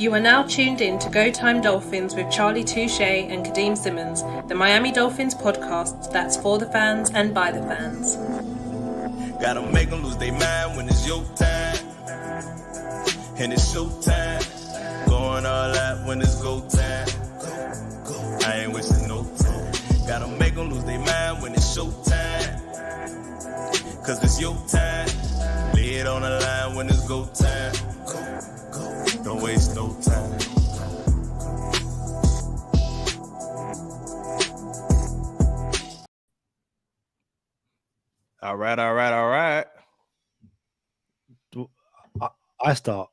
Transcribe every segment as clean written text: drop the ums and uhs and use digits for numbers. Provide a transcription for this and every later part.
You are now tuned in to Go Time Dolphins with Charlie Touche and Kadeem Simmons, the Miami Dolphins podcast that's for the fans and by the fans. Gotta make them lose their mind when it's your time. And it's show time. Going all out when it's go time. I ain't wasting no time. Gotta make them lose their mind when it's show time. Cause it's your time. Lay it on the line when it's go time. Don't waste no time. All right. I start.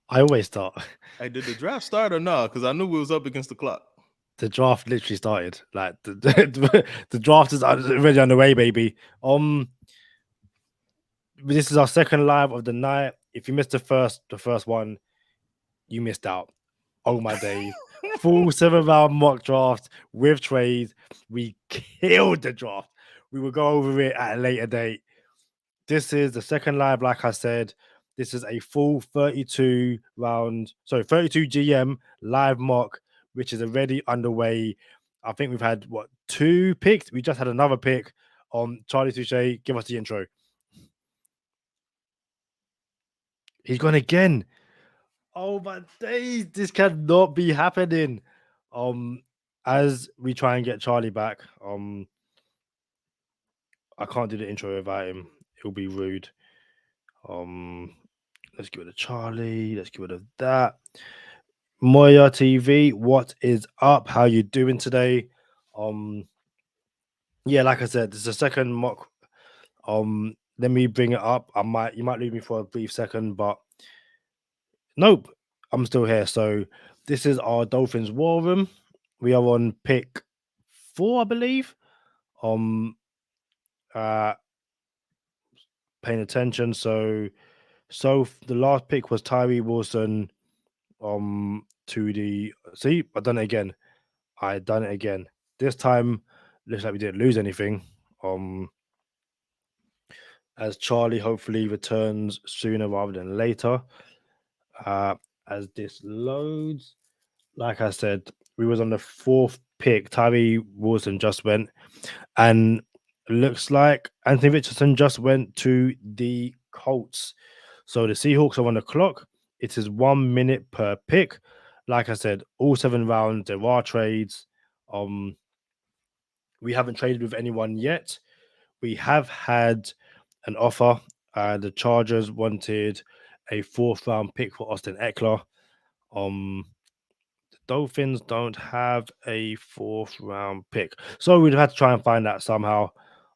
I always start. Hey, did the draft start or not? Because I knew we was up against the clock. The draft literally started. Like the draft is already on the way, baby. This is our second live of the night. If you missed the first one, you missed out. Oh my day. Full 7-round mock draft with trades. We killed the draft. We will go over it at a later date. This is the second live, like I said. This is a full 32 GM live mock, which is already underway. I think we've had, 2 picks? We just had another pick. Charlie Touche, give us the intro. He's gone again. Oh my days, this cannot be happening. As we try and get Charlie back, I can't do the intro without him. It'll be rude. Let's get rid of Charlie. Let's get rid of that. Moya TV, what is up? How you doing today? Yeah, like I said, this is a second mock. Let me bring it up. You might lose me for a brief second, but nope, I'm still here. So this is our Dolphins War Room. We are on pick 4, I believe. Paying attention. So the last pick was Tyree Wilson. To the I've done it again. This time looks like we didn't lose anything. As Charlie hopefully returns sooner rather than later. As this loads, like I said, we was on the 4th pick. Tyree Wilson just went, and looks like Anthony Richardson just went to the Colts. So the Seahawks are on the clock. It is 1 minute per pick. Like I said, all 7 rounds, there are trades. We haven't traded with anyone yet. We have had an offer. The Chargers wanted a 4th round pick for Austin Eckler. The Dolphins don't have a 4th round pick. So we'd have to try and find that somehow.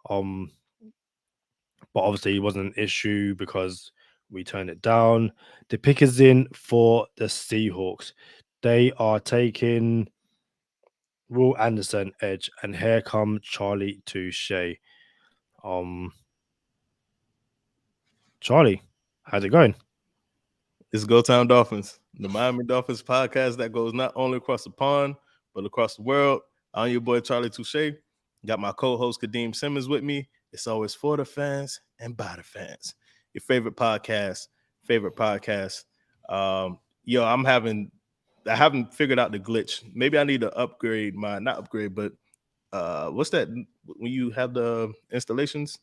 But obviously it wasn't an issue because we turned it down. The pick is in for the Seahawks. They are taking Will Anderson, edge, and here comes Charlie Touche. Charlie, how's it going? It's Go Time Dolphins, the Miami Dolphins podcast that goes not only across the pond, but across the world. I'm your boy, Charlie Touche. Got my co-host, Kadeem Simmons, with me. It's always for the fans and by the fans. Your favorite podcast. I haven't figured out the glitch. Maybe I need to upgrade not upgrade, but what's that when you have the installations?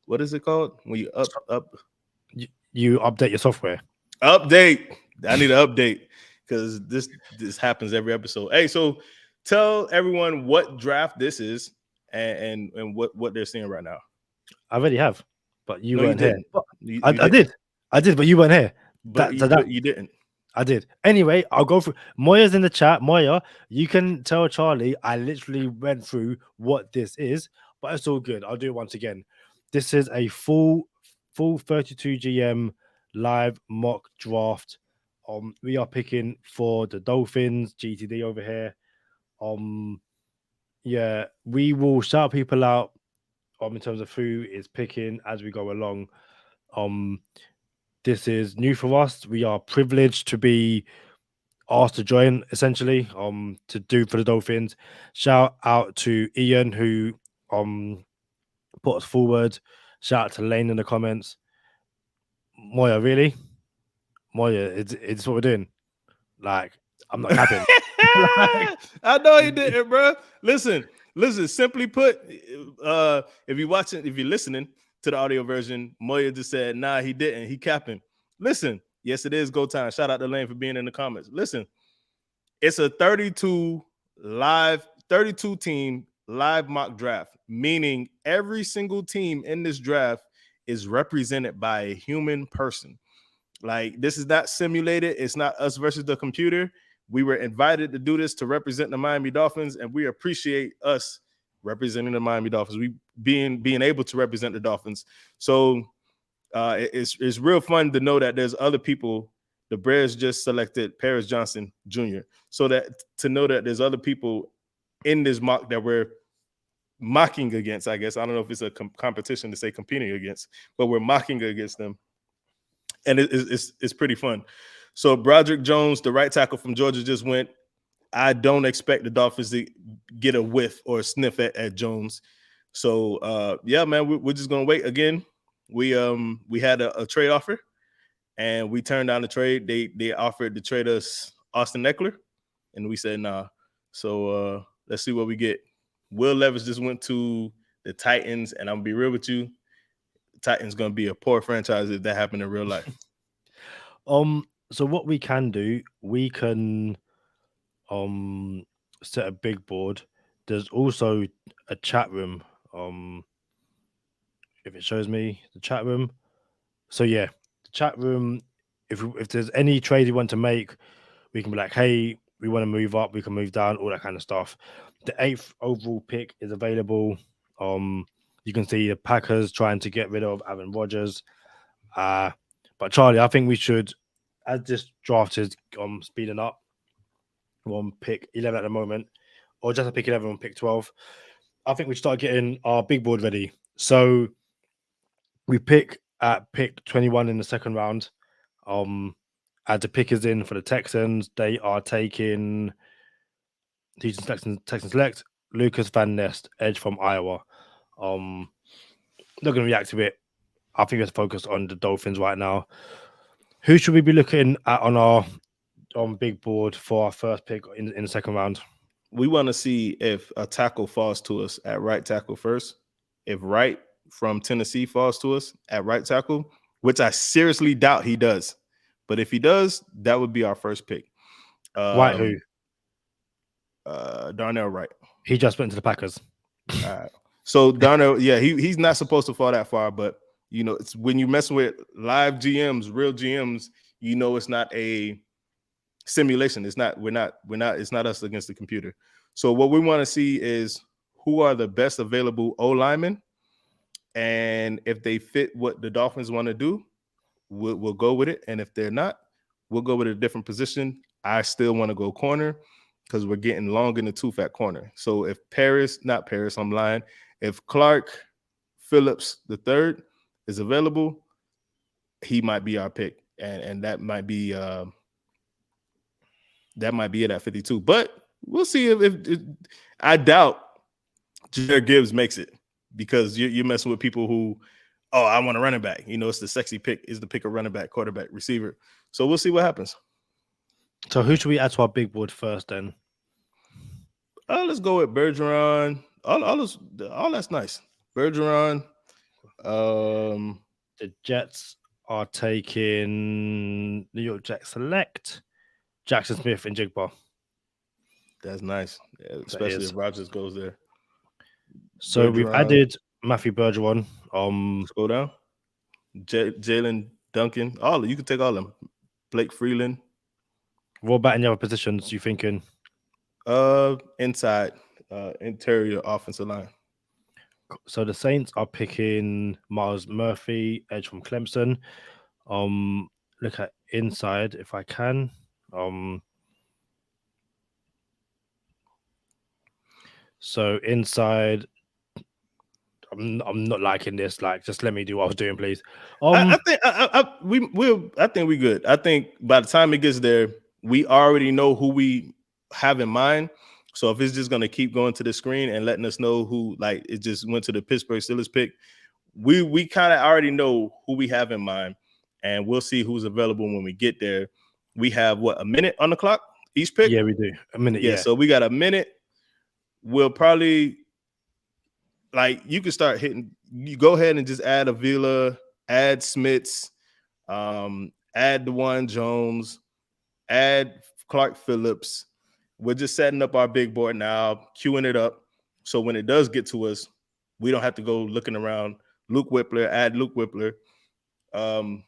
What is it called? When you You update your software. Update. I need to update because this happens every episode. Hey, so tell everyone what draft this is and what they're seeing right now. I already have, but you weren't here. I did, but you weren't here. You didn't. I did. Anyway, I'll go through. Moya's in the chat. Moya, you can tell Charlie I literally went through what this is, but it's all good. I'll do it once again. This is a full 32 GM live mock draft. We are picking for the Dolphins, GTD over here. Yeah, we will shout people out in terms of who is picking as we go along. This is new for us. We are privileged to be asked to join, essentially, to do for the Dolphins. Shout out to Ian who put us forward. Shout out to Lane in the comments. Moya, really? Moya, it's what we're doing. Like, I'm not capping. I know he didn't, bro. Listen. Simply put, if you're listening to the audio version, Moya just said, "Nah, he didn't. He capping." Listen, yes, it is go time. Shout out to Lane for being in the comments. Listen, it's a 32 team live mock draft, meaning every single team in this draft is represented by a human person. Like, this is not simulated. It's not us versus the computer. We were invited to do this to represent the Miami Dolphins, and we appreciate us representing the Miami Dolphins. We being able to represent the Dolphins. So it's real fun to know that there's other people. The Bears just selected Paris Johnson Jr. So that to know that there's other people in this mock that we're mocking against, I guess. I don't know if it's a competition to say competing against, but we're mocking against them. And it's pretty fun. So Broderick Jones, the right tackle from Georgia, just went. I don't expect the Dolphins to get a whiff or a sniff at Jones. So yeah, man, we're just gonna wait. Again, we had a trade offer, and we turned down the trade. They offered to trade us Austin Eckler, and we said nah. So let's see what we get. Will Levis just went to the Titans, and I'm gonna be real with you. Titans gonna be a poor franchise if that happened in real life. So what we can do, we can set a big board. There's also a chat room. If it shows me the chat room. So yeah, the chat room. If there's any trade you want to make, we can be like, hey, we want to move up, we can move down, all that kind of stuff. The 8th overall pick is available. You can see the Packers trying to get rid of Aaron Rodgers. But Charlie, I think we should, as this draft is speeding up, on pick 11 at the moment, or just a pick 11 on pick 12, I think we start getting our big board ready. So we pick at pick 21 in the second round. As the pick is in for the Texans, they are taking Texans select Lucas Van Ness, edge from Iowa. Not going to react to it. I think we have to focus on the Dolphins right now. Who should we be looking at on our big board for our first pick in the second round? We want to see if a tackle falls to us at right tackle first. If Wright from Tennessee falls to us at right tackle, which I seriously doubt he does. But if he does, that would be our first pick. Wright who? Darnell Wright. He just went to the Packers. All right. So Darnell, yeah, he's not supposed to fall that far, but you know, it's when you're messing with live GMs, real GMs, you know it's not a simulation. It's not us against the computer. So what we want to see is who are the best available O linemen, and if they fit what the Dolphins want to do, we'll go with it. And if they're not, we'll go with a different position. I still want to go corner because we're getting long in the tooth at corner. So if I'm lying. If Clark Phillips III is available, he might be our pick, and that might be it at 52. But we'll see if I doubt Jared Gibbs makes it, because you're messing with people who, I want a running back. You know, it's the sexy pick is the pick of running back, quarterback, receiver. So we'll see what happens. So who should we add to our big board first then? Let's go with Bergeron. All that's nice. Bergeron. The Jets are taking New York Jets select Jackson Smith and Jigba. That's nice, especially if Rodgers goes there. So we've added Matthew Bergeron. Let's go down. Jalen Duncan. You can take all of them. Blake Freeland. What about any other positions you thinking? Inside, interior offensive line. So the Saints are picking Miles Murphy, edge from Clemson. Look at inside if I can. So inside, I'm not liking this. Like, just let me do what I was doing, please. I think we're good. I think by the time it gets there, we already know who we have in mind. So if it's just going to keep going to the screen and letting us know who, like, it just went to the Pittsburgh Steelers pick, we kind of already know who we have in mind, and we'll see who's available when we get there. We have a minute on the clock each pick? Yeah, we do. A minute, Yeah, yeah. so we got a minute. We'll probably you can start hitting. You go ahead and just add Avila, add Smits, add DeJuan Jones, add Clark Phillips. We're just setting up our big board now, queuing it up. So when it does get to us, we don't have to go looking around. Luke Whippler, add Luke Whippler. Um,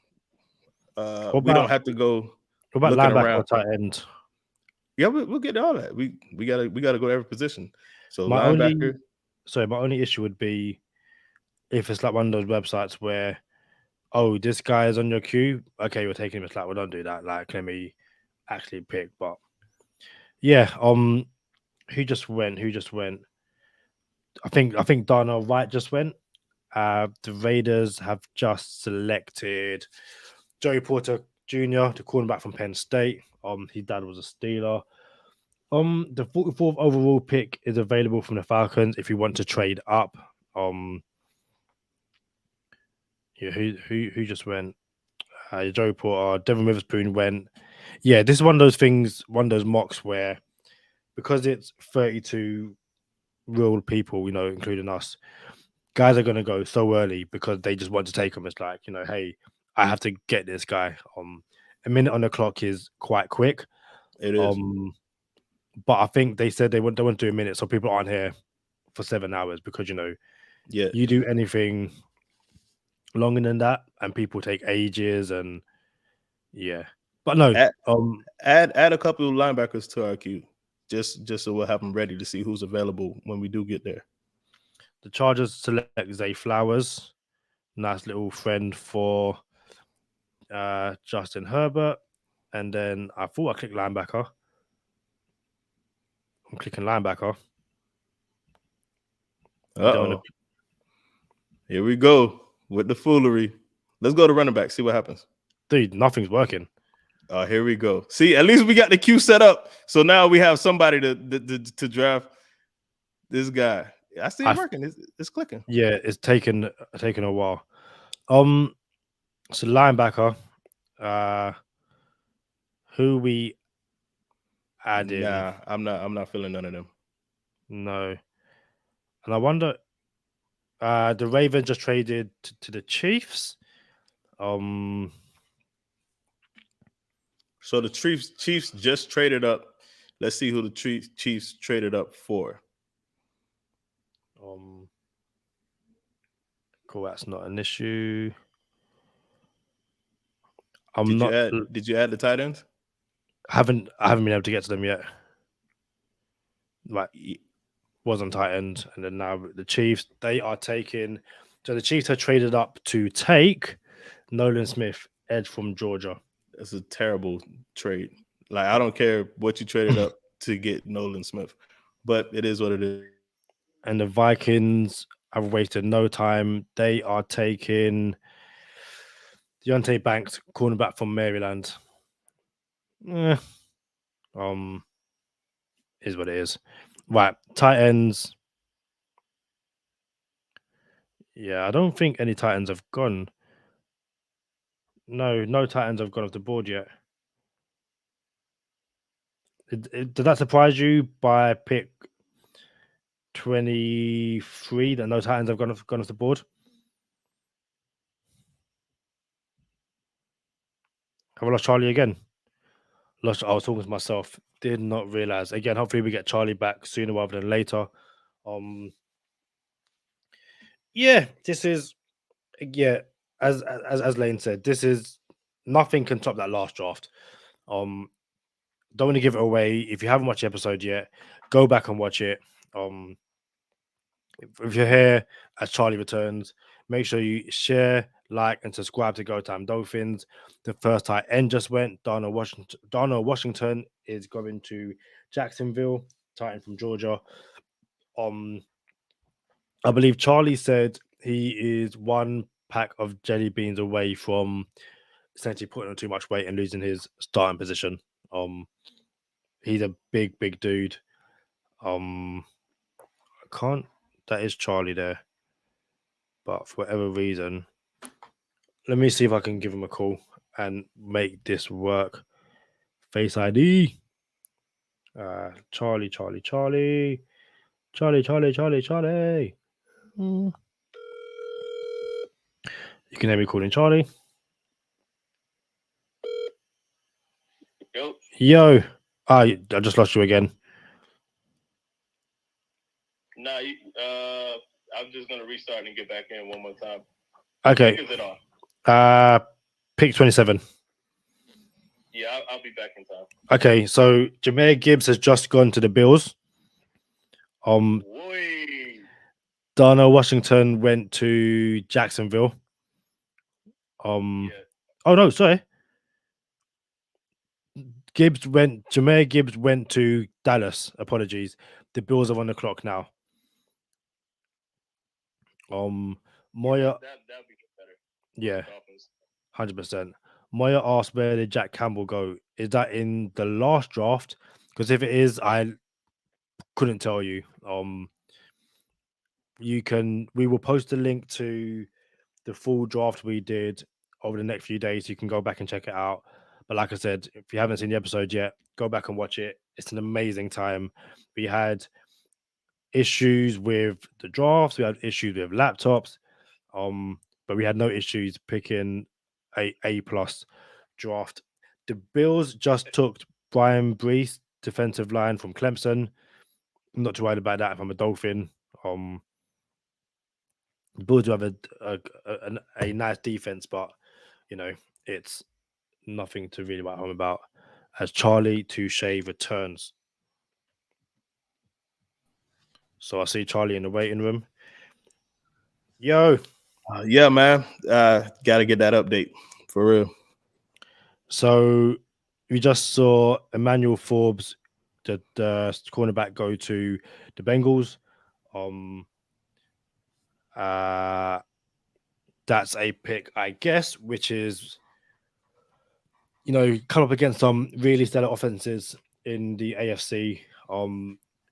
What we don't about have to go looking linebacker or around. tight end? Yeah, we'll get all that. We gotta go to every position. So My only linebacker. my only issue would be if it's like one of those websites where, oh, this guy is on your queue. Okay, we're taking him. It's like, well, don't do that. Like, let me actually pick. But yeah, who just went? Who just went? I think Darnell Wright just went. The Raiders have just selected Joey Porter Jr., the cornerback from Penn State. His dad was a Steeler. The 44th overall pick is available from the Falcons if you want to trade up. Yeah, who just went? Joey Porter, Devin Witherspoon went. Yeah, this is one of those things, one of those mocks where because it's 32 real people, including us, guys are going to go so early because they just want to take them. It's like, hey, I have to get this guy. A minute on the clock is quite quick. It is. But I think they said they want to do a minute, so people aren't here for 7 hours because you do anything longer than that, and people take ages, and yeah. But no, add a couple of linebackers to our queue, just so we'll have them ready to see who's available when we do get there. The Chargers select Zay Flowers, nice little friend for Justin Herbert, and then I thought I clicked linebacker. I'm clicking linebacker. Here we go with the foolery. Let's go to running back, see what happens. Dude, nothing's working. Here we go. See, at least we got the queue set up. So now we have somebody to draft this guy. I see it working. It's clicking. Yeah, it's taken a while. So linebacker, who we adding? Nah, I'm not feeling none of them. No. And I wonder, the Ravens just traded to the Chiefs. So the Chiefs just traded up. Let's see who the Chiefs traded up for. Cool, that's not an issue. Did you add the tight ends? I haven't been able to get to them yet. Like, was on tight end, and then now the Chiefs, they are taking. So the Chiefs have traded up to take Nolan Smith, edge from Georgia. That's a terrible trade. Like, I don't care what you traded up to get Nolan Smith, but it is what it is. And the Vikings have wasted no time. They are taking Deontay Banks, cornerback from Maryland. Is what it is. Right, tight ends. Yeah, I don't think any tight ends have gone. No tight ends have gone off the board yet. Did that surprise you by pick 23 that no tight ends have gone off the board? Have I lost Charlie again? I was talking to myself. Did not realize. Again, hopefully we get Charlie back sooner rather than later. Yeah, this is as Lane said, this is nothing can top that last draft. Don't want to give it away. If you haven't watched the episode yet, go back and watch it. If you're here as Charlie returns, make sure you share, like, and subscribe to Go Time Dolphins. The first tight end just went. Darnell Washington is going to Jacksonville, tight end from Georgia. I believe Charlie said he is one pack of jelly beans away from essentially putting on too much weight and losing his starting position. He's a big dude. I can't. That is Charlie there, but for whatever reason, let me see if I can give him a call and make this work. Face ID. Charlie, Charlie, Charlie. Charlie, Charlie, Charlie, Charlie. You can hear me calling Charlie. Yo. I just lost you again. Nah, I'm just gonna restart and get back in one more time. Okay. Is it on? Pick 27. Yeah, I'll be back in time. Okay, so Jahmyr Gibbs has just gone to the Bills. Darnell Washington went to Jacksonville. Oh no, sorry. Jahmyr Gibbs went to Dallas. Apologies. The Bills are on the clock now. Moya. That'd be better. Yeah, 100%. Moya asked, where did Jack Campbell go? Is that in the last draft? Because if it is, I couldn't tell you. We will post a link to the full draft we did over the next few days. You can go back and check it out. But like I said, if you haven't seen the episode yet, go back and watch it. It's an amazing time. We had issues with the drafts, we had issues with laptops, but we had no issues picking A plus draft. The Bills just took Brian Brees, defensive line from Clemson. I'm not too worried about that if I'm a Dolphin. The Bills do have a nice defense, but it's nothing to really write home about. As Charlie Touche returns, so I see Charlie in the waiting room. Yo, yeah, man, gotta get that update for real. So we just saw Emmanuel Forbes, the cornerback, go to the Bengals. That's a pick, I guess, which is, come up against some really stellar offenses in the AFC.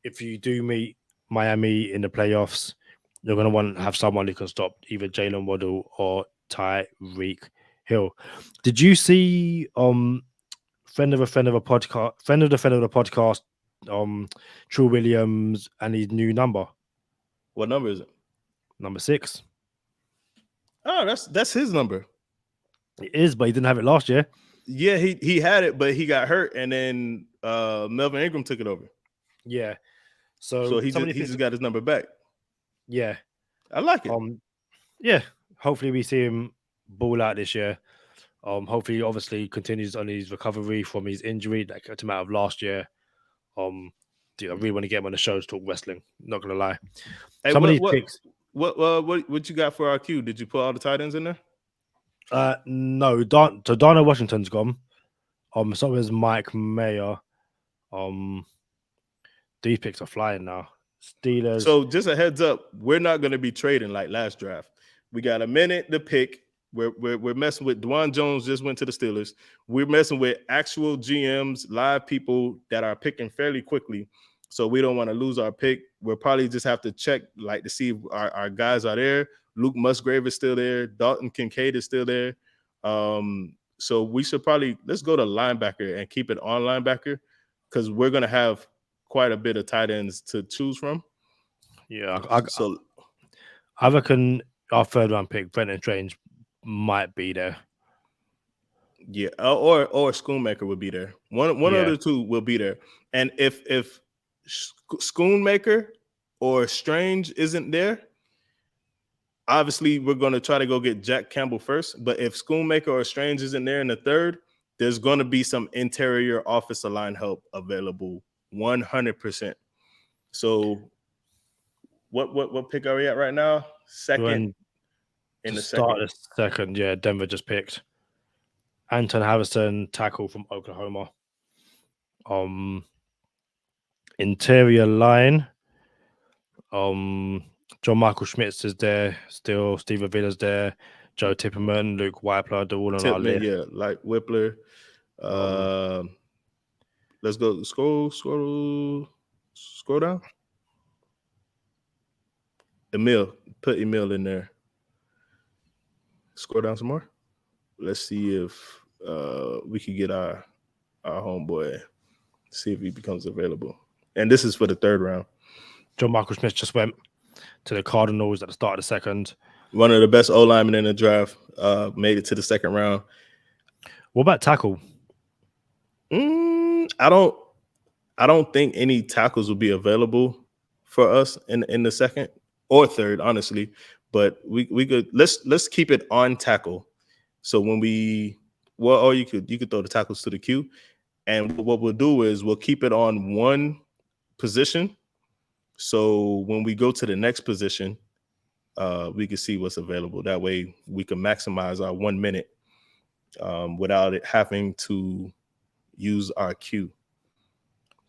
If you do meet Miami in the playoffs, you're going to want to have someone who can stop either Jalen Waddle or Tyreek Hill. Did you see friend of the podcast, True Williams, and his new number? What number is it? Number 6. Oh, that's his number. It is, but he didn't have it last year. Yeah, he had it, but he got hurt, and then Melvin Ingram took it over. Yeah, so he just got his number back. Yeah, I like it. Yeah, hopefully we see him ball out this year. Hopefully, obviously, continues on his recovery from his injury that kept him out of last year. I really want to get him on the show to talk wrestling. Not gonna lie. Hey, Some of these picks. What you got for our queue? Did you put all the tight ends in there? No. So Darnell Washington's gone. So is Mike Mayer. These picks are flying now. Steelers. So just a heads up, we're not going to be trading like last draft. We got a minute to pick. We're messing with Dwan Jones. Just went to the Steelers. We're messing with actual GMs, live people that are picking fairly quickly. So we don't want to lose our pick. We'll probably just have to check to see if our guys are there. Luke Musgrave is still there. Dalton Kincaid is still there. So we should let's go to linebacker and keep it on linebacker because we're going to have quite a bit of tight ends to choose from. Yeah. I reckon our third round pick, Brenton Strange, might be there. Yeah. Or Schoonmaker would be there. One of the two will be there. And if Schoonmaker or Strange isn't there, obviously we're going to try to go get Jack Campbell first. But if Schoonmaker or Strange isn't there in the third, there's going to be some interior offensive line help available 100%. So what pick are we at right now? Second in the second. Second, yeah. Denver just picked Anton Harrison, tackle from Oklahoma. Interior line. John Michael Schmitz is there still. Steve Avila's there. Joe Tipperman, Luke Whipler, they're all on our list. Yeah, like Whippler. Let's go. Scroll down. Emil, put Emil in there. Scroll down some more. Let's see if we can get our our homeboy. See if he becomes available. And this is for the third round. John Michael Smith just went to the Cardinals at the start of the second. One of the best O linemen in the draft. Made it to the second round. What about tackle? I don't think any tackles will be available for us in the second or third, honestly. But we could let's keep it on tackle. So when or you could throw the tackles to the queue, and what we'll do is we'll keep it on one position. So when we go to the next position, we can see what's available. That way we can maximize our 1 minute without it having to use our queue.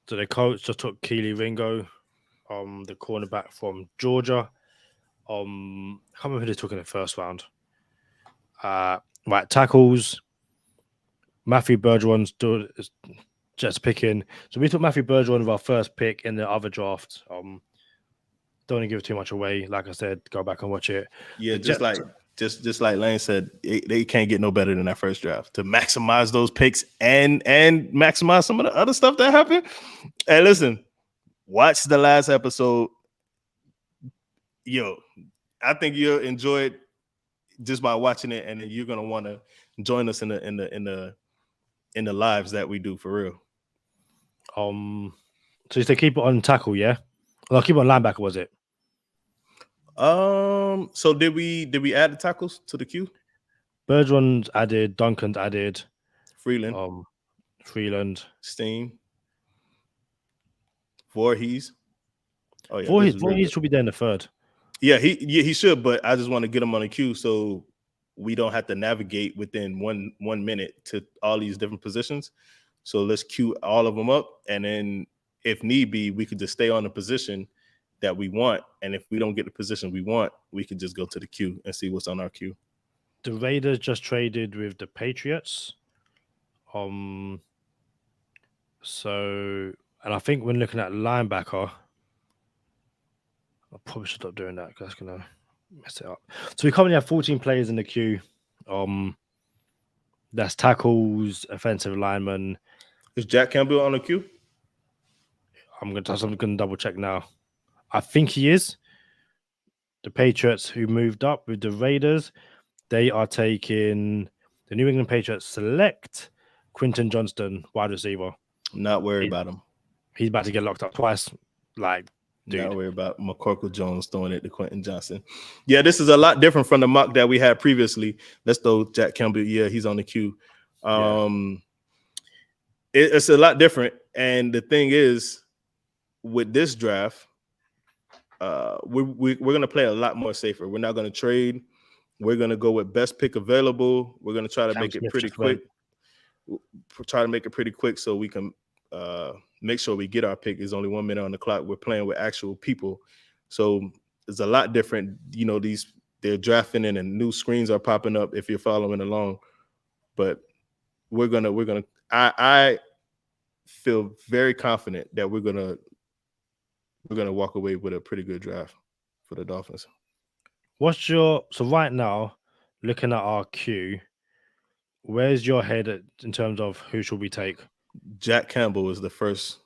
So the coach just took Keely Ringo, the cornerback from Georgia. I can't remember who they took in the first round. Right, tackles. Matthew Bergeron's just picking. So we took Matthew Bergeron with our first pick in the other draft. Don't want to give too much away. Like I said, go back and watch it. Yeah, just like Lane said, they can't get no better than that first draft to maximize those picks and maximize some of the other stuff that happened. And listen, watch the last episode. Yo, I think you'll enjoy it just by watching it, and then you're gonna want to join us in the lives that we do for real. So you say keep it on tackle, yeah? Well, keep it on linebacker, was it? So did we add the tackles to the queue? Bergeron's added, Duncan's added, Freeland, Steen, Voorhees. Oh yeah, Voorhees should be there in the third. Yeah, he should, but I just want to get him on the queue so we don't have to navigate within one minute to all these different positions. So let's queue all of them up, and then if need be, we could just stay on the position that we want. And if we don't get the position we want, we could just go to the queue and see what's on our queue. The Raiders just traded with the Patriots. So, and I think when looking at linebacker, I probably should stop doing that because that's gonna mess it up. So we currently have 14 players in the queue. That's tackles, offensive linemen. Is Jack Campbell on the queue? I'm gonna double check now. I think he is. The Patriots, who moved up with the Raiders, they are taking the New England Patriots select Quentin Johnston, wide receiver. Not worried about him. He's about to get locked up twice. Dude. Not worried about McCorkle Jones throwing it to Quentin Johnson. Yeah, this is a lot different from the mock that we had previously. Let's throw Jack Campbell. Yeah, he's on the queue. It's a lot different. And the thing is, with this draft, we're going to play a lot more safer. We're not going to trade. We're going to go with best pick available. We're going to try to make it pretty quick. Try to make it pretty quick so we can make sure we get our pick. There's only 1 minute on the clock. We're playing with actual people. So it's a lot different. You know, they're drafting in and new screens are popping up if you're following along. But I feel very confident that we're gonna walk away with a pretty good draft for the Dolphins. So right now, looking at our queue, where's your head in terms of who should we take? Jack Campbell is the first.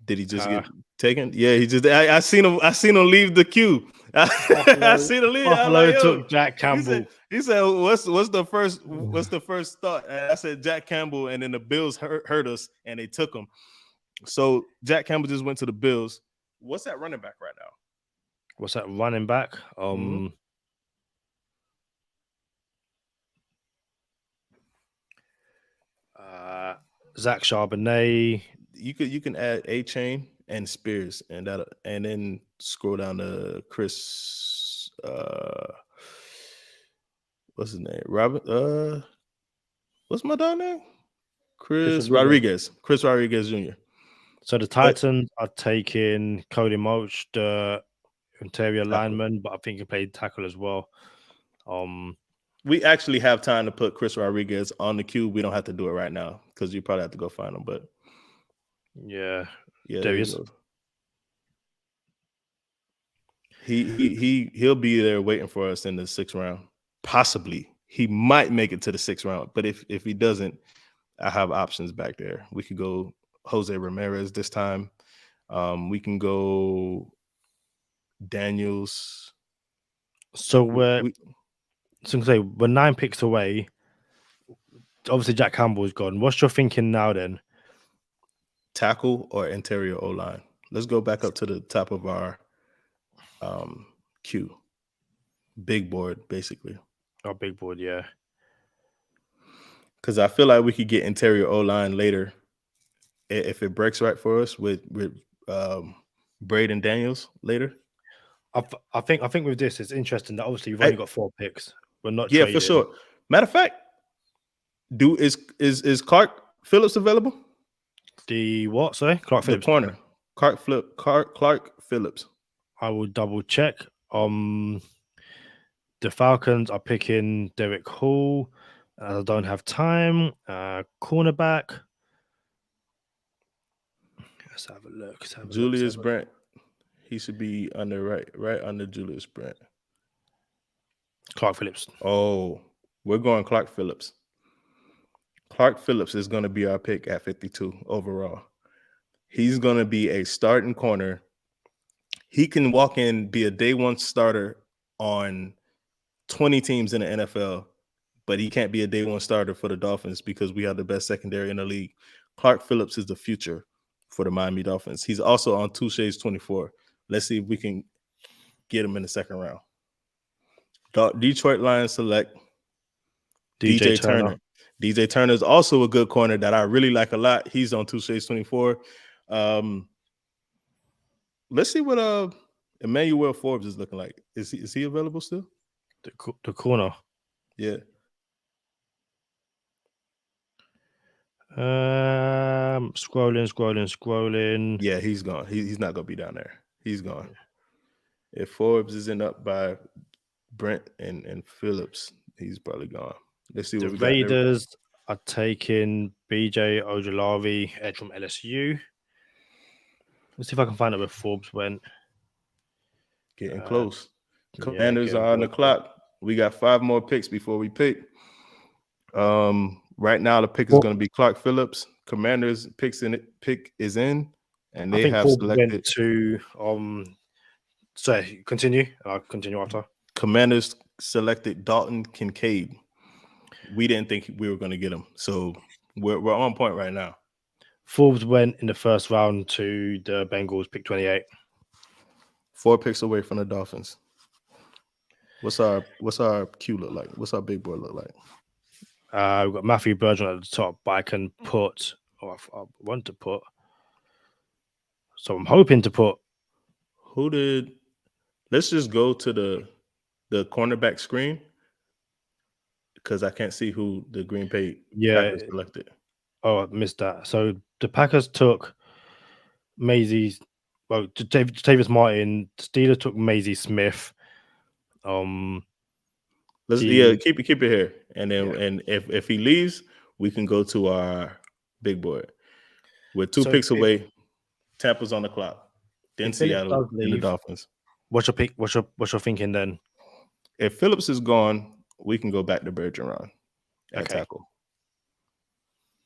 Did he just get taken? Yeah, he just. I seen him. I seen him leave the queue. I seen him leave. Buffalo took Jack Campbell. He said, "What's the first thought?" And I said, "Jack Campbell." And then the Bills heard us, and they took him. So Jack Campbell just went to the Bills. What's that running back right now? What's that running back? Zach Charbonnet. You can add A-Chain and Spears and then scroll down to Chris. What's his name? Robert. What's my dog name? Chris Rodriguez. Chris Rodriguez Jr. So the Titans are taking Cody Mulch, the interior lineman, but I think he played tackle as well. We actually have time to put Chris Rodriguez on the queue. We don't have to do it right now because you probably have to go find him. But yeah, there he is. He'll be there waiting for us in the 6th round. Possibly he might make it to the 6th round. But if he doesn't, I have options back there. We could go Jose Ramirez this time. We can go Daniels. So we're 9 picks away. Obviously, Jack Campbell's gone. What's your thinking now then? Tackle or interior O-line? Let's go back up to the top of our queue. Big board, basically. Our big board, yeah. Because I feel like we could get interior O-line later if it breaks right for us with Braden Daniels later. I think with this, it's interesting that obviously we've only got 4 picks. We're not Yeah, trading. for sure. Matter of fact, is Clark Phillips available? The what? Sorry, Clark Phillips. The corner. Clark Phillips. I will double check. The Falcons are picking Derek Hall. I don't have time. Cornerback. Let's have a look. Julius Brent. He should be under right under Julius Brent. Clark Phillips. Oh, we're going Clark Phillips. Clark Phillips is going to be our pick at 52 overall. He's going to be a starting corner. He can walk in, be a day one starter on 20 teams in the NFL, but he can't be a day one starter for the Dolphins because we have the best secondary in the league. Clark Phillips is the future for the Miami Dolphins. He's also on Touche's 24. Let's see if we can get him in the 2nd round. Detroit Lions select DJ Turner. DJ Turner is also a good corner that I really like a lot. He's on Touche's 24. Let's see what Emmanuel Forbes is looking like. Is he available still? The corner. Yeah. Scrolling. Yeah, he's gone. He's not gonna be down there. He's gone. If Forbes isn't up by Brent and Phillips, he's probably gone. Let's see what the we Raiders are taking BJ Ojolari, edge from LSU. Let's see if I can find out where Forbes went. Getting close. Commanders are on the clock. We got 5 more picks before we pick. Right now the pick is going to be Clark Phillips. Commanders pick is in, and they have Forbes selected went to sorry, continue. I'll continue after. Commanders selected Dalton Kincaid. We didn't think we were going to get him, so we're on point right now. Forbes went in the 1st round to the Bengals, pick 28. 4 picks away from the Dolphins. What's our queue look like? What's our big board look like? We've got Matthew Bergeron at the top, but I can put, I want to put, so I'm hoping to put. Let's just go to the cornerback screen because I can't see who the Green Bay Packers selected. Oh, I missed that. So the Packers took Tavis Martin. Steelers took Maisie Smith. Let's keep it here, and then and if he leaves, we can go to our big board. We're 2 picks away. Tampa's on the clock. Then Seattle and the Dolphins. What's your pick? What's your thinking then? If Phillips is gone, we can go back to Bergeron at tackle.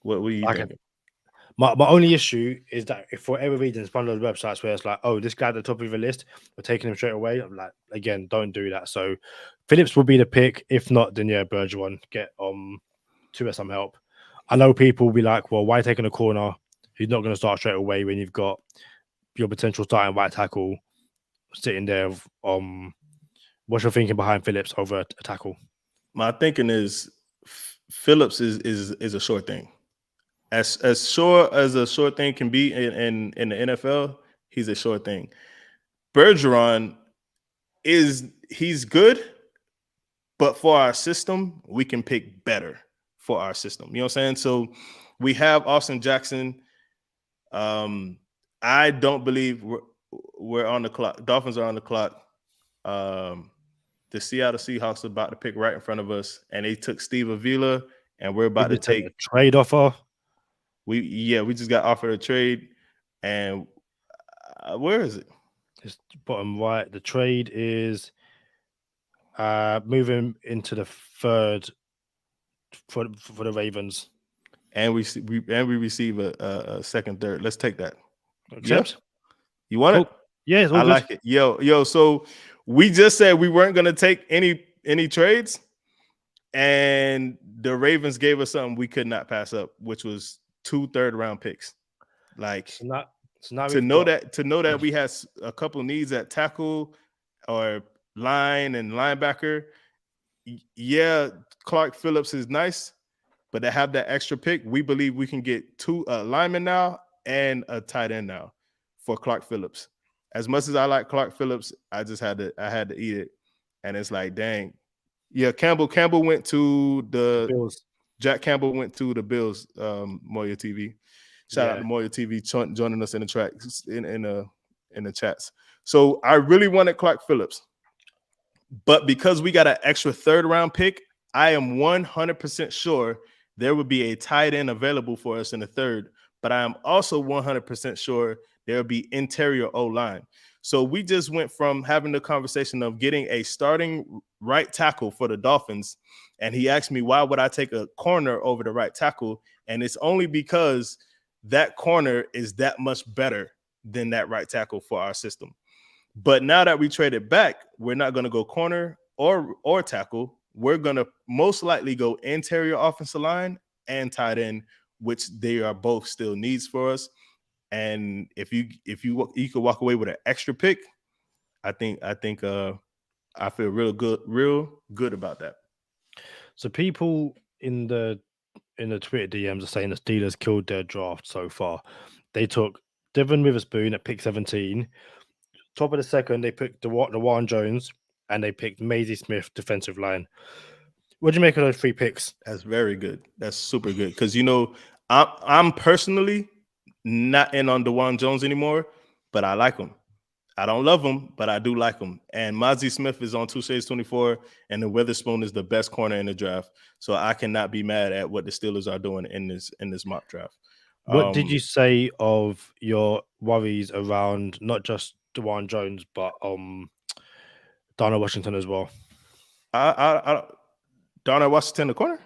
What are you thinking? My only issue is that if for whatever reason it's one of those websites where it's like, oh, this guy at the top of the list, we're taking him straight away. I'm like, again, don't do that. So Phillips will be the pick. If not, then yeah, Bergeron, get Tua some help. I know people will be like, well, why taking a corner? He's not going to start straight away when you've got your potential starting right tackle sitting there. What's your thinking behind Phillips over a tackle? My thinking is Phillips is a sure thing. As sure as a sure thing can be in the NFL, he's a sure thing. Bergeron he's good, but for our system, we can pick better for our system. You know what I'm saying? So we have Austin Jackson. I don't believe we're on the clock. Dolphins are on the clock. The Seattle Seahawks are about to pick right in front of us, and they took Steve Avila, and we're about to take a trade offer. We just got offered a trade, and where is it? It's bottom right. The trade is Moving into the third for the Ravens. And we receive a second, third. Let's take that. Accept? Yeah? You want it? Cool. Yeah, it's all I good. like it. Yo. So we just said we weren't gonna take any trades, and the Ravens gave us something we could not pass up, which was 2 third-round picks. Like So now to know that we had a couple needs at tackle or line and linebacker. Yeah, Clark Phillips is nice, but to have that extra pick, we believe we can get 2 linemen now and a tight end now for Clark Phillips. As much as I like Clark Phillips, I had to eat it, and it's like, dang, yeah. Campbell went to the Bills. Jack Campbell went to the Bills. Moya TV, shout out to Moya TV joining us in the tracks in the chats. So I really wanted Clark Phillips, but because we got an extra third-round pick, I am 100% sure there would be a tight end available for us in the third, but I am also 100% sure there will be interior O-line. So we just went from having the conversation of getting a starting right tackle for the Dolphins, and he asked me, why would I take a corner over the right tackle? And it's only because that corner is that much better than that right tackle for our system. But now that we traded back, we're not going to go corner or tackle. We're going to most likely go interior offensive line and tight end, which they are both still needs for us. And if you could walk away with an extra pick, I think I feel real good about that. So people in the Twitter DMs are saying the Steelers killed their draft so far. They took Devon Witherspoon at pick 17. Top of the second, they picked DeJuan Jones, and they picked Maisie Smith, defensive line. What do you make of those 3 picks? That's very good. That's super good because I'm personally not in on DeJuan Jones anymore, but I like him. I don't love him, but I do like him. And Maisie Smith is on 2 Shades 24, and the Witherspoon is the best corner in the draft. So I cannot be mad at what the Steelers are doing in this mock draft. What did you say of your worries around not just DeJuan Jones, but Darnell Washington as well? Darnell Washington, the corner?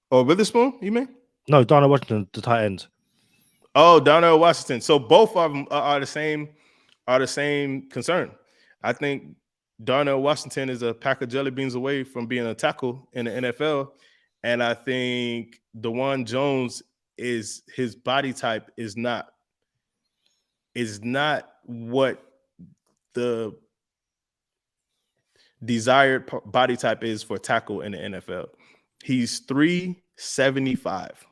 Or Witherspoon, you mean? No, Darnell Washington, the tight end. Oh, Darnell Washington. So both of them are the same concern. I think Darnell Washington is a pack of jelly beans away from being a tackle in the NFL. And I think DeJuan Jones his body type is not what the desired body type is for tackle in the NFL. He's 375.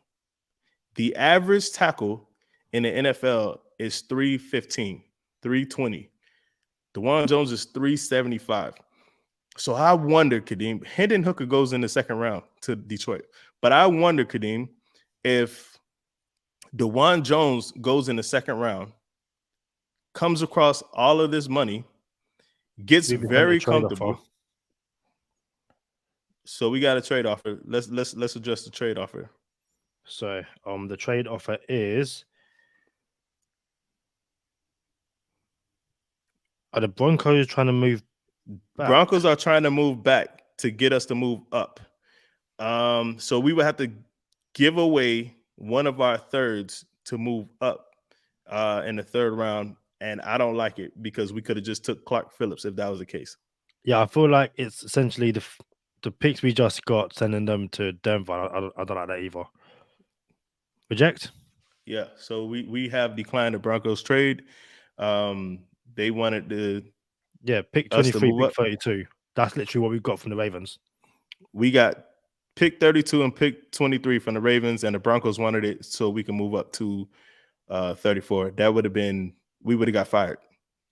The average tackle in the NFL is 315, 320. DeJuan Jones is 375. So I wonder, Kadeem, Hendon Hooker goes in the second round to Detroit. But I wonder, Kadeem, if DeJuan Jones goes in the second round, comes across all of this money, gets very comfortable. So we got a trade offer. Let's address the trade offer. So the trade offer is, are the Broncos trying to move back? Broncos are trying to move back to get us to move up. So we would have to give away one of our thirds to move up in the third round. And I don't like it because we could have just took Clark Phillips if that was the case. Yeah, I feel like it's essentially the picks we just got, sending them to Denver. I don't like that either. Reject? Yeah, so we have declined the Broncos trade. They wanted to... Yeah, pick 23, pick 32. That's literally what we got from the Ravens. We got pick 32 and pick 23 from the Ravens, and the Broncos wanted it so we can move up to 34. That would have been... We would have got fired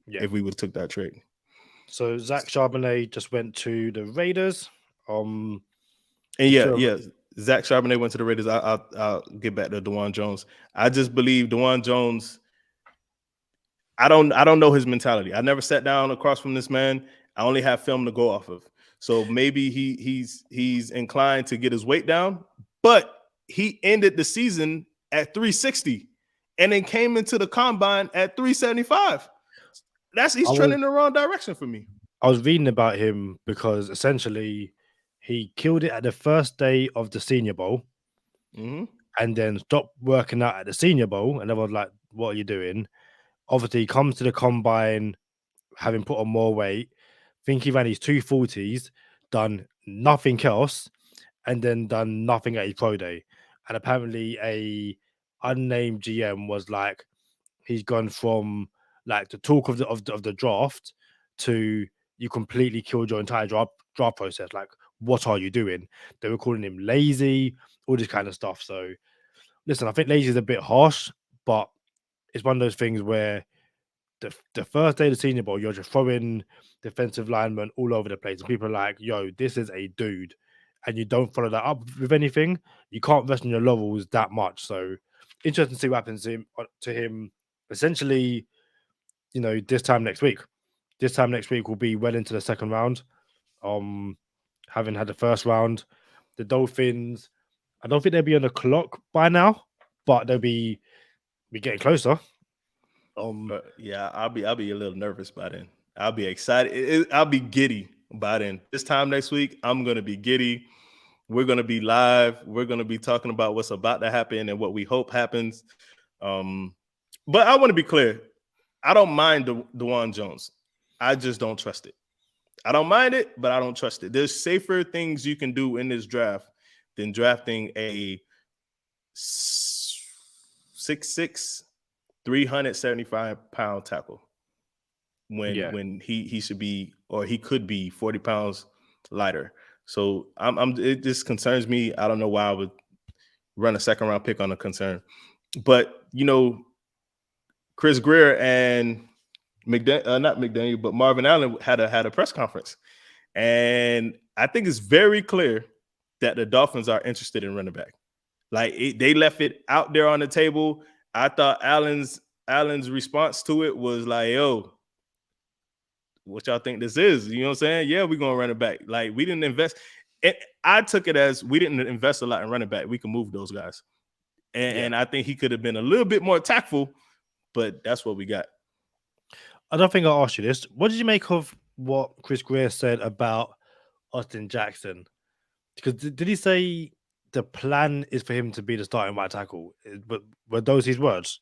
if we would have took that trade. So Zach Charbonnet just went to the Raiders. And Zach Charbonnet went to the Raiders. I'll get back to DeJuan Jones. I just believe DeJuan Jones. I don't know his mentality. I never sat down across from this man. I only have film to go off of. So maybe he's inclined to get his weight down, but he ended the season at 360 and then came into the combine at 375. He's trending in the wrong direction for me. I was reading about him because essentially he killed it at the first day of the Senior Bowl Mm-hmm. and then stopped working out at the Senior Bowl. And everyone's like, "What are you doing?" Obviously, he comes to the combine having put on more weight. Think he ran his 240s, done nothing else, and then done nothing at his pro day. And apparently, a unnamed GM was like, he's gone from like the talk of the draft to you completely killed your entire draft process. Like, what are you doing? They were calling him lazy, all this kind of stuff. So, listen, I think lazy is a bit harsh, but it's one of those things where the first day of the Senior Bowl, you're just throwing defensive linemen all over the place, and people are like, "Yo, this is a dude," and you don't follow that up with anything. You can't rest on your laurels that much. So, interesting to see what happens to him. Essentially, this time next week. This time next week will be well into the second round. Um, having had the first round, the Dolphins. I don't think they'll be on the clock by now, but they'll be getting closer. Yeah, I'll be a little nervous by then. I'll be excited. I'll be giddy by then. This time next week, I'm gonna be giddy. We're gonna be live. We're gonna be talking about what's about to happen and what we hope happens. But I want to be clear. I don't mind DeJuan Jones. I just don't trust it. I don't mind it, but I don't trust it. There's safer things you can do in this draft than drafting a 6'6", 375-pound tackle when he should be, or he could be 40 pounds lighter. So it just concerns me. I don't know why I would run a second round pick on a concern, but Chris Greer and not McDaniel, but Marvin Allen had a press conference, and I think it's very clear that the Dolphins are interested in running back. Like they left it out there on the table. I thought Allen's response to it was like, "Yo, what y'all think this is?" You know what I'm saying? Yeah, we're gonna run it back. Like we didn't invest. I took it as we didn't invest a lot in running back. We can move those guys, and I think he could have been a little bit more tactful, but that's what we got. I don't think I asked you this. What did you make of what Chris Greer said about Austin Jackson? Because did he say the plan is for him to be the starting right tackle? But were those his words?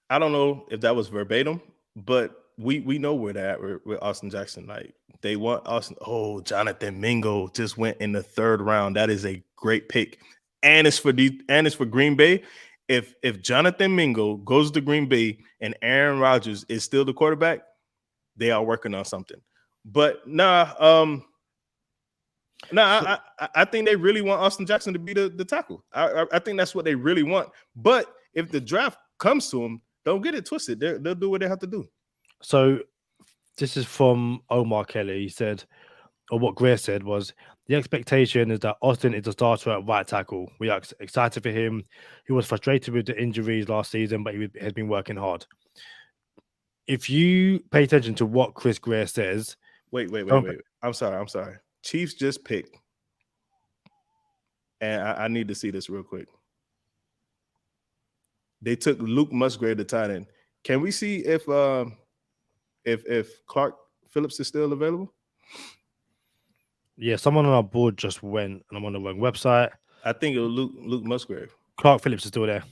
I don't know if that was verbatim, but we know where they're at with Austin Jackson. Like they want Austin. Oh, Jonathan Mingo just went in the third round. That is a great pick, and it's for Green Bay. If Jonathan Mingo goes to Green Bay and Aaron Rodgers is still the quarterback, they are working on something. But I think they really want Austin Jackson to be the tackle. I think that's what they really want. But if the draft comes to him, don't get it twisted. They'll do what they have to do. So this is from Omar Kelly. He said, or what Greer said was, the expectation is that Austin is the starter at right tackle. We are excited for him. He was frustrated with the injuries last season, but he has been working hard. If you pay attention to what Chris Greer says... Wait. I'm sorry. Chiefs just picked. And I need to see this real quick. They took Luke Musgrave, the tight end. Can we see if Clark Phillips is still available? Yeah, someone on our board just went, and I'm on the wrong website. I think it was Luke Musgrave. Clark Phillips is still there.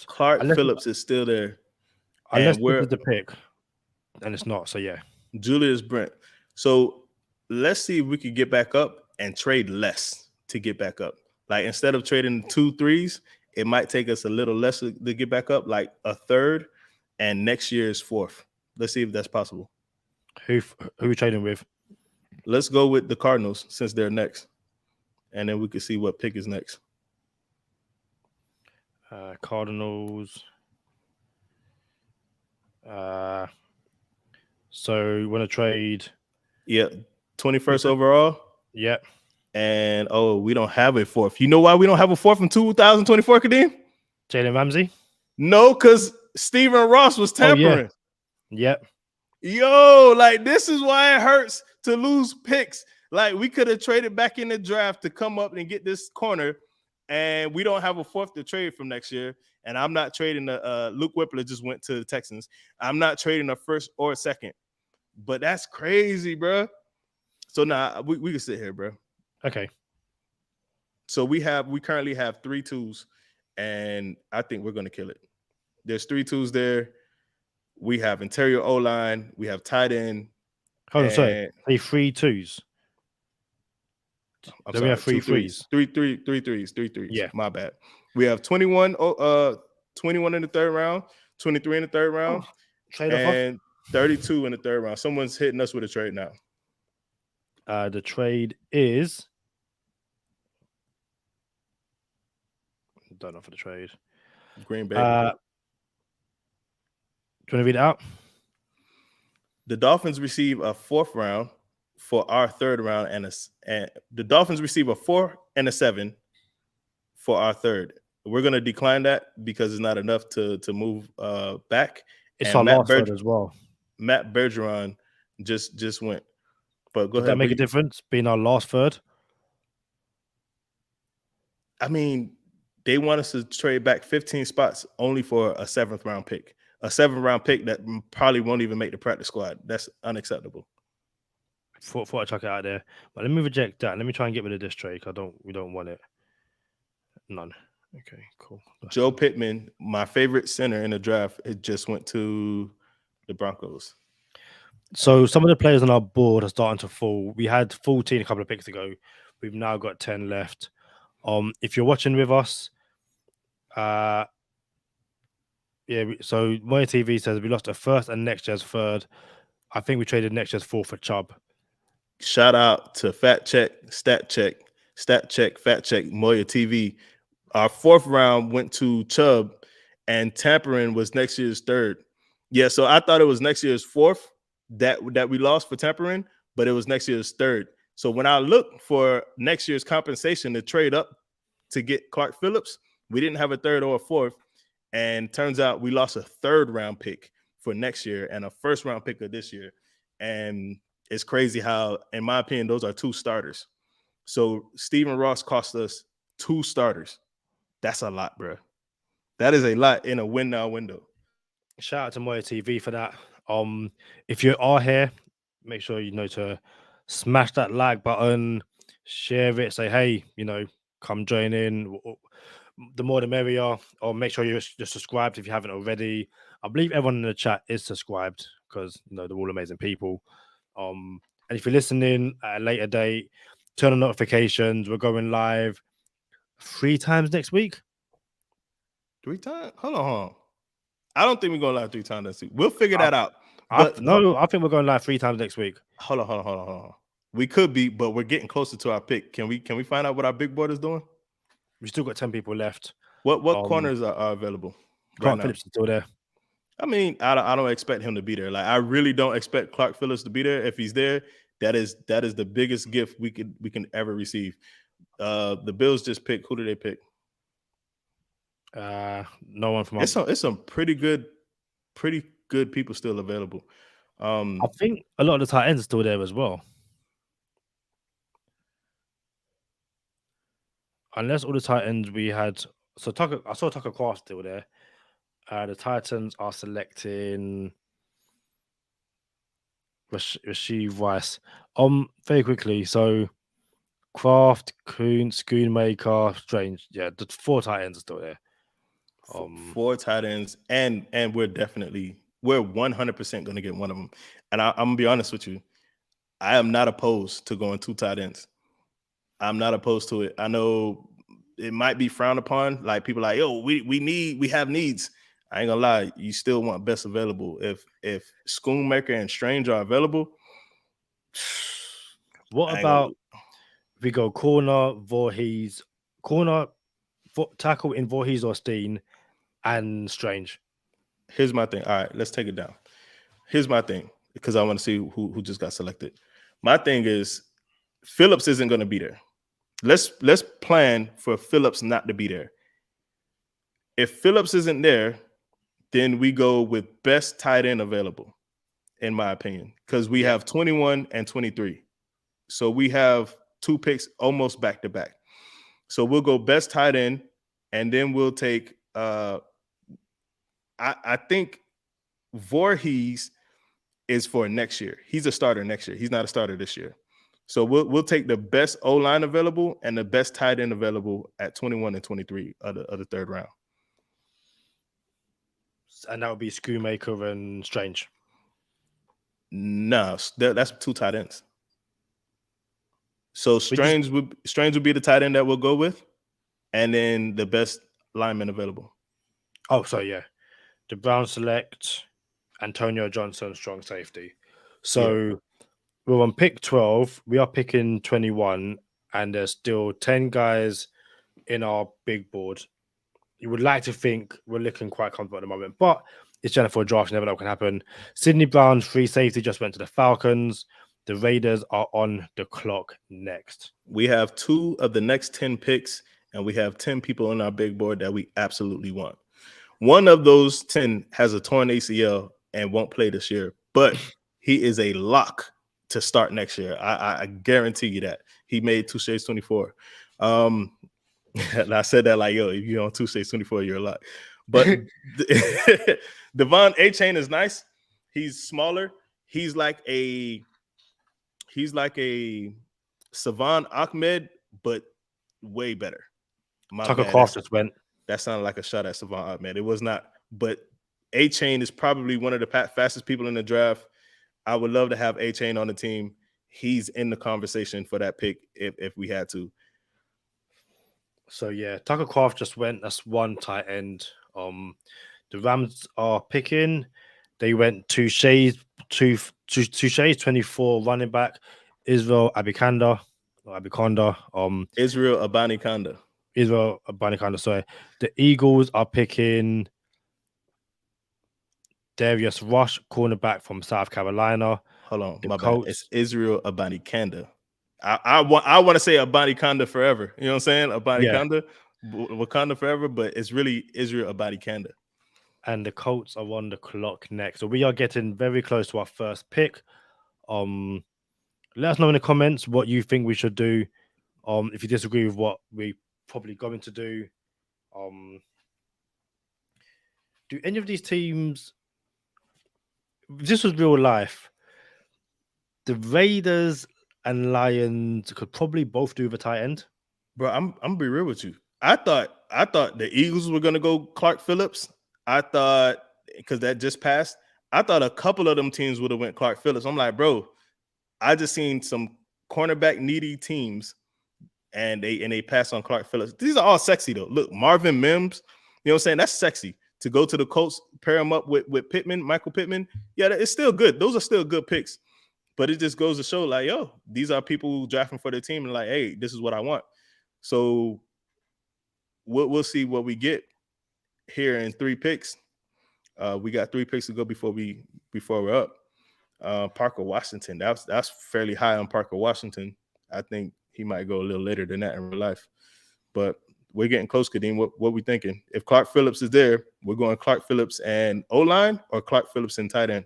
Clark Phillips is still there. Unless this is the pick, and it's not. So yeah, Julius Brent. So let's see if we could get back up and trade less to get back up. Like instead of trading 2 3s, it might take us a little less to get back up, like a third, and next year is 4th. Let's see if that's possible. Who are we trading with? Let's go with the Cardinals since they're next, and then we can see what pick is next. Cardinals. So you want to trade? Yeah, 21st overall. Yeah. And we don't have a 4th. You know why we don't have a 4th in 2024, Kadeem? Jalen Ramsey? No, because Stephen Ross was tampering. Yep. Yo, like this is why it hurts to lose picks. Like we could have traded back in the draft to come up and get this corner, and we don't have a 4th to trade from next year. And I'm not trading Luke Whippler just went to the Texans. I'm not trading a 1st or a 2nd. But that's crazy, bro. So now we can sit here, bro. Okay. So we currently have 3 twos, and I think we're gonna kill it. There's 3 twos there. We have interior O line, we have tight end. Hold on, sorry. And Say 3 twos. I'm Then we have sorry, 3 threes. Three threes. Yeah. My bad. We have 21 in the third round, 23 in the third round, Trade offer. and 32 in the third round. Someone's hitting us with a trade now. The trade is. Don't know for the trade. Green Bay. Do you want to read it out? The Dolphins receive a 4th round for our 3rd round, and the Dolphins receive a 4 and a 7 for our 3rd. We're gonna decline that because it's not enough to move back. It's and our last third as well. Matt Bergeron just went. But go Does ahead. that make a difference being our last third? I mean, they want us to trade back 15 spots only for a 7th round pick. A 7th round pick that probably won't even make the practice squad. That's unacceptable. Thought I chuck it out there. But let me reject that. Let me try and get rid of this trade. We don't want it. None. Okay, cool. Joe Pittman, my favorite center in the draft, it just went to the Broncos. So some of the players on our board are starting to fall. We had 14 a couple of picks ago. We've now got 10 left. If you're watching with us, so Moya TV says we lost a 1st and next year's 3rd. I think we traded next year's 4th for Chubb. Shout out to Fact Check, Fact Check, Moya TV. Our 4th round went to Chubb, and tampering was next year's 3rd. Yeah, so I thought it was next year's 4th that we lost for tampering, but it was next year's 3rd. So when I looked for next year's compensation to trade up to get Clark Phillips, we didn't have a 3rd or a 4th, and turns out we lost a 3rd round pick for next year and a 1st round pick of this year. And it's crazy how, in my opinion, those are 2 starters. So Stephen Ross cost us 2 starters. That's a lot, bro. That is a lot in a win now window. Shout out to Moya TV for that. If you are here, make sure you know to smash that like button, share it, say hey, come join in. The more the merrier. Or make sure you're subscribed if you haven't already. I believe everyone in the chat is subscribed because they're all amazing people. And if you're listening at a later date, turn on notifications. We're going live 3 times next week. 3 times? Hold on. I don't think we're going live 3 times next week. We'll figure that out. I think we're going live 3 times next week. Hold on. We could be, but we're getting closer to our pick. Can we find out what our big board is doing? We still got 10 people left. What corners are available? Clark Phillips is still there. I mean, I don't expect him to be there. Like, I really don't expect Clark Phillips to be there. If he's there, that is the biggest gift we can ever receive. The Bills just picked. Who did they pick? No one from. It's some pretty good people still available. I think a lot of the tight ends are still there as well. Unless all the tight ends we had. So I saw Tucker Kraft still there. The Titans are selecting Rasheed Rice. Very quickly. So Kraft, Kuhn, Schoonmaker, Strange. Yeah, the 4 tight ends are still there. 4 tight ends, and we're 100% going to get one of them. And I'm gonna be honest with you, I am not opposed to going 2 tight ends. I'm not opposed to it. I know it might be frowned upon. Like, people are like, yo, we have needs. I ain't gonna lie, you still want best available. If Schoonmaker and Strange are available, what about if we go corner, tackle in Voorhees or Steen and Strange? Here's my thing. All right, let's take it down. Here's my thing, because I want to see who just got selected. My thing is Phillips isn't going to be there. Let's plan for Phillips not to be there. If Phillips isn't there, then we go with best tight end available, in my opinion, because we have 21 and 23. So we have 2 picks almost back to back. So we'll go best tight end, and then we'll take I think Voorhees is for next year. He's a starter next year. He's not a starter this year. So we'll take the best O-line available and the best tight end available at 21 and 23 of the third round. And that would be Schoonmaker and Strange. No, that's 2 tight ends. So Strange would be the tight end that we'll go with, and then the best lineman available. Oh, so yeah. The Browns select Antonio Johnson, strong safety. So we're on pick 12. We are picking 21, and there's still 10 guys in our big board. You would like to think we're looking quite comfortable at the moment, but it's Jennifer draft. You never know what can happen. Sidney Brown, free safety, just went to the Falcons. The Raiders are on the clock next. We have 2 of the next 10 picks, and we have 10 people on our big board that we absolutely want. One of those 10 has a torn ACL and won't play this year, but he is a lock to start next year. I guarantee you that. He made Touche's 24. And I said that like, yo, if you're on Touche's 24, you're a lock. But Devon A-Chain is nice. He's smaller. He's like a Savon Ahmed, but way better. Tucker Kraft just went. That sounded like a shot at Savon Ahmed. It was not. But A-Chain is probably one of the fastest people in the draft. I would love to have A-Chain on the team. He's in the conversation for that pick if we had to. So yeah, Tucker Kraft just went. That's 1 tight end. The Rams are picking. They went Touche's 24 running back, Israel Abanikanda. Israel Abanikanda. Sorry. The Eagles are picking Darius Rush, cornerback from South Carolina. Hold on, my bad. It's Israel Abanikanda. I want to say Abanikanda forever. You know what I'm saying? Abanikanda, Wakanda forever, but it's really Israel Abanikanda. And the Colts are on the clock next. So we are getting very close to our first pick. Let us know in the comments what you think we should do. If you disagree with what we're probably going to do. Do any of these teams, if this was real life, the Raiders and Lions could probably both do the tight end? Bro, I'm gonna be real with you. I thought the Eagles were gonna go Clark Phillips. I thought, because that just passed, I thought a couple of them teams would have went Clark Phillips. I'm like, bro, I just seen some cornerback needy teams and they pass on Clark Phillips. These are all sexy though. Look, Marvin Mims, you know what I'm saying? That's sexy. To go to the Colts, pair him up with Pittman, Michael Pittman. Yeah, it's still good. Those are still good picks. But it just goes to show, like, yo, these are people who drafting for their team and like, hey, this is what I want. So we'll see what we get here in 3 picks. We got 3 picks to go before we're up. Parker Washington. That's fairly high on Parker Washington. I think he might go a little later than that in real life. But we're getting close, Kadeem. What we thinking? If Clark Phillips is there, we're going Clark Phillips and O-line or Clark Phillips and tight end?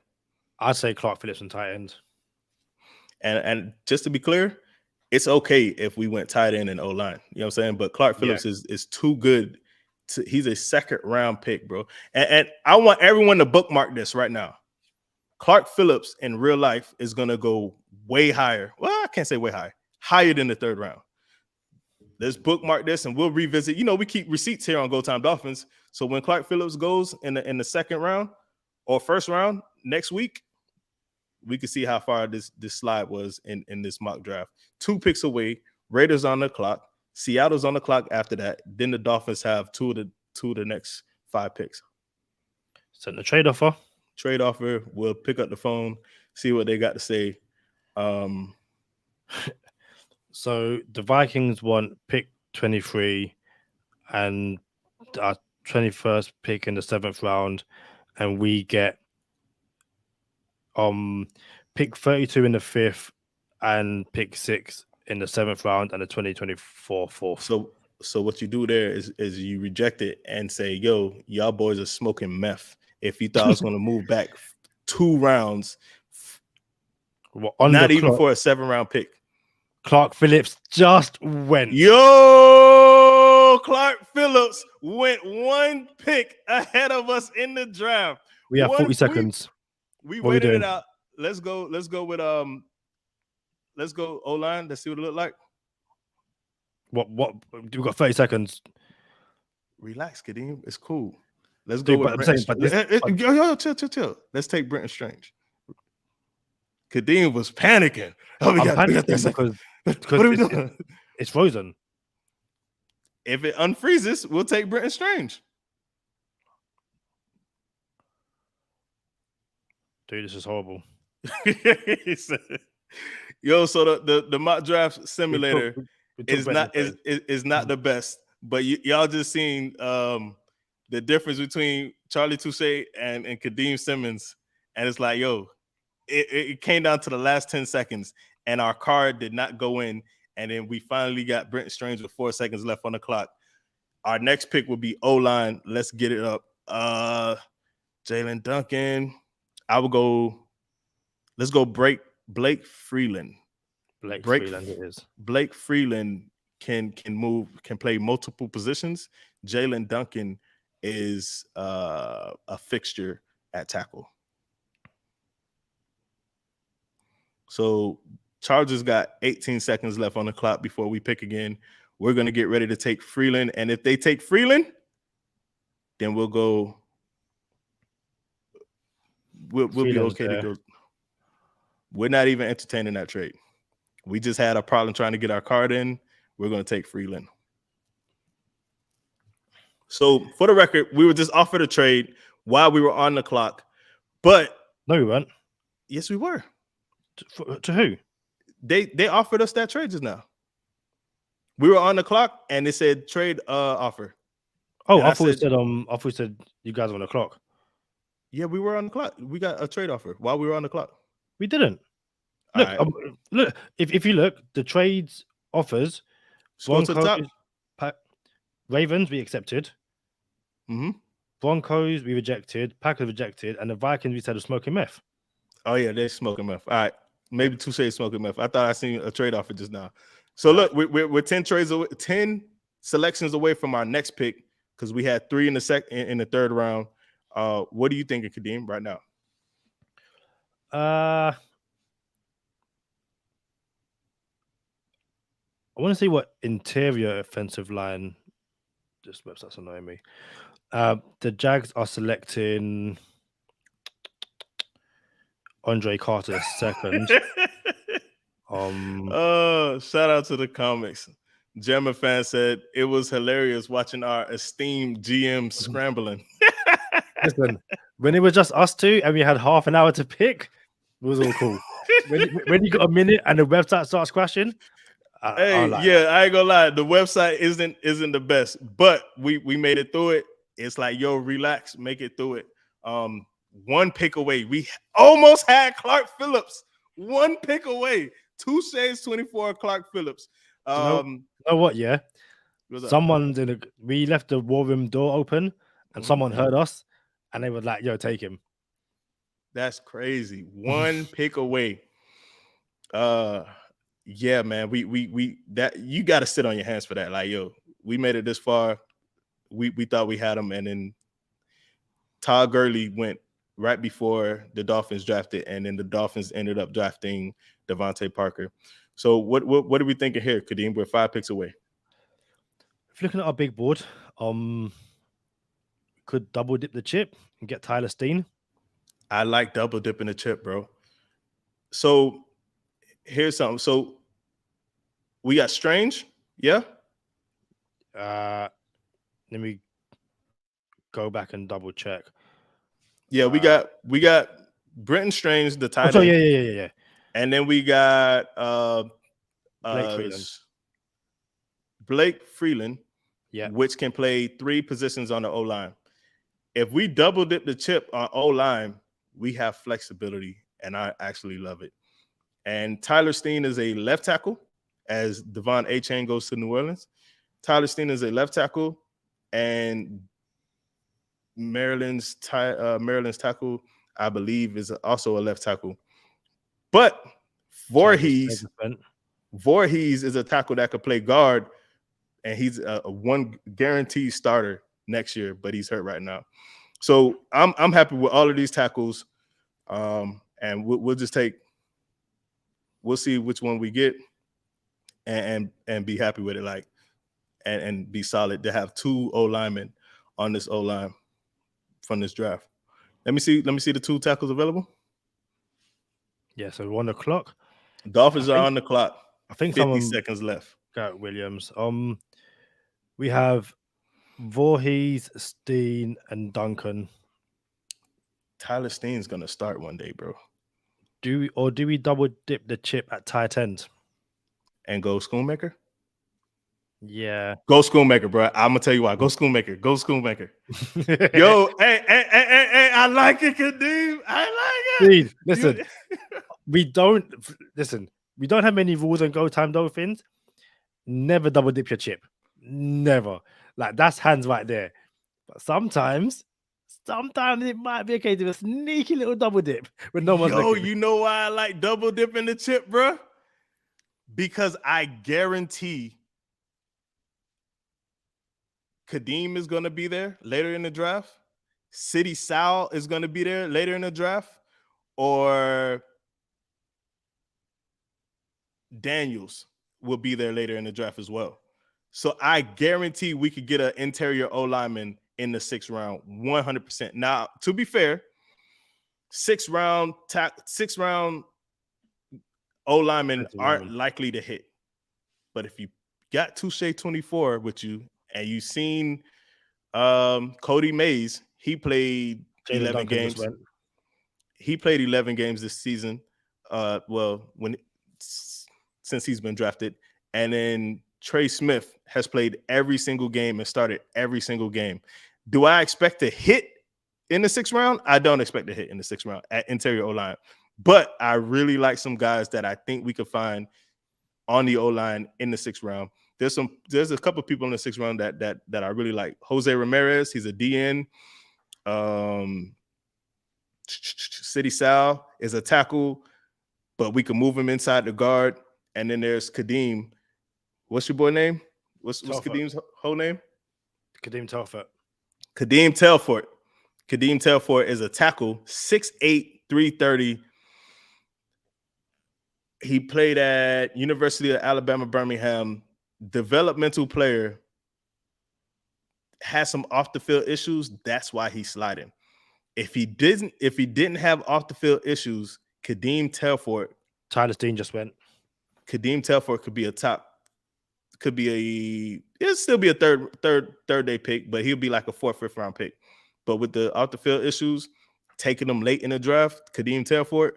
I'd say Clark Phillips and tight end. And just to be clear, it's okay if we went tight end and O-line. You know what I'm saying? But Clark Phillips is too good. He's a 2nd round pick, bro. And I want everyone to bookmark this right now. Clark Phillips in real life is going to go way higher. Well, I can't say way higher than the 3rd round. Let's bookmark this and we'll revisit. You know, we keep receipts here on Go Time Dolphins. So when Clark Phillips goes in the 2nd round or 1st round next week, we can see how far this slide was in this mock draft. 2 picks away, Raiders on the clock, Seattle's on the clock after that. Then the Dolphins have two of the next 5 picks. Send the trade offer. We'll pick up the phone, see what they got to say. So the Vikings want pick 23 and our 21st pick in the 7th round, and we get pick 32 in the 5th and pick 6 in the 7th round and the 2024 4th. So what you do there is you reject it and say, yo, y'all boys are smoking meth. If you thought I was going to move back 2 rounds, not even for a 7th-round pick. Clark Phillips just went. Yo, Clark Phillips went 1 pick ahead of us in the draft. We have 40 seconds. We waited it out. let's go with let's go O-line. Let's see what it look like. What we've got 30 seconds. Relax, Kadeem. It's cool. Let's Dude, go with but I'm saying, Yo, chill. Let's take Brenton Strange. Kadeem was panicking. Oh, we got panicking that second. because What are we doing? It's frozen. If it unfreezes, we'll take Brenton Strange. Dude, this is horrible. Yo, so the mock draft simulator is not the best, but y'all just seen the difference between Charlie Touche and Kadeem Simmons, and it's like, yo, it came down to the last 10 seconds, and our card did not go in, and then we finally got Brenton Strange with 4 seconds left on the clock. Our next pick would be O-line. Let's get it up. Jalen Duncan. I would go. Let's go. Blake Freeland. Blake Freeland it is. Blake Freeland can play multiple positions. Jalen Duncan is a fixture at tackle. So Chargers got 18 seconds left on the clock before we pick again. We're going to get ready to take Freeland. And if they take Freeland, then we'll go. We'll be okay to go. We're not even entertaining that trade. We just had a problem trying to get our card in. We're going to take Freeland. So for the record, we were just offered a trade while we were on the clock. But no, we weren't. Yes, we were. To who? They offered us that trade just now. We were on the clock and it said trade offer. Oh, I thought we said you guys were on the clock. Yeah, we were on the clock. We got a trade offer while we were on the clock. We didn't. Look, right. Look. If you look, the trades offers. Scroll to the top. Ravens we accepted. Mm-hmm. Broncos we rejected. Packers rejected, and the Vikings we said are smoking meth. Oh yeah, they're smoking meth. All right, maybe Touche is smoking meth. I thought I seen a trade offer just now. So look, we're 10 trades away, 10 selections away from our next pick because we had 3 in the third round. What do you think of Kadeem right now? I want to see what interior offensive line. This website's annoying me. The Jags are selecting Andre Carter second. Shout out to the comics. Gemma fan said it was hilarious watching our esteemed GM scrambling. Listen, when it was just us two and we had half an hour to pick, it was all cool. when you got a minute and the website starts crashing, I ain't gonna lie, the website isn't the best, but we made it through it. It's like, yo, relax, make it through it. One pick away. We almost had Clark Phillips. One pick away. Touche's 24, Clark Phillips. You know what? Yeah, someone's we left the war room door open, and someone heard us, and they were like, "Yo, take him." That's crazy. One pick away. Yeah, man. We that you got to sit on your hands for that. Like, yo, we made it this far. We thought we had him, and then Todd Gurley went right before the Dolphins drafted, and then the Dolphins ended up drafting Devontae Parker. So what are we thinking here, Kadeem? We're 5 picks away. If looking at our big board, could double dip the chip and get Tyler Steen. I like double dipping the chip, bro. So here's something. So we got Strange, yeah. Let me go back and double check. Yeah, we got Brenton Strange, the tight end. Yeah. And then we got Blake Freeland, which can play 3 positions on the O-line. If we double dip the chip on O-line, we have flexibility, and I actually love it. And Tyler Steen is a left tackle, as Devon Achane goes to New Orleans. Tyler Steen is a left tackle, and Maryland's tackle, I believe, is also a left tackle. But Voorhees is a tackle that could play guard, and he's a one guaranteed starter next year, but he's hurt right now. So I'm happy with all of these tackles. And and we'll just we'll see which one we get, and be happy with it, like, and be solid to have 2 O linemen on this O line from this draft. Let me see the 2 tackles available. Yeah, so 1 o'clock. Dolphins are on the clock. I think 50 someone seconds left. got Williams. We have Voorhees, Steen, and Duncan. Tyler Steen's gonna start one day, bro. Do we double dip the chip at tight end and go Schoonmaker? Yeah, go Schoonmaker, bro. I'm gonna tell you why. Go Schoonmaker. Go Schoonmaker. Yo, hey, I like it, Kadeem. I like it. Dude, listen, we don't have many rules on Go Time Dolphins. Never double dip your chip. Never. Like, that's hands right there. But sometimes it might be okay to do a sneaky little double dip when no one's looking. You know why I like double dipping the chip, bro? Because I guarantee Kadeem is going to be there later in the draft. City Sal is going to be there later in the draft. Or Daniels will be there later in the draft as well. So I guarantee we could get an interior O lineman in the 6th round, 100%. Now, to be fair, 6th round O linemen aren't likely to hit. But if you got Touche 24 with you and you seen Cody Mays, he played 11 games. He played 11 games this season. Since he's been drafted. And then Trey Smith has played every single game and started every single game. Do I expect to hit in the 6th round? I don't expect to hit in the 6th round at interior O-line. But I really like some guys that I think we could find on the O-line in the 6th round. There's a couple of people in the 6th round that I really like. Jose Ramirez, he's a DN. City Sal is a tackle, but we can move him inside the guard. And then there's Kadeem. What's your boy name? What's Kadeem's whole name? Kadeem Telfort. Kadeem Telfort. Kadeem Telfort is a tackle, 6'8", 330. He played at University of Alabama, Birmingham. Developmental player. Has some off the field issues. That's why he's sliding. If he didn't have off the field issues, Kadeem Telfort. Tyler Steen just went. Kadeem Telfort it'll still be a third day pick, but he'll be like a 4th, 5th round pick. But with the off the field issues, taking them late in the draft, Kadeem Telfort,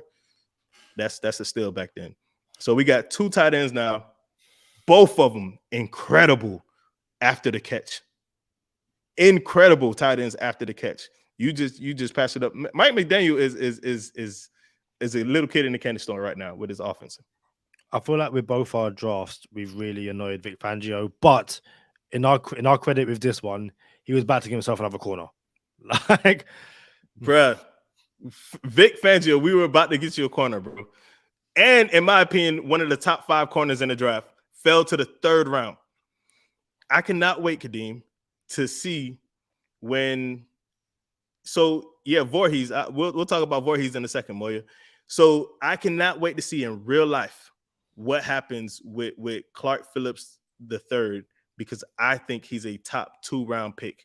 that's a steal back then. So we got 2 tight ends now, both of them incredible after the catch. Incredible tight ends after the catch. You just pass it up. Mike McDaniel is a little kid in the candy store right now with his offense. I feel like with both our drafts, we've really annoyed Vic Fangio. But in our credit with this one, he was backing himself another corner. Like, bruh, Vic Fangio, we were about to get you a corner, bro. And in my opinion, one of the top 5 corners in the draft fell to the 3rd round. I cannot wait, Kadeem, to see when. So yeah, Voorhees. We'll talk about Voorhees in a second, Moya. So I cannot wait to see in real life what happens with Clark Phillips III, because I think he's a top 2 round pick,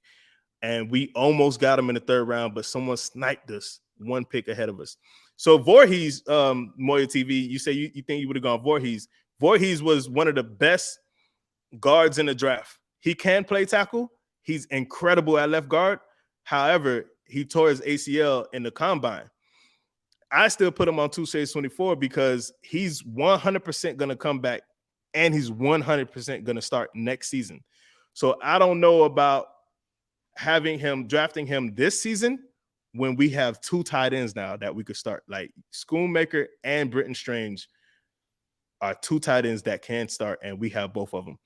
and we almost got him in the 3rd round, but someone sniped us 1 pick ahead of us. So Voorhees, Moya TV, you say you think you would have gone Voorhees. Voorhees was one of the best guards in the draft. He can play tackle. He's incredible at left guard. However, he tore his ACL in the combine. I still put him on Touche 24 because he's 100% going to come back, and he's 100% going to start next season. So I don't know about drafting him this season when we have 2 tight ends now that we could start. Like Schoonmaker and Britton Strange are 2 tight ends that can start, and we have both of them.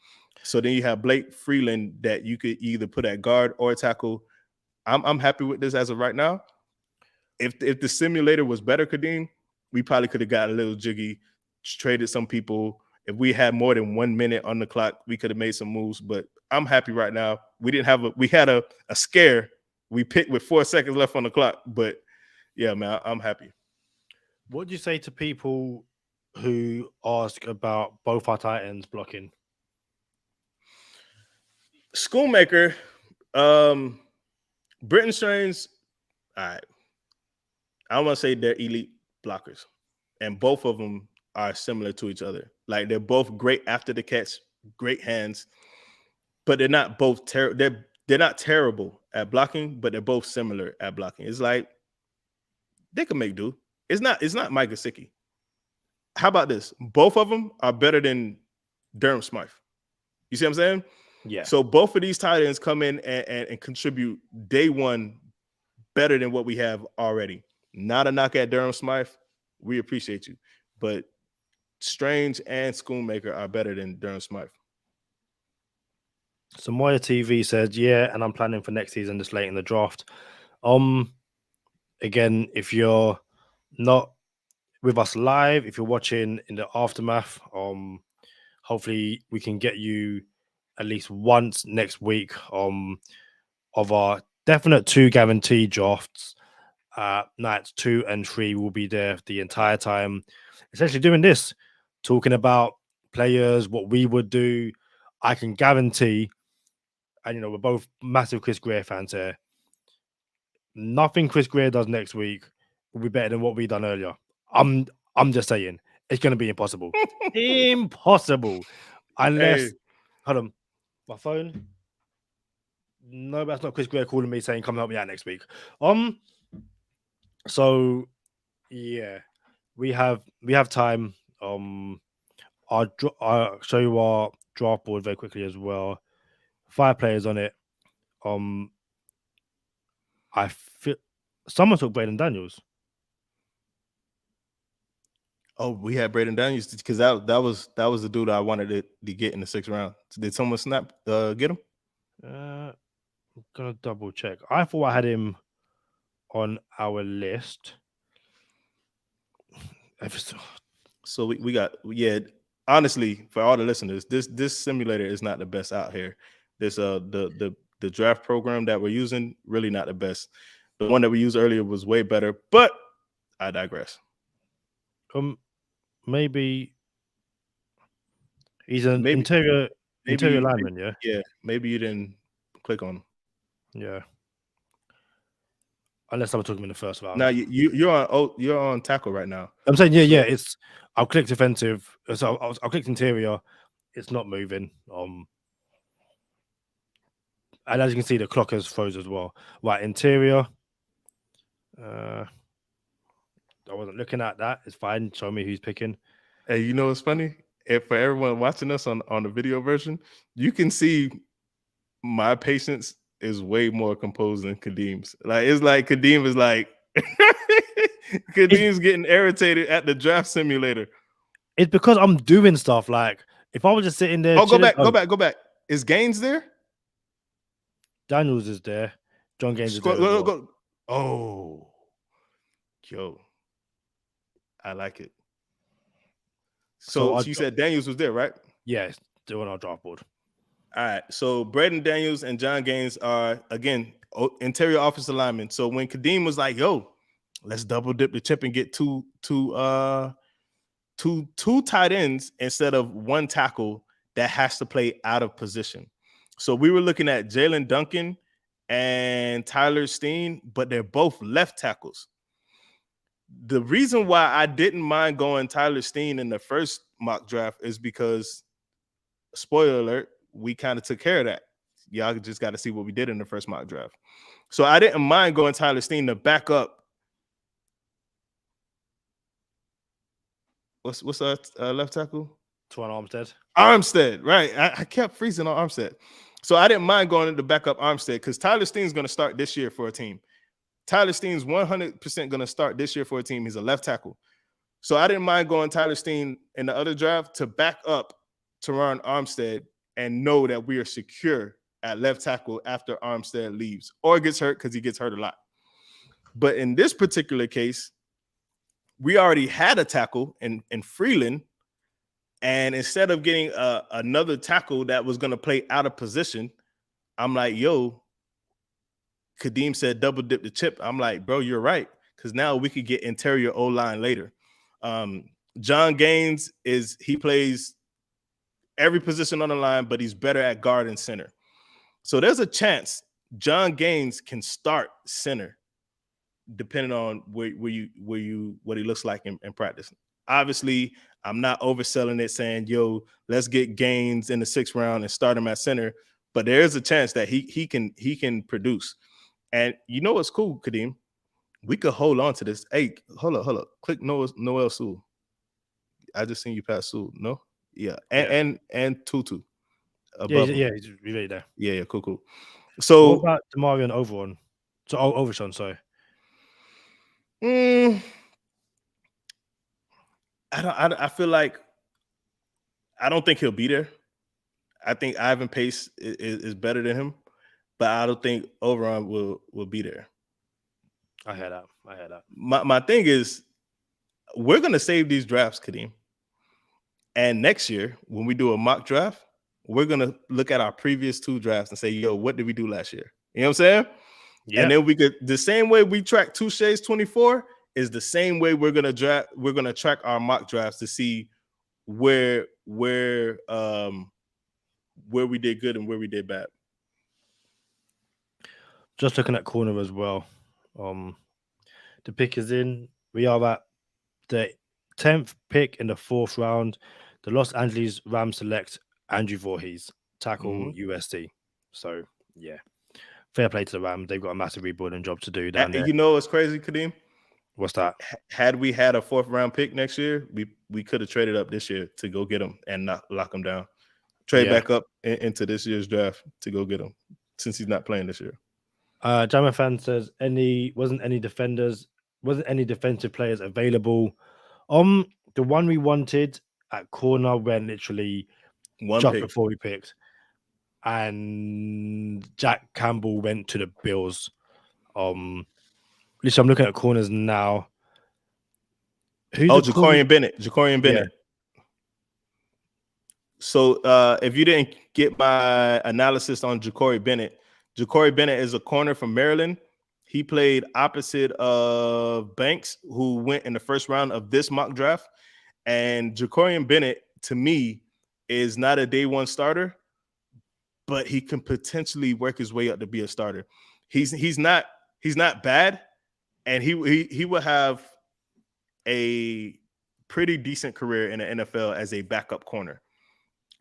So then you have Blake Freeland that you could either put at guard or tackle. I'm happy with this as of right now. If the simulator was better, Kadeem, we probably could have got a little jiggy, traded some people. If we had more than 1 minute on the clock, we could have made some moves. But I'm happy right now. We had a scare. We picked with 4 seconds left on the clock. But yeah, man, I'm happy. What do you say to people who ask about both our tight ends blocking? Schoolmaker, Britton Strange, all right. I want to say they're elite blockers, and both of them are similar to each other. Like they're both great after the catch, great hands, but they're not both terrible. They're not terrible at blocking, but they're both similar at blocking. It's like they can make do. It's not Mike Gesicki. How about this? Both of them are better than Durham Smythe. You see what I'm saying? Yeah. So both of these tight ends come in and contribute day one better than what we have already. Not a knock at Durham Smythe. We appreciate you. But Strange and Schoonmaker are better than Durham Smythe. So Moya TV said, yeah, and I'm planning for next season this late in the draft. Again, if you're not with us live, if you're watching in the aftermath, hopefully we can get you at least once next week of our definite 2 guaranteed drafts. Nights 2 and 3 will be there the entire time, essentially doing this, talking about players, what we would do. I can guarantee, and we're both massive Chris Greer fans here, nothing Chris Greer does next week will be better than what we done earlier. I'm just saying, it's going to be impossible. Impossible. Unless, hold on, my phone. No, that's not Chris Greer calling me saying, come help me out next week. So yeah, we have time. I'll show you our draft board very quickly as well. 5 players on it. I feel someone took Braden Daniels. Oh, we had Braden Daniels because that was the dude I wanted to get in the 6th round. Did someone get him? I'm gonna double check. I thought I had him on our list. So we got, yeah. Honestly, for all the listeners, this simulator is not the best out here. This the draft program that we're using really not the best. The one that we used earlier was way better, but I digress. Maybe he's an interior lineman, yeah. Yeah, maybe you didn't click on him. Yeah. Unless I took him in the first round. Now you're on tackle right now. I'm saying yeah. I've clicked offensive, so I've clicked interior. It's not moving. And as you can see, the clock has froze as well. Right, interior. I wasn't looking at that. It's fine. Show me who's picking. Hey, you know what's funny? If for everyone watching us on the video version, you can see my patience is way more composed than Kadeem's. Like it's like Kadeem is like Kadeem's getting irritated at the draft simulator. It's because I'm doing stuff. Like if I was just sitting there. Oh, go back. Is Gaines there? Daniels is there. John Gaines is there. Go. Oh, yo, I like it. So you said Daniels was there, right? Yeah, still on our draft board. All right. So Braden Daniels and John Gaines are, again, interior offensive linemen. So when Kadeem was like, yo, let's double dip the chip and get two tight ends instead of one tackle that has to play out of position. So we were looking at Jalen Duncan and Tyler Steen, but they're both left tackles. The reason why I didn't mind going Tyler Steen in the first mock draft is because, spoiler alert, we kind of took care of that. Y'all just got to see what we did in the first mock draft. So I didn't mind going Tyler Steen to back up. What's our left tackle? Twan Armstead, right. I kept freezing on Armstead. So I didn't mind going to back up Armstead because Tyler Steen's going to start this year for a team. Tyler Steen's 100% going to start this year for a team. He's a left tackle. So I didn't mind going Tyler Steen in the other draft to back up Teron Armstead and know that we are secure at left tackle after Armstead leaves or gets hurt because he gets hurt a lot. But in this particular case, we already had a tackle in Freeland. And instead of getting another tackle that was going to play out of position, I'm like, yo, Kadeem said double dip the chip. I'm like, bro, you're right. Because now we could get interior O-line later. John Gaines he plays every position on the line, but he's better at guard and center. So there's a chance John Gaines can start center, depending on what he looks like in practice. Obviously, I'm not overselling it, saying, "Yo, let's get Gaines in the 6th round and start him at center." But there is a chance that he can produce. And you know what's cool, Kadeem? We could hold on to this. Hey, hold up. Click Noel Sewell. I just seen you pass Sewell. No, yeah, and Tutu. Yeah, he's really there. Yeah, cool. So what about Demarion Overon? So Overshawn, sorry. I feel like I don't think he'll be there. I think Ivan Pace is better than him, but I don't think Overon will be there. I hear that. My thing is, we're gonna save these drafts, Kadeem. And next year, when we do a mock draft, we're gonna look at our previous 2 drafts and say, "Yo, what did we do last year?" You know what I'm saying? Yeah. And then we could, the same way we track Touche's 24 is the same way we're gonna track our mock drafts to see where we did good and where we did bad. Just looking at corner as well. The pick is in. We are at the 10th pick in the 4th round. The Los Angeles Rams select Andrew Voorhees, tackle USC. So yeah, fair play to the Rams. They've got a massive rebuilding job to do down there. You know what's crazy, Kadeem? What's that? Had we had a 4th round pick next year, we could have traded up this year to go get him and not lock him down. Trade back up into this year's draft to go get him, since he's not playing this year. Jammer fan says wasn't any defensive players available. The one we wanted at corner went literally before we picked, and Jack Campbell went to the Bills. Literally, I'm looking at corners now. Jacorian Bennett. Yeah. So if you didn't get my analysis on Ja'Cory Bennett is a corner from Maryland. He played opposite of Banks, who went in the 1st round of this mock draft. And Ja'Cory Bennett, to me, is not a day 1 starter, but he can potentially work his way up to be a starter. He's not bad, and he will have a pretty decent career in the NFL as a backup corner,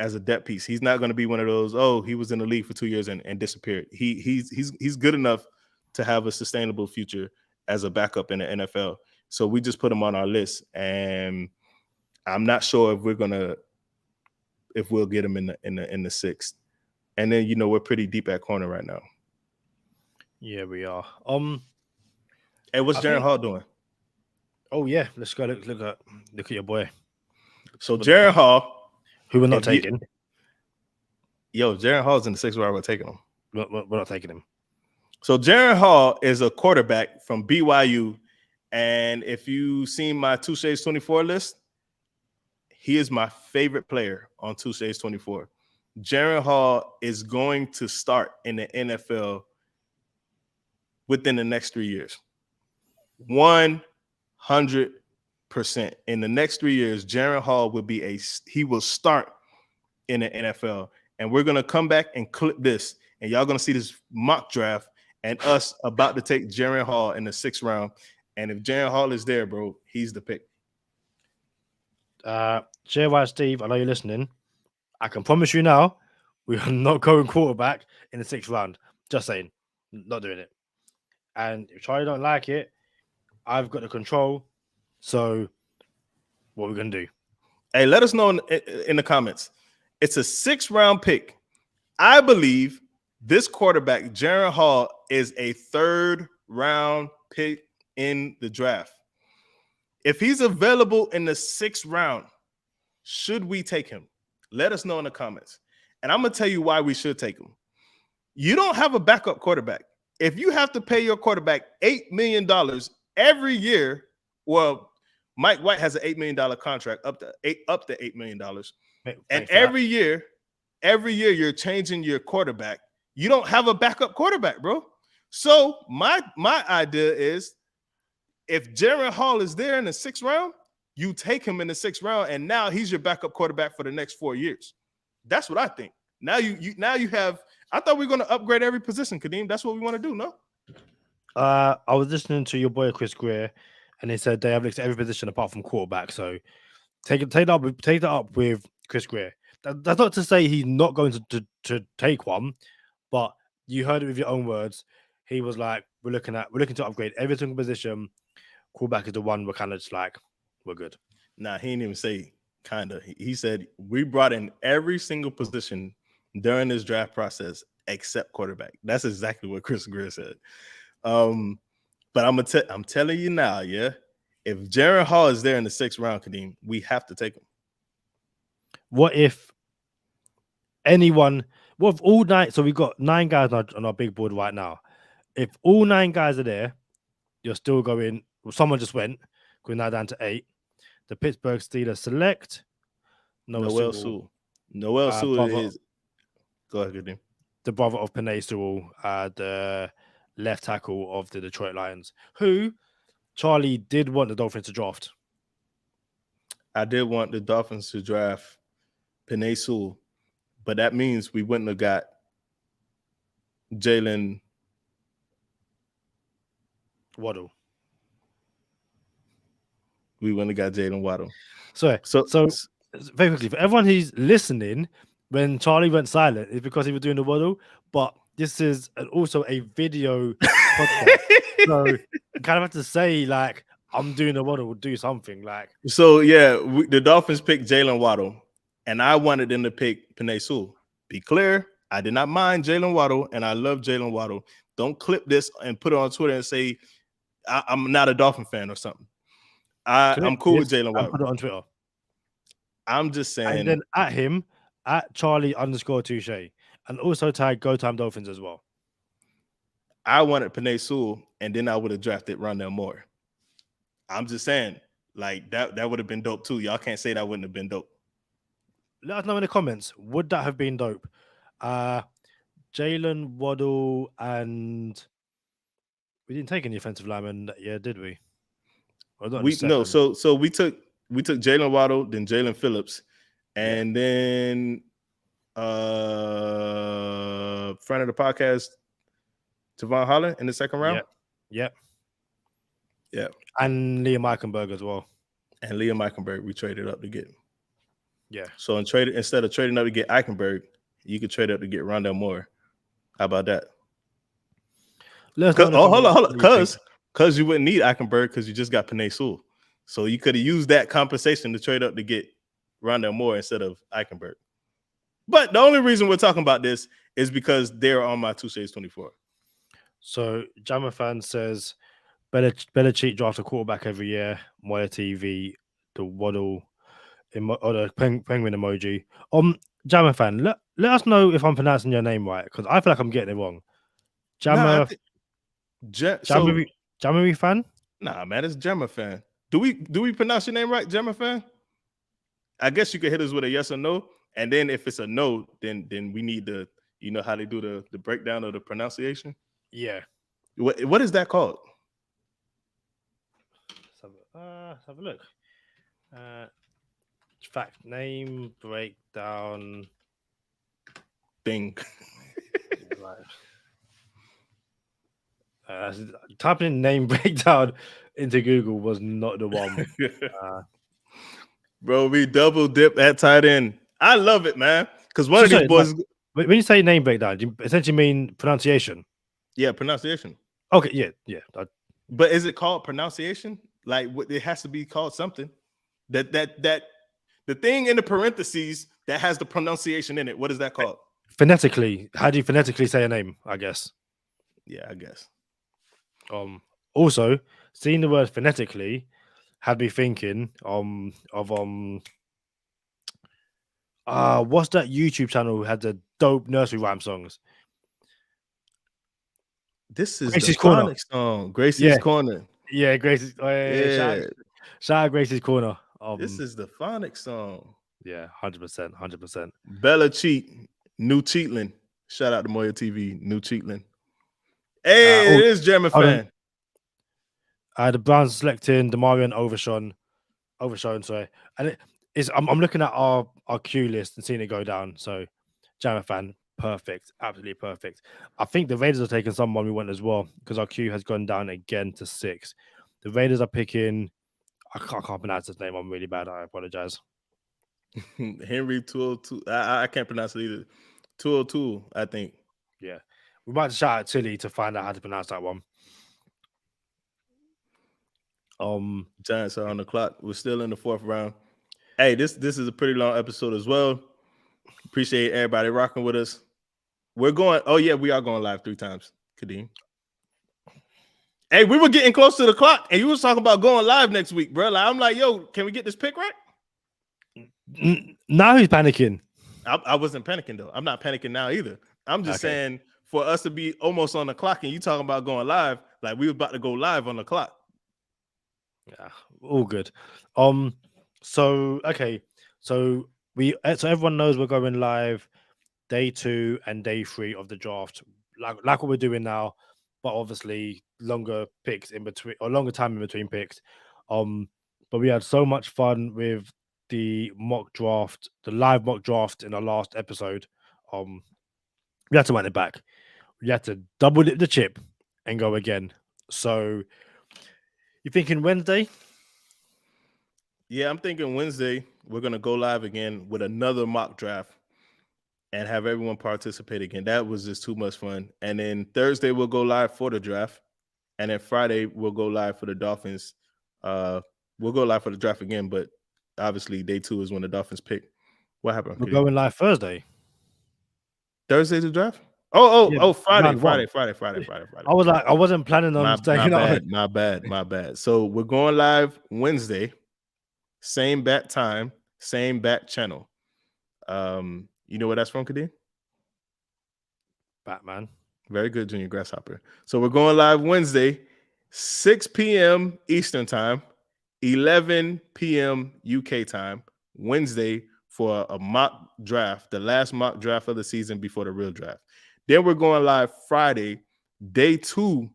as a depth piece. He's not going to be one of those, he was in the league for 2 years and disappeared. He's good enough to have a sustainable future as a backup in the NFL. So we just put him on our list, and I'm not sure if we'll get him in the 6th. And then we're pretty deep at corner right now. Yeah, we are. Hey, what's Jaren Hall doing? Oh yeah, let's go look at your boy. So Jaren Hall, who we're not taking. Jaren Hall's in the 6th round. We're taking him. We're not taking him. So Jaren Hall is a quarterback from BYU, and if you've seen my Touche's 24 list, he is my favorite player on Touche's 24. Jaren Hall is going to start in the NFL within the next 3 years. 100%. In the next 3 years, Jaren Hall he will start in the NFL. And we're going to come back and clip this, and y'all going to see this mock draft and us about to take Jaren Hall in the 6th round. And if Jaren Hall is there, bro, he's the pick. JY Steve, I know you're listening. I can promise you now, we are not going quarterback in the 6th round. Just saying, not doing it. And if Charlie don't like it, I've got the control. So, what we're gonna do? Hey, let us know in the comments. It's a 6th round pick. I believe this quarterback, Jaren Hall, is a 3rd round pick in the draft. If he's available in the 6th round, should we take him? Let us know in the comments. And I'm going to tell you why we should take him. You don't have a backup quarterback. If you have to pay your quarterback $8 million every year, well, Mike White has an $8 million contract up to $8 million. And every year you're changing your quarterback. You don't have a backup quarterback, bro. So my idea is, if Jaren Hall is there in the 6th round, you take him in the 6th round, and now he's your backup quarterback for the next 4 years. That's what I think. Now you have. I thought we were going to upgrade every position, Kadeem. That's what we want to do, no? I was listening to your boy Chris Greer, and he said they have looked at every position apart from quarterback. So take that up with Chris Greer. That's not to say he's not going to take one, but you heard it with your own words. He was like, we're looking to upgrade every single position. Quarterback is the one we're kind of just like, we're good. Nah, he didn't even say kind of. He said we brought in every single position during this draft process except quarterback. That's exactly what Chris Greer said. But I'm telling you now, yeah. If Jaren Hall is there in the 6th round, Kadeem, we have to take him. What if all 9? So we've got 9 guys on our big board right now. If all 9 guys are there, you're still going. Well, someone just went. We're now down to 8. The Pittsburgh Steelers select Noel Sewell. Noel Sewell is. Go ahead, Kadeem. The brother of Penei Sewell, the left tackle of the Detroit Lions, who Charlie did want the Dolphins to draft. I did want the Dolphins to draft Penei Sewell, but that means we wouldn't have got Jalen Waddle. We wouldn't have got Jalen Waddle. So very quickly, for everyone who's listening, when Charlie went silent, it's because he was doing the Waddle, but this is also a video podcast. So you kind of have to say, like, I'm doing the Waddle, do something. Like, so yeah, the Dolphins picked Jalen Waddle, and I wanted them to pick Penei Sewell. Be clear, I did not mind Jalen Waddle, and I love Jalen Waddle. Don't clip this and put it on Twitter and say I'm not a Dolphin fan or something. I'm cool with Jalen Waddle. Put it on Twitter. I'm just saying. And then at him, at Charlie_Touche, and also tag Go Time Dolphins as well. I wanted Penei Sewell, and then I would have drafted Rondell Moore. I'm just saying, like, that would have been dope too. Y'all can't say that wouldn't have been dope. Let us know in the comments. Would that have been dope? Jalen Waddle, and we didn't take any offensive linemen that year, did we? So we took Jalen Waddle, then Jalen Phillips, and then friend of the podcast, Tavon Holland in the 2nd round. Yep. And Liam Eichenberg as well. And Liam Eichenberg we traded up to get. Yeah. So instead of trading up to get Eichenberg, you could trade up to get Rondell Moore. How about that? Hold on. Because you wouldn't need Eichenberg because you just got Penei Sewell. So you could have used that compensation to trade up to get Rondell Moore instead of Eichenberg. But the only reason we're talking about this is because they're on my 2 Shades 24. So Jammer fan says Belichick draft a quarterback every year. Moya TV, the Waddle, or the penguin emoji. Jammer fan, let us know if I'm pronouncing your name right, because I feel like I'm getting it wrong. Jammer fan? Nah, man, it's Jammer fan. Do we pronounce your name right, Jammer fan? I guess you could hit us with a yes or no, and then if it's a no, then we need the, you know how they do the breakdown of the pronunciation. Yeah. What is that called? Let's have a look. Fact name breakdown thing. Typing in name breakdown into Google was not the one. Bro, we double dip at tight end. I love it, man. Because one of these boys. When you say name breakdown, do you essentially mean pronunciation? Yeah, pronunciation. Okay, yeah. But is it called pronunciation? Like, it has to be called something. That the thing in the parentheses that has the pronunciation in it. What is that called? Phonetically. How do you phonetically say a name? I guess. Yeah, I guess. Also, seeing the word phonetically had me thinking of what's that YouTube channel who had the dope nursery rhyme songs? This is Gracie's Corner song. Gracie's Corner. Yeah, Gracie's. Shout out Gracie's Corner. This is the phonics song. Yeah, 100%. Bella Cheat, New Cheatland. Shout out to Moya TV, New Cheatland. Hey, it is German fan. The Browns selecting Demarion over Sean. overshadowed. So, and it is. I'm looking at our queue list and seeing it go down. So, Jammer fan, perfect, absolutely perfect. I think the Raiders are taking someone we want as well because our queue has gone down again to 6. The Raiders are picking. I can't pronounce his name. I'm really bad. I apologize. Henry 202. I can't pronounce it either. 202, I think. Yeah, we might shout out Tilly to find out how to pronounce that one. Giants are on the clock. We're still in the 4th round. Hey, this is a pretty long episode as well. Appreciate everybody rocking with us. We're going. Oh yeah, we are going live 3 times. Kadeem. Hey, we were getting close to the clock, and you was talking about going live next week, bro. Like, I'm like, yo, can we get this pick right? Now he's panicking. I wasn't panicking though. I'm not panicking now either. I'm just saying for us to be almost on the clock, and you talking about going live, like we were about to go live on the clock. Yeah, all good. So okay, so everyone knows we're going live day 2 and day 3 of the draft, like what we're doing now, but obviously longer picks in between or longer time in between picks. But we had so much fun with the live mock draft in our last episode. We had to run it back. We had to double dip the chip and go again. So you thinking Wednesday? Yeah, I'm thinking Wednesday we're gonna go live again with another mock draft and have everyone participate again. That was just too much fun. And then Thursday we'll go live for the draft, and then Friday we'll go live for the Dolphins. We'll go live for the draft again, but obviously day 2 is when the Dolphins pick. What happened? We're going live Thursday. Thursday's the draft? Oh, Friday. I was like, I wasn't planning on staying out. My bad. So we're going live Wednesday, same bat time, same bat channel. You know where that's from, Kadeem? Batman. Very good, Junior Grasshopper. So we're going live Wednesday, 6 p.m. Eastern time, 11 p.m. UK time, Wednesday for a mock draft, the last mock draft of the season before the real draft. Then we're going live Friday, day 2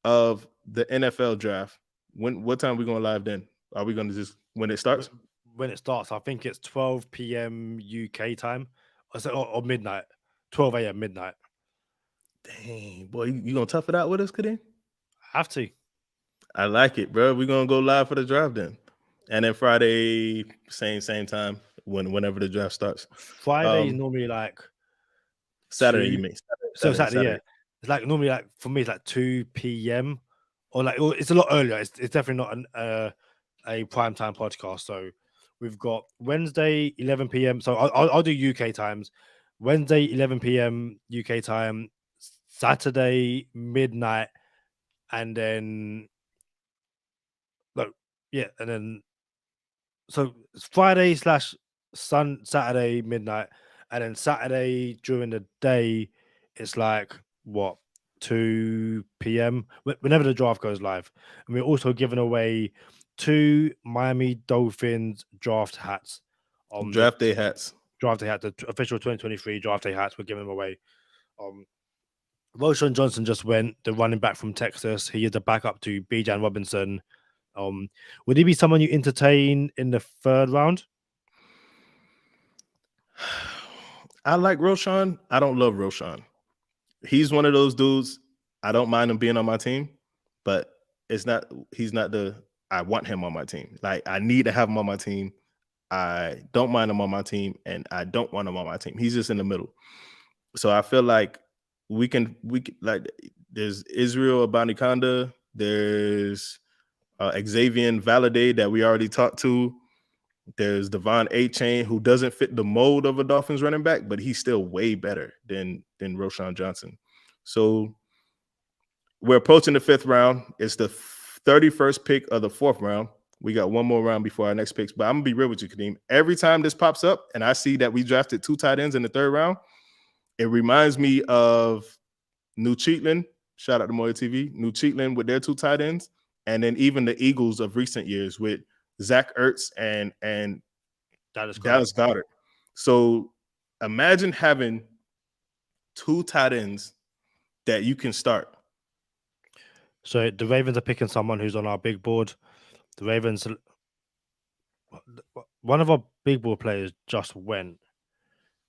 of the NFL draft. What time are we going live then? Are we going to just when it starts? When it starts, I think it's 12 p.m. UK time or midnight, 12 a.m. midnight. Dang, boy, you gonna tough it out with us, Kadeem? Have to. I like it, bro. We're gonna go live for the draft then. And then Friday, same time, whenever the draft starts. Friday is normally like Saturday, you mean? Saturday, yeah. It's like normally like for me, it's like 2 p.m. or it's a lot earlier. It's definitely not a prime time podcast. So we've got Wednesday 11 p.m. So I'll do UK times. Wednesday 11 p.m. UK time, Saturday midnight, and then and then so it's Friday / Saturday midnight, and then Saturday during the day it's like 2 p.m. whenever the draft goes live. And we're also giving away 2 Miami Dolphins draft hats. Draft day hats. The official 2023 draft day hats. We're giving them away. Roshan Johnson just went, the running back from Texas. He is the backup to Bijan Robinson. Would he be someone you entertain in the 3rd round? I like Roshan. I don't love Roshan. He's one of those dudes. I don't mind him being on my team, but he's not I want him on my team. Like, I need to have him on my team. I don't mind him on my team, and I don't want him on my team. He's just in the middle. So I feel like we can like, there's Israel Abanikanda, there's Xavier Valade that we already talked to. There's Devon A-Chain, who doesn't fit the mold of a Dolphins running back, but he's still way better than Roshan Johnson. So we're approaching the 5th round. It's the 31st pick of the 4th round. We got one more round before our next picks. But I'm going to be real with you, Kadeem. Every time this pops up and I see that we drafted 2 tight ends in the 3rd round, it reminds me of New Cheatland. Shout out to Moya TV. New Cheatland with their 2 tight ends. And then even the Eagles of recent years with Zach Ertz and Dallas Goedert. So imagine having 2 tight ends that you can start. So the Ravens are picking someone who's on our big board. The Ravens one of our big ball players just went.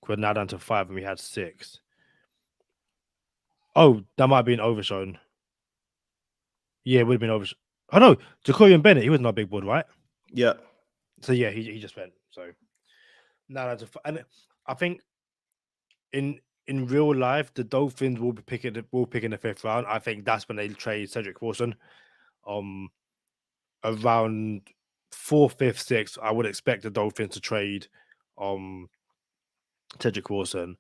We're now down to 5 and we had 6. Oh, that might have been overshown. Yeah, it would have been overshown. Oh no, Jacobian Bennett, he was not big board, right? Yeah. So yeah, he just went. So now down to 5. And I think in real life, the Dolphins will pick in the 5th round. I think that's when they trade Cedric Wilson. Around 4th, 5th, 6th, I would expect the Dolphins to trade Cedric Wilson.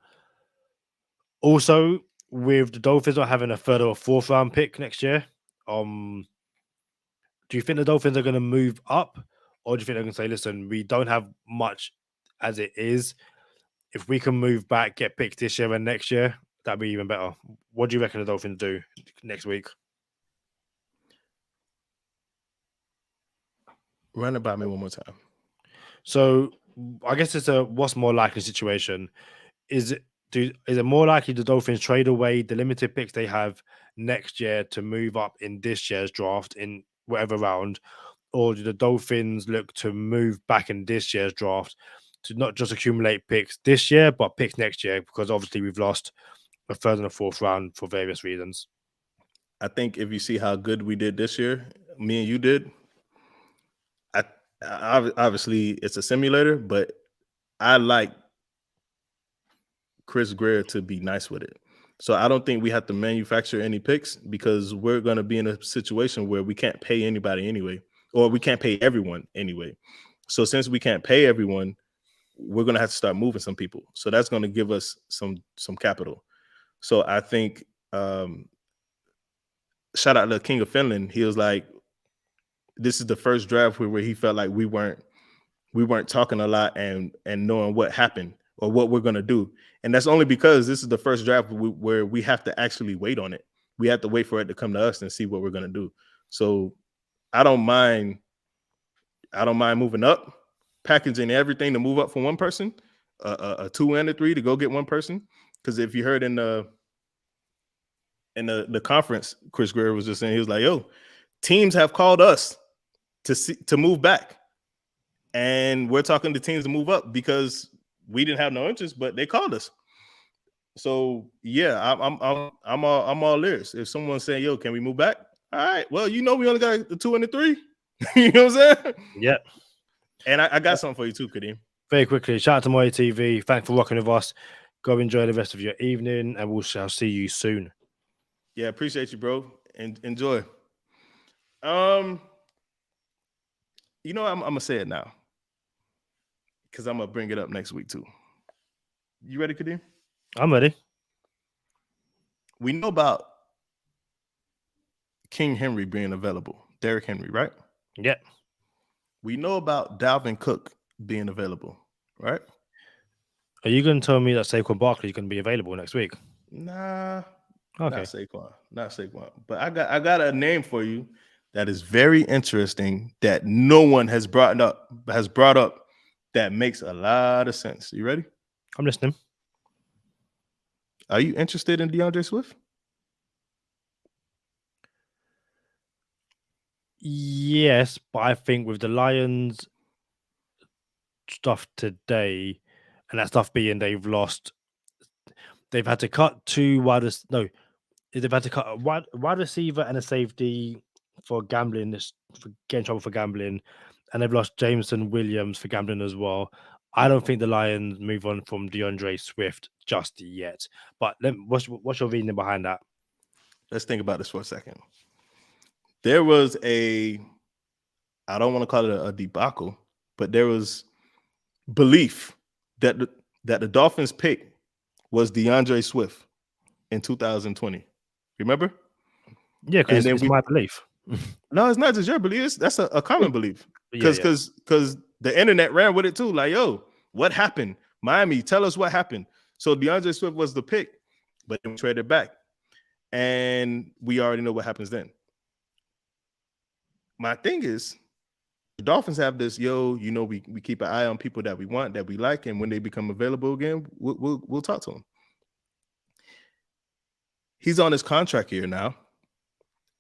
Also, with the Dolphins not having a 3rd or 4th round pick next year, do you think the Dolphins are going to move up, or do you think they're going to say, listen, we don't have much as it is. If we can move back, get picks this year and next year, that'd be even better. What do you reckon the Dolphins do next week? Run it by me one more time. So I guess it's a what's more likely situation. Is it more likely the Dolphins trade away the limited picks they have next year to move up in this year's draft in whatever round, or do the Dolphins look to move back in this year's draft to not just accumulate picks this year, but picks next year? Because obviously we've lost a 3rd and a 4th round for various reasons. I think if you see how good we did this year, me and you did, obviously it's a simulator, but I like Chris Greer to be nice with it. So I don't think we have to manufacture any picks because we're going to be in a situation where we can't pay anybody anyway, or we can't pay everyone anyway. So since we can't pay everyone, we're going to have to start moving some people. So that's going to give us some capital. So I think shout out to King of Finland. He was like, this is the first draft where he felt like we weren't talking a lot and knowing what happened or what we're going to do. And that's only because this is the first draft where we have to actually wait on it. We have to wait for it to come to us and see what we're going to do. So I don't mind moving up, packaging everything to move up for one person, a 2 and a 3 to go get one person. Because if you heard in the conference, Chris Greer was just saying, he was like, yo, teams have called us to move back. And we're talking to teams to move up because we didn't have no interest, but they called us. So yeah, I'm all ears. If someone's saying, yo, can we move back? All right. Well, we only got the 2 and the 3. You know what I'm saying? Yeah. And I got something for you too, Kadeem. Very quickly, shout out to Moya TV. Thanks for rocking with us. Go enjoy the rest of your evening, and we shall see you soon. Yeah, appreciate you, bro. And enjoy. I'm gonna say it now because I'm gonna bring it up next week too. You ready, Kadeem? I'm ready. We know about King Henry being available, Derrick Henry, right? Yeah. We know about Dalvin Cook being available, right? Are you going to tell me that Saquon Barkley is going to be available next week? Nah, okay. Not Saquon. But I got a name for you that is very interesting that no one has brought up that makes a lot of sense. You ready? I'm listening. Are you interested in DeAndre Swift? Yes, but I think with the Lions stuff today, and that stuff being they've had to cut 2 they've had to cut a wide receiver and a safety for gambling, for getting in trouble for gambling, and they've lost Jameson Williams for gambling as well. I don't think the Lions move on from DeAndre Swift just yet. But what's your reasoning behind that? Let's think about this for a second. There was I don't want to call it a debacle, but there was belief that the Dolphins pick was DeAndre Swift in 2020. Remember? Yeah, because it's my belief. No, it's not just your belief. That's a common belief. Because the internet ran with it too. Like, yo, what happened? Miami, tell us what happened. So DeAndre Swift was the pick, but then we traded back. And we already know what happens then. My thing is, the Dolphins have this, we keep an eye on people that we want, that we like, and when they become available again, we'll talk to them. He's on his contract year now,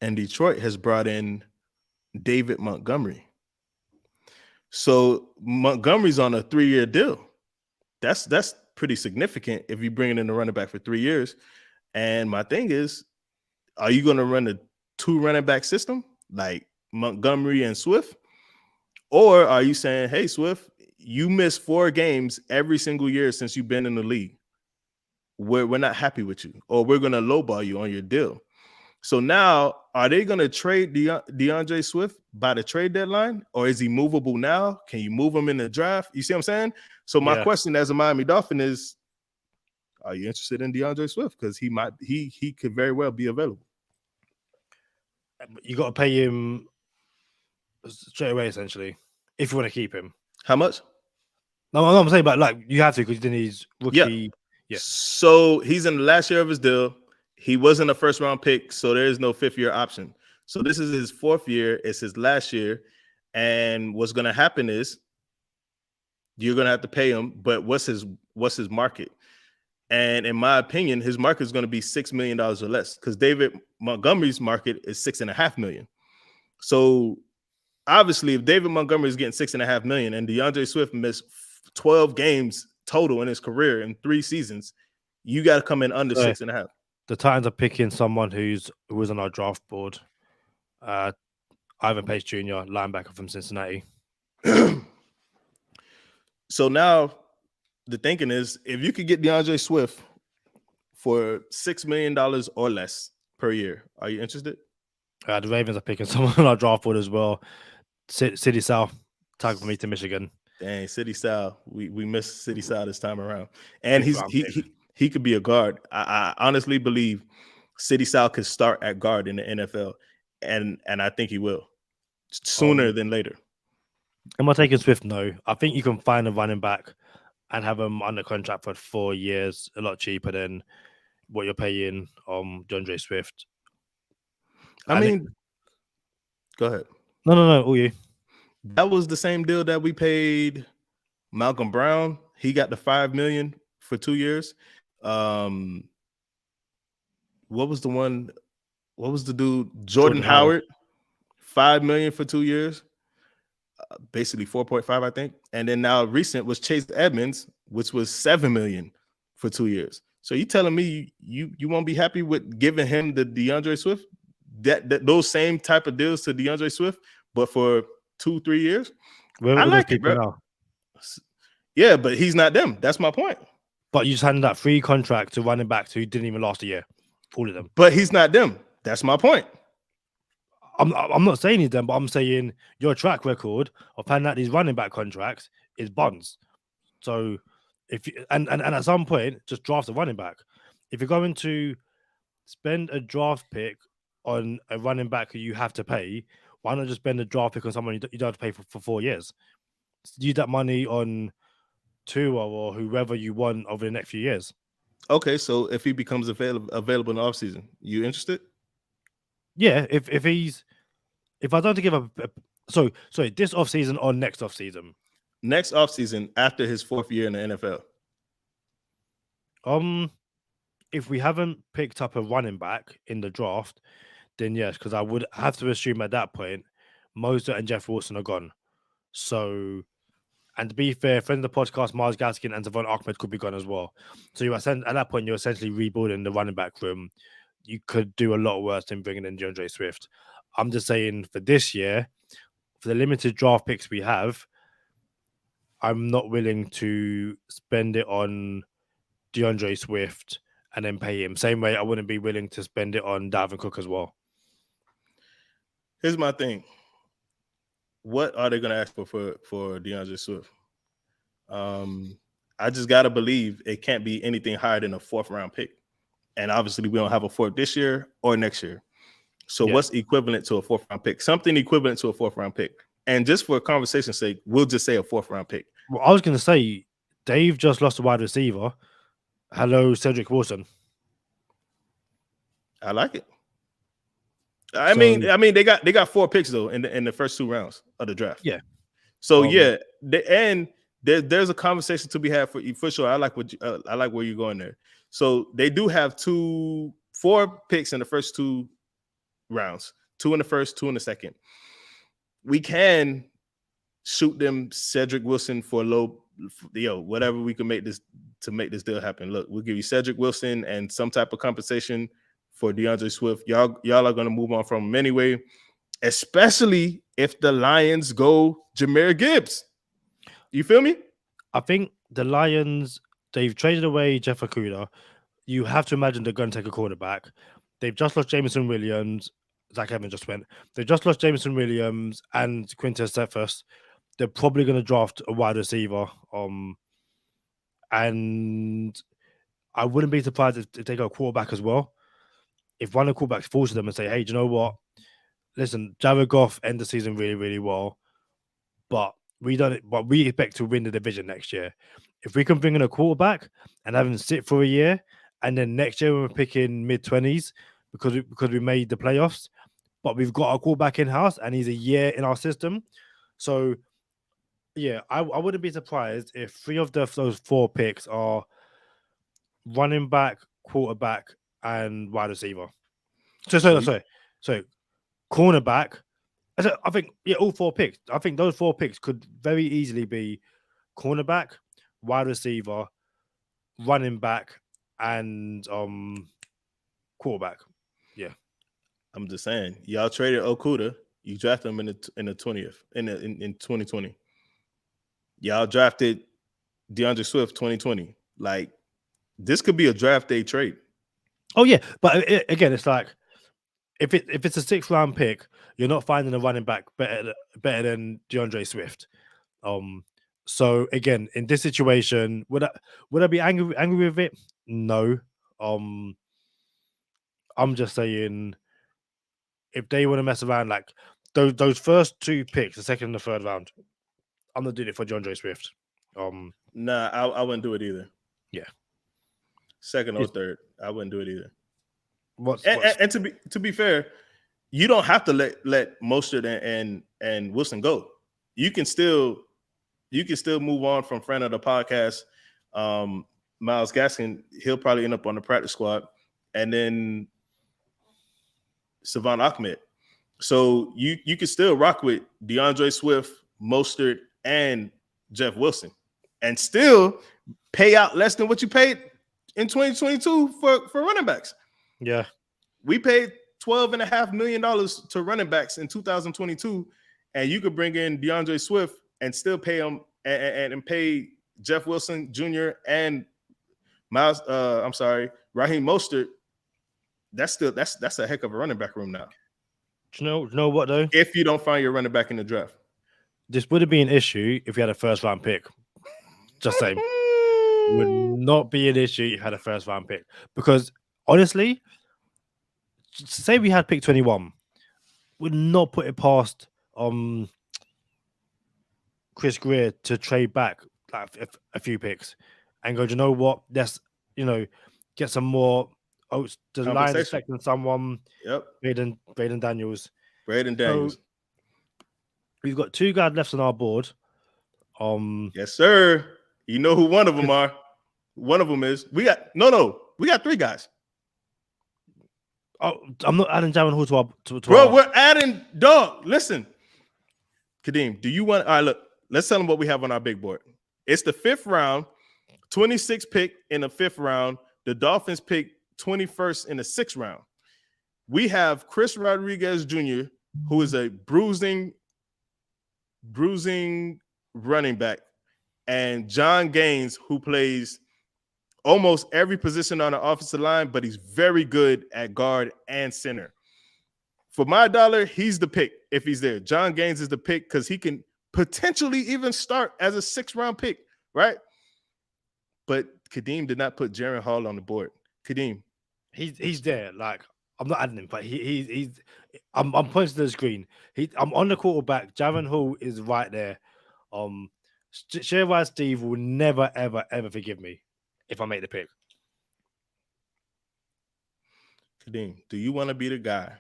and Detroit has brought in David Montgomery. So Montgomery's on a 3-year deal. That's pretty significant if you bring in a running back for 3 years. And my thing is, are you going to run a 2 running back system like Montgomery and Swift? Or are you saying, hey, Swift, you missed 4 games every single year since you've been in the league. We're not happy with you, or we're going to lowball you on your deal. So now, are they going to trade DeAndre Swift by the trade deadline, or is he movable now? Can you move him in the draft? You see what I'm saying? So my question as a Miami Dolphin is, are you interested in DeAndre Swift? Because he could very well be available. You got to pay him straight away, essentially, if you want to keep him. How much? No, I'm saying, but like you have to, because then he's rookie. Yeah. So he's in the last year of his deal. He wasn't a first round pick, so there is no 5th year option. So this is his 4th year. It's his last year. And what's going to happen is you're going to have to pay him. But what's his market? And in my opinion, his market is going to be $6 million or less, because David Montgomery's market is $6.5 million. So obviously, if David Montgomery is getting $6.5 million and DeAndre Swift missed 12 games total in his career in 3 seasons, you got to come in under 6.5. The Titans are picking someone who was on our draft board. Ivan Pace Jr., linebacker from Cincinnati. So now the thinking is, if you could get DeAndre Swift for $6 million or less per year, are you interested? The Ravens are picking someone on our draft board as well. City South, tag for me to Michigan. Dang, City South. We missed City South this time around. And he could be a guard. I honestly believe City South could start at guard in the NFL. And I think he will sooner than later. Am I taking Swift? No. I think you can find a running back and have him under contract for 4 years, a lot cheaper than what you're paying DeAndre Swift. Go ahead. No, all you. That was the same deal that we paid Malcolm Brown. He got the $5 million for 2 years. What was the one? What was the dude? Jordan Howard, $5 million for 2 years. Basically 4.5, I think. And then now recent was Chase Edmonds, which was $7 million for 2 years. So you telling me you won't be happy with giving him the DeAndre Swift, that those same type of deals to DeAndre Swift, but for 2-3 years? I like it, bro. Now? Yeah, but he's not them. That's my point. But you just handed that free contract to running backs who didn't even last a year. All of them. But he's not them. That's my point. I'm not saying he's them, but I'm saying your track record of handing out these running back contracts is buns. So if you, and at some point, just draft a running back. If you're going to spend a draft pick on a running back who you have to pay, why not just spend a draft pick on someone you don't have to pay for 4 years? Use that money on Tua or whoever you want over the next few years. Okay, so if he becomes available in the offseason, you interested? Yeah, if I don't have to give up, sorry, this offseason or next offseason? Next offseason after his 4th year in the NFL. If we haven't picked up a running back in the draft, then yes, because I would have to assume at that point, Moser and Jeff Wilson are gone. So, and to be fair, friend of the podcast, Miles Gaskin and Zavon Ahmed could be gone as well. So at that point, you're essentially rebuilding the running back room. You could do a lot worse than bringing in DeAndre Swift. I'm just saying for this year, for the limited draft picks we have, I'm not willing to spend it on DeAndre Swift and then pay him. Same way I wouldn't be willing to spend it on Dalvin Cook as well. Here's my thing. What are they going to ask for DeAndre Swift? I just got to believe it can't be anything higher than a 4th round pick. And obviously we don't have a 4th this year or next year. So what's equivalent to a 4th round pick? Something equivalent to a 4th round pick. And just for conversation's sake, we'll just say a 4th round pick. Well, I was going to say, Dave just lost a wide receiver. Hello, Cedric Wilson. I like it. I mean, they got 4 picks though in the first 2 rounds of the draft. Yeah. So there's a conversation to be had for sure. I like where you're going there. So they do have 4 picks in the first 2 rounds, 2 in the first, 2 in the second. We can shoot them Cedric Wilson for low, whatever we can make this to make this deal happen. Look, we'll give you Cedric Wilson and some type of compensation for DeAndre Swift. Y'all are going to move on from him anyway, especially if the Lions go Jahmyr Gibbs. You feel me? I think the Lions, they've traded away Jeff Okuda. You have to imagine they're going to take a quarterback. They've just lost Jameson Williams. Zach Evans just went. They've just lost Jameson Williams and Quintez Cephas. They're probably going to draft a wide receiver. And I wouldn't be surprised if they go quarterback as well. If one of the quarterbacks falls to them and say, hey, do you know what? Listen, Jared Goff ended the season really, really well, but we expect to win the division next year. If we can bring in a quarterback and have him sit for a year, and then next year we're picking mid-20s because we made the playoffs, but we've got our quarterback in-house and he's a year in our system. So, yeah, I wouldn't be surprised if three of those four picks are running back, quarterback, and wide receiver. So cornerback. I think all four picks. I think those four picks could very easily be cornerback, wide receiver, running back, and quarterback. Yeah, I'm just saying. Y'all traded Okuda. You drafted him in the 20th in 2020. Y'all drafted DeAndre Swift 2020. Like, this could be a draft day trade. Oh yeah, but again, it's like if it's a 6th round pick, you're not finding a running back better than DeAndre Swift. So again, in this situation, would I be angry with it? No. I'm just saying, if they want to mess around like those first two picks, the 2nd and the 3rd round, I'm not doing it for DeAndre Swift. Nah, I wouldn't do it either. Yeah. 2nd or 3rd, I wouldn't do it either. And to be fair, you don't have to let Mostert and Wilson go. You can still move on from friend of the podcast, Myles Gaskin. He'll probably end up on the practice squad, and then Savon Ahmed. So you can still rock with DeAndre Swift, Mostert, and Jeff Wilson, and still pay out less than what you paid in 2022 for running backs. Yeah, we paid $12.5 million to running backs in 2022, and you could bring in DeAndre Swift and still pay him and pay Jeff Wilson Jr. and Raheem Mostert. That's a heck of a running back room now. Do you know what though? If you don't find your running back in the draft, this wouldn't be an issue if you had a 1st round pick. Just saying, would not be an issue if you had a 1st round pick, because honestly, say we had pick 21, would not put it past Chris Greer to trade back like a few picks and go, do you know what? Let's get some more. The Lions expecting someone. Yep. Braden Daniels. So we've got 2 guys left on our board. Yes, sir. You know who one of them are. One of them is we got 3 guys. Oh, I'm not adding Jaron Hall to Bro, we're adding dog. Listen, Kadeem, do you want? All right, look. Let's tell them what we have on our big board. It's the 5th round, 26th pick in the 5th round. The Dolphins pick 21st in the 6th round. We have Chris Rodriguez Jr., who is a bruising running back, and John Gaines, who plays almost every position on the offensive line, but he's very good at guard and center. For my dollar, he's the pick if he's there. John Gaines is the pick because he can potentially even start as a 6th round pick, right? But Kadeem did not put Jaren Hall on the board. Kadeem, he's there. Like, I'm not adding him, but he's. I'm pointing to the screen. I'm on the quarterback. Jaren Hall is right there. Sherrod Steve will never, ever, ever forgive me if I make the pick. Kadeem, do you want to be the guy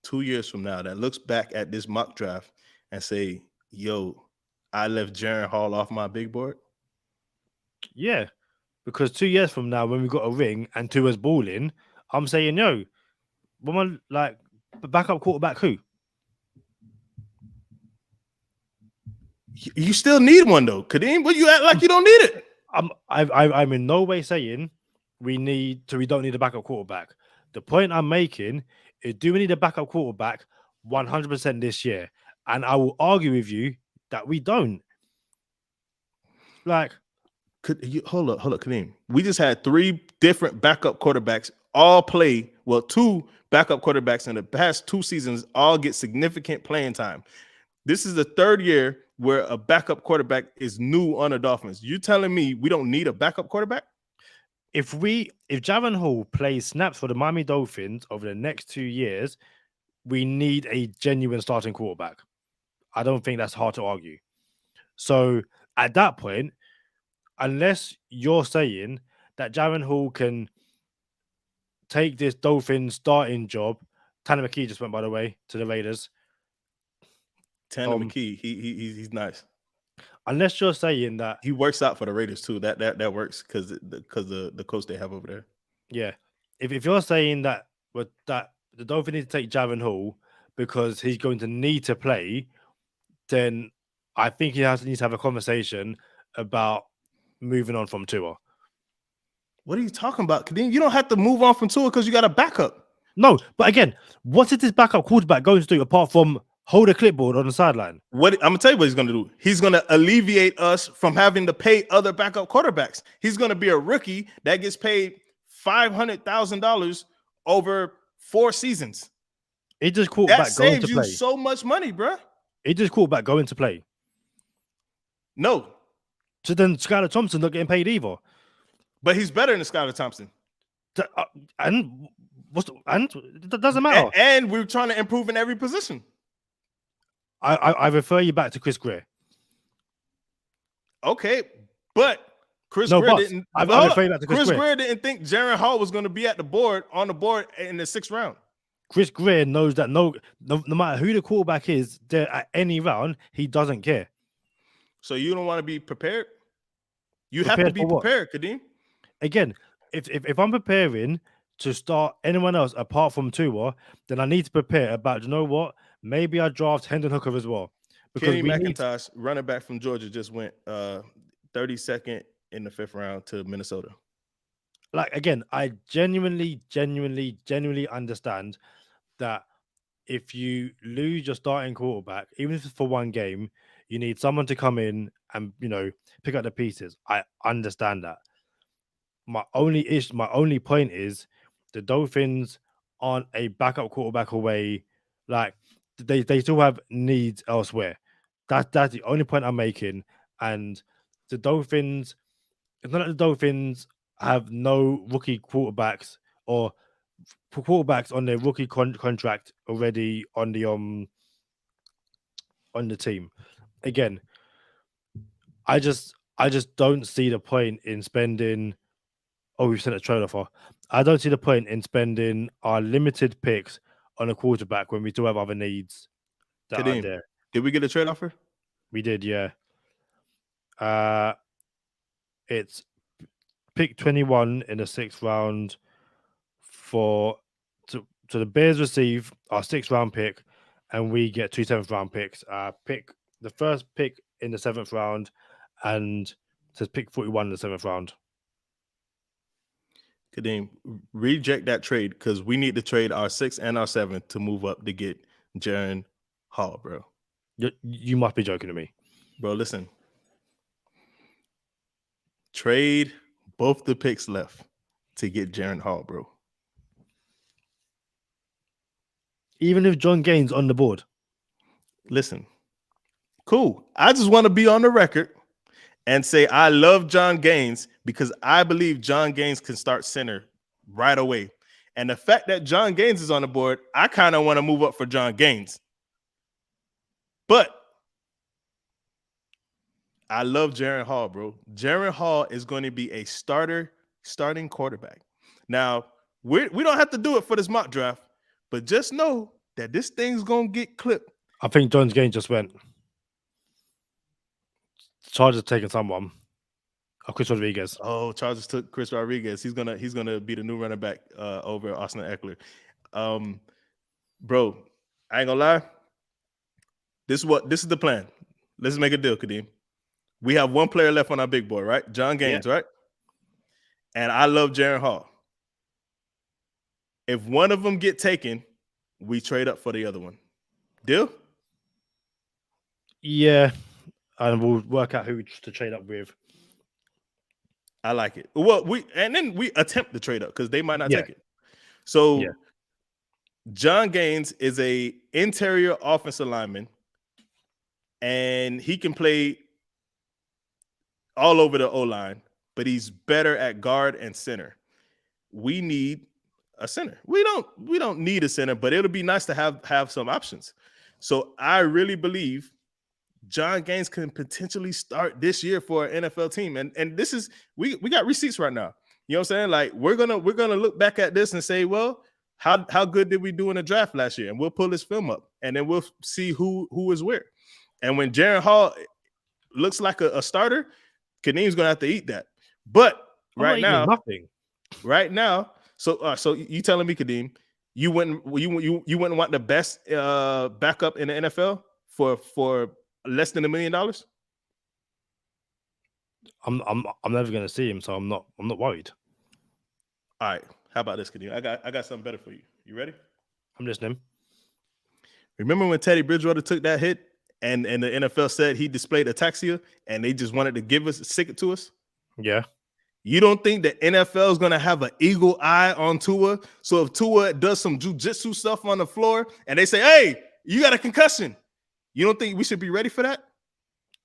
2 years from now that looks back at this mock draft and say, yo, I left Jaren Hall off my big board? Yeah, because 2 years from now, when we got a ring and Tua's balling, I'm saying, yo, woman, like, backup quarterback who? You still need one though, Kadeem. But you act like you don't need it. I'm in no way saying we don't need a backup quarterback. The point I'm making is, do we need a backup quarterback 100% this year? And I will argue with you that we don't. Like, Hold up, Kadeem. We just had 3 different backup quarterbacks all play. Well, 2 backup quarterbacks in the past 2 seasons all get significant playing time. This is the 3rd year where a backup quarterback is new on the Dolphins. You telling me we don't need a backup quarterback? if Jaron Hall plays snaps for the Miami Dolphins over the next 2 years, we need a genuine starting quarterback. I don't think that's hard to argue. So at that point, unless you're saying that Jaron Hall can take this Dolphins starting job, Tanner McKee just went, by the way, to the Raiders. Tanner McKee, he's nice. Unless you're saying that he works out for the Raiders too, that works because the coach they have over there. Yeah, if you're saying that the Dolphins need to take Jaron Hall because he's going to need to play, then I think he needs to have a conversation about moving on from Tua. What are you talking about, Kadeem? You don't have to move on from Tua because you got a backup. No, but again, what is this backup quarterback going to do apart from hold a clipboard on the sideline? I'm gonna tell you what he's gonna do. He's gonna alleviate us from having to pay other backup quarterbacks. He's gonna be a rookie that gets paid $500,000 over 4 seasons. He just quarterback going to play. That saves you so much money, bro. He just quarterback going to play. No. So then Skylar Thompson not getting paid either. But he's better than Skylar Thompson. And it doesn't matter. And we're trying to improve in every position. I refer you back to Chris Greer. Okay, but Chris Greer didn't. Chris Greer didn't think Jaron Hall was going to be on the board in the 6th round. Chris Greer knows that no matter who the quarterback is, there at any round, he doesn't care. So you don't want to be prepared? You have to be prepared, Kadeem. Again, if I'm preparing to start anyone else apart from Tua, then I need to prepare about, you know what? Maybe I draft Hendon Hooker as well. Because Kenny McIntosh, running back from Georgia, just went 32nd in the 5th round to Minnesota. Like, again, I genuinely understand that if you lose your starting quarterback, even if it's for one game, you need someone to come in and, pick up the pieces. I understand that. My only point is the Dolphins aren't a backup quarterback away. Like, they still have needs elsewhere. That's the only point I'm making. And the Dolphins, it's not like the Dolphins have no rookie quarterbacks or quarterbacks on their rookie contract already on the team. Again, I just don't see the point in spending. Oh, we've sent a trailer for. I don't see the point in spending our limited picks on a quarterback when we do have other needs that are there. Did we get a trade offer? We did, yeah. It's pick 21 in the 6th round so the Bears receive our 6th round pick, and we get 2 7th round picks. Pick the first pick in the 7th round, and says pick 41 in the 7th round. Kadeem, reject that trade because we need to trade our 6th and our 7th to move up to get Jaron Hall, bro. You must be joking to me. Bro, listen. Trade both the picks left to get Jaron Hall, bro. Even if John Gaines on the board. Listen. Cool. I just want to be on the record and say I love John Gaines because I believe John Gaines can start center right away. And the fact that John Gaines is on the board, I kind of want to move up for John Gaines. But I love Jaron Hall, bro. Jaron Hall is going to be a starting quarterback. Now, we don't have to do it for this mock draft, but just know that this thing's going to get clipped. I think John Gaines just went. Chargers taking someone. Chris Rodriguez. Oh, Chargers took Chris Rodriguez. He's gonna be the new running back over Austin Eckler. Bro, I ain't gonna lie. This is the plan. let's make a deal, Kadeem. We have one player left on our big board, right? John Gaines, right? And I love Jaren Hall. If one of them get taken, we trade up for the other one. Deal? Yeah, and we'll work out who to trade up with. I like it. Well, we attempt to trade up because they might not Yeah. take it. So Yeah. John Gaines is a interior offensive lineman, and he can play all over the O-line, but he's better at guard and center. We need a center. We don't need a center, but it'll be nice to have some options. So I really believe John Gaines can potentially start this year for an NFL team. And this is we got receipts right now. You know what I'm saying? Like we're gonna look back at this and say, well, how good did we do in the draft last year? And we'll pull this film up and then we'll see who is where. And when Jaren Hall looks like a starter, Kadeem's gonna have to eat that. But right now, nothing. Right now, so you telling me, Kadeem, you wouldn't want the best backup in the NFL for less than $1 million? I'm never gonna see him, so I'm not worried. All right, how about this, Kadeem? I got something better for you. You ready? I'm listening. Remember when Teddy Bridgewater took that hit and the NFL said he displayed ataxia and they just wanted to sick it to us? Yeah. You don't think the NFL is going to have an eagle eye on Tua? So if Tua does some jujitsu stuff on the floor and they say, hey, you got a concussion, you don't think we should be ready for that?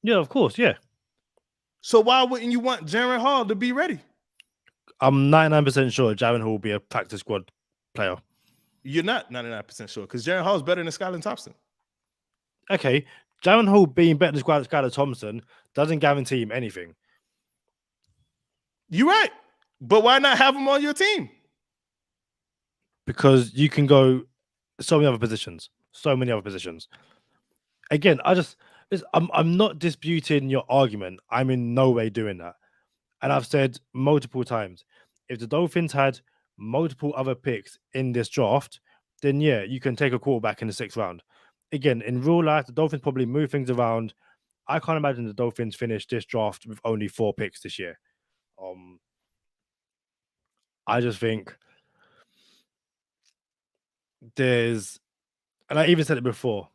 Yeah, of course, yeah. So why wouldn't you want Jaren Hall to be ready? I'm 99% sure Jaren Hall will be a practice squad player. You're not 99% sure because Jaren Hall is better than Skylar Thompson. Okay, Jaren Hall being better than Skylar Thompson doesn't guarantee him anything. You're right. But why not have him on your team? Because you can go so many other positions. Again, I'm not disputing your argument. I'm in no way doing that. And I've said multiple times, if the Dolphins had multiple other picks in this draft, then yeah, you can take a quarterback in the 6th round. Again, in real life, the Dolphins probably move things around. I can't imagine the Dolphins finish this draft with only 4 picks this year. I just think and I even said it before,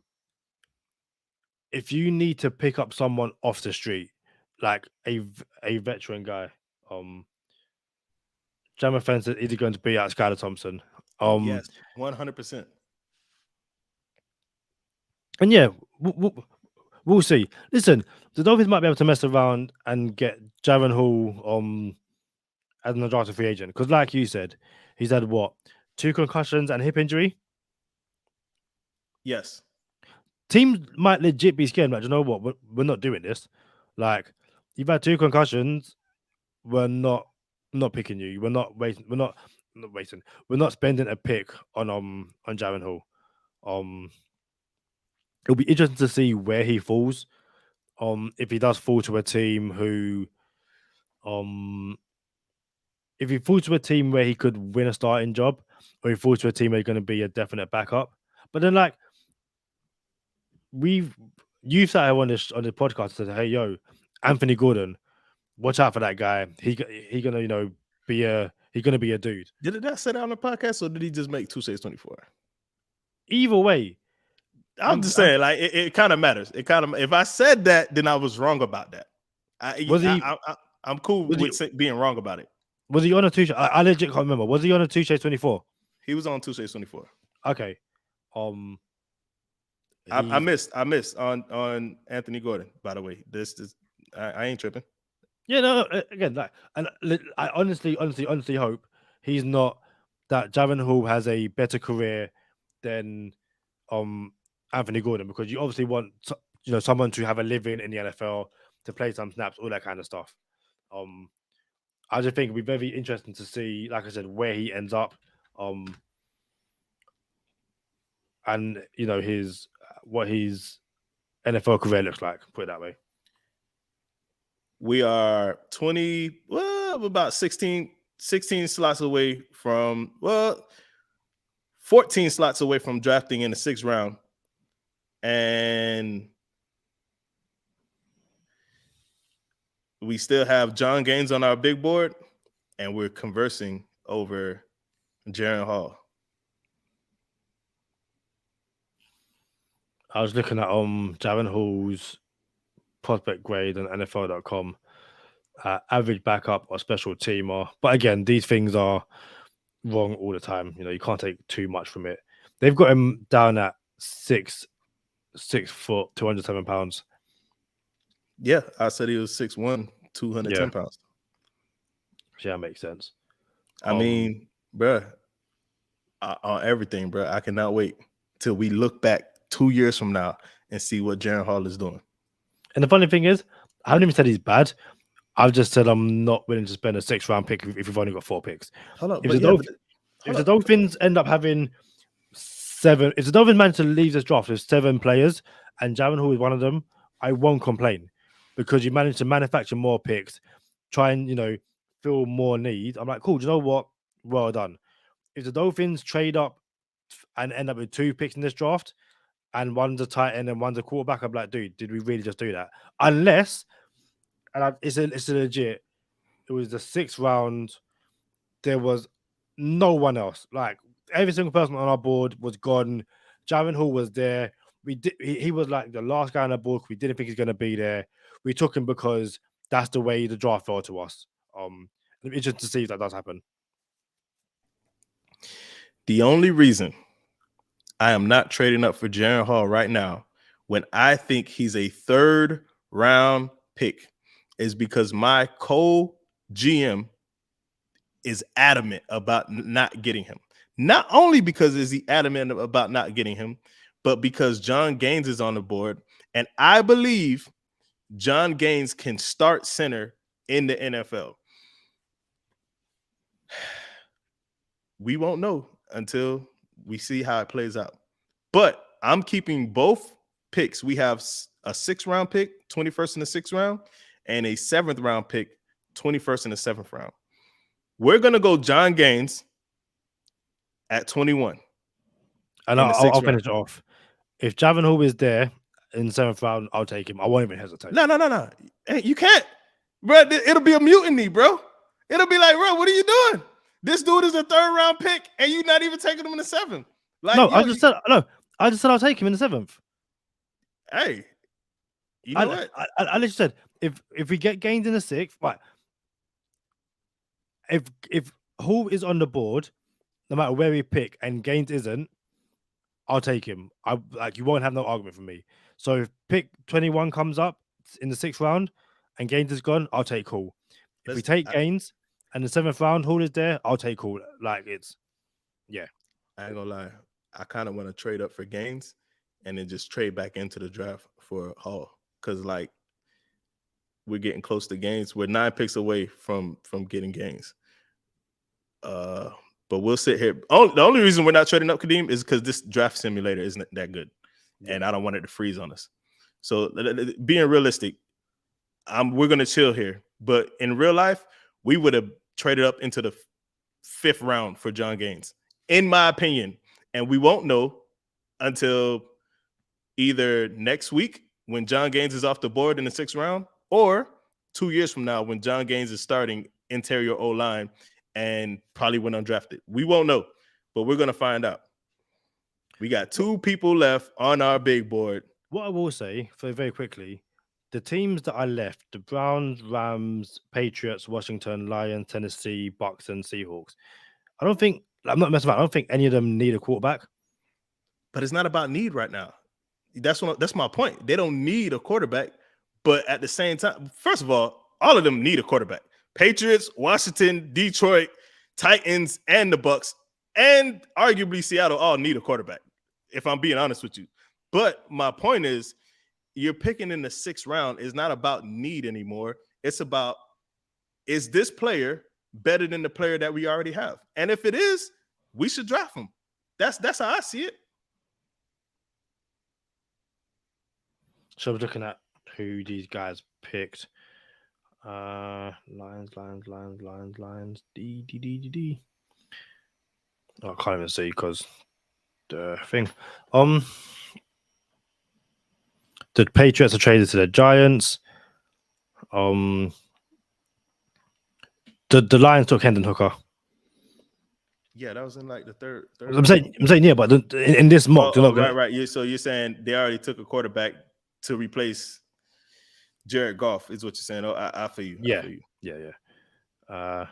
if you need to pick up someone off the street, like a veteran guy, Jammer Fence is either going to be at Skylar Thompson. Yes, 100%. And yeah, we'll see. Listen, the Dolphins might be able to mess around and get Jaren Hall as an undrafted free agent. Because like you said, he's had 2 concussions and hip injury? Yes. Teams might legit be scared. Like, you know what? We're not doing this. Like, you've had 2 concussions. We're not picking you. We're not waiting. We're not waiting. We're not spending a pick on Jaren Hall. It'll be interesting to see where he falls. If he does fall to a team if he falls to a team where he could win a starting job, or he falls to a team where he's going to be a definite backup. But then, like, you've sat here on the podcast and said, hey, yo, Anthony Gordon, watch out for that guy. He's gonna, be a dude. Did that say that on the podcast, or did he just make 2-6-24? Either way, I'm just saying, like, it kind of matters. If I said that, then I was wrong about that. I'm cool with being wrong about it. Was he on a 2? I legit can't remember. Was he on a 2-24? He was on 2-24. Okay. I missed on Anthony Gordon. By the way, I ain't tripping. Yeah, no. Again, like, and I honestly hope he's not that. Jaren Hall has a better career than Anthony Gordon, because you obviously want someone to have a living in the NFL, to play some snaps, all that kind of stuff. I just think it'd be very interesting to see, like I said, where he ends up, and what his NFL career looks like. Put it that way. We are about 16 slots away from 14 slots away from drafting in the 6th round, and we still have John Gaines on our big board, and we're conversing over Jaren Hall. I was looking at Jaren Hall's prospect grade on NFL.com, average backup or special teamer. But again, these things are wrong all the time. You know, you can't take too much from it. They've got him down at 6 foot, 207 pounds. Yeah, I said he was 6'1", 210 pounds. Yeah, that makes sense. I mean, bruh, on everything, bruh, I cannot wait till we look back 2 years from now and see what Jaren Hall is doing. And the funny thing is, I haven't even said he's bad. I've just said I'm not willing to spend a 6th round pick if we've only got 4 picks. Hold up, If the Dolphins end up having 7, if the Dolphins manage to leave this draft with 7 players and Jaren Hall is one of them, I won't complain because you managed to manufacture more picks, try and, you know, fill more need. I'm like, cool, do you know what? Well done. If the Dolphins trade up and end up with 2 picks in this draft and one's a tight end and one's a quarterback, I'm like, dude, did we really just do that? Unless, and it's a legit, it was the 6th round, there was no one else. Like, every single person on our board was gone. Jaren Hall was there. He was like the last guy on the board. We didn't think he's going to be there. We took him because that's the way the draft fell to us. It's interesting to see if that does happen. The only reason I am not trading up for Jaren Hall right now, when I think he's a 3rd round pick, is because my co-GM is adamant about not getting him. Not only because is he adamant about not getting him, but because John Gaines is on the board, and I believe John Gaines can start center in the NFL. We won't know until we see how it plays out. But I'm keeping both picks. We have a 6th round pick, 21st in the 6th round, and a 7th round pick, 21st in the 7th round. We're going to go John Gaines at 21. And I'll finish it off. If Jaren Hall is there in the 7th round, I'll take him. I won't even hesitate. No. Hey, you can't. Bro, it'll be a mutiny, bro. It'll be like, bro, what are you doing? This dude is a 3rd round pick, and you're not even taking him in the 7th. Like, no, I just said I'll take him in the 7th. Hey, you know what? I literally said if we get Gaines in the 6th, right? If Hall is on the board, no matter where we pick, and Gaines isn't, I'll take him. You won't have no argument from me. So if pick 21 comes up in the 6th round and Gaines is gone, I'll take Hall. If we take Gaines and the 7th round Hall is there, I'll take Hall. Like, it's, yeah. I ain't gonna lie. I kind of want to trade up for Gaines and then just trade back into the draft for Hall, because like we're getting close to Gaines. We're 9 picks away from getting Gaines. But we'll sit here. The only reason we're not trading up, Kadeem, is because this draft simulator isn't that good, and I don't want it to freeze on us. So being realistic, we're gonna chill here. But in real life, we would have traded up into the 5th round for John Gaines, in my opinion, and we won't know until either next week when John Gaines is off the board in the 6th round, or 2 years from now when John Gaines is starting interior O-line and probably went undrafted. We won't know, but we're going to find out. We got 2 people left on our big board. What I will say, very quickly, the teams that I left, the Browns, Rams, Patriots, Washington, Lions, Tennessee, Bucks, and Seahawks, I'm not messing about. I don't think any of them need a quarterback. But it's not about need right now. That's my point. They don't need a quarterback, but at the same time, first of all of them need a quarterback. Patriots, Washington, Detroit, Titans, and the Bucks, and arguably Seattle all need a quarterback, if I'm being honest with you. But my point is, you're picking in the 6th round is not about need anymore. It's about, is this player better than the player that we already have? And if it is, we should draft him. That's how I see it. So we're looking at who these guys picked. Lions. D. Oh, I can't even see because the thing. The Patriots are traded to the Giants. The Lions took Hendon Hooker. Yeah, that was in like the third. I'm saying, yeah, but in this mock, they're not going. Right. So you're saying they already took a quarterback to replace Jared Goff, is what you're saying? Oh, I feel you. Yeah, I feel you. yeah.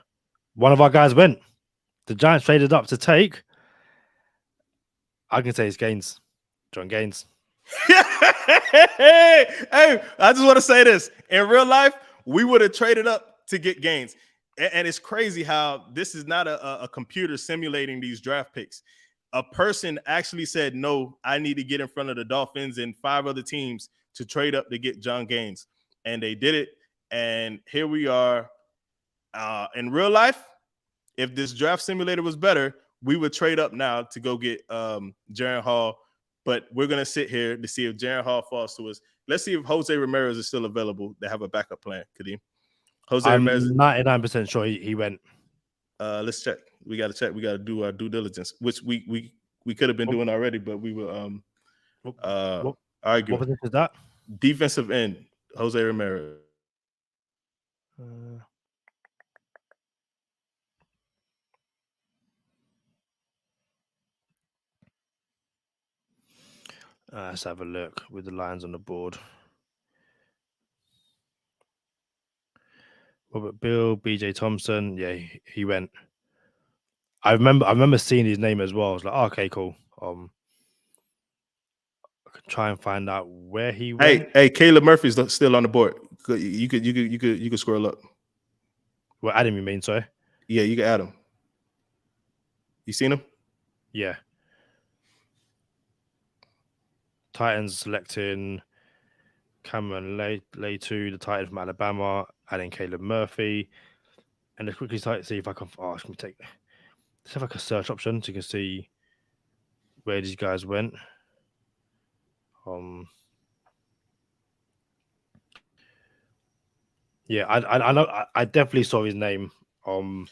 One of our guys went. The Giants traded up to take. I can say it's Gaines, John Gaines. Hey, I just want to say this. In real life, we would have traded up to get Gaines. And it's crazy how this is not a computer simulating these draft picks. A person actually said, no, I need to get in front of the Dolphins and 5 other teams to trade up to get John Gaines. And they did it. And here we are. In real life, if this draft simulator was better, we would trade up now to go get Jaren Hall. But we're going to sit here to see if Jaren Hall falls to us. Let's see if Jose Ramirez is still available to have a backup plan, Kadeem. I'm 99% sure he went. Let's check. We got to check. We got to do our due diligence, which we could have been doing already, but we were arguing. What position is that? Defensive end, Jose Ramirez. Let's have a look with the Lions on the board. Robert Bill, BJ Thompson. Yeah, he went. I remember seeing his name as well. I was like, oh, okay, cool. I could try and find out where he went. Hey, Caleb Murphy's still on the board. You could scroll up. Well, Adam, you mean, sorry? Yeah, you can add him. You seen him? Yeah. Titans selecting Cameron Leatu, the Titan from Alabama, adding Caleb Murphy. And let's quickly see if I can. Let's have like a search option so you can see where these guys went. Yeah, I know. I definitely saw his name. I can't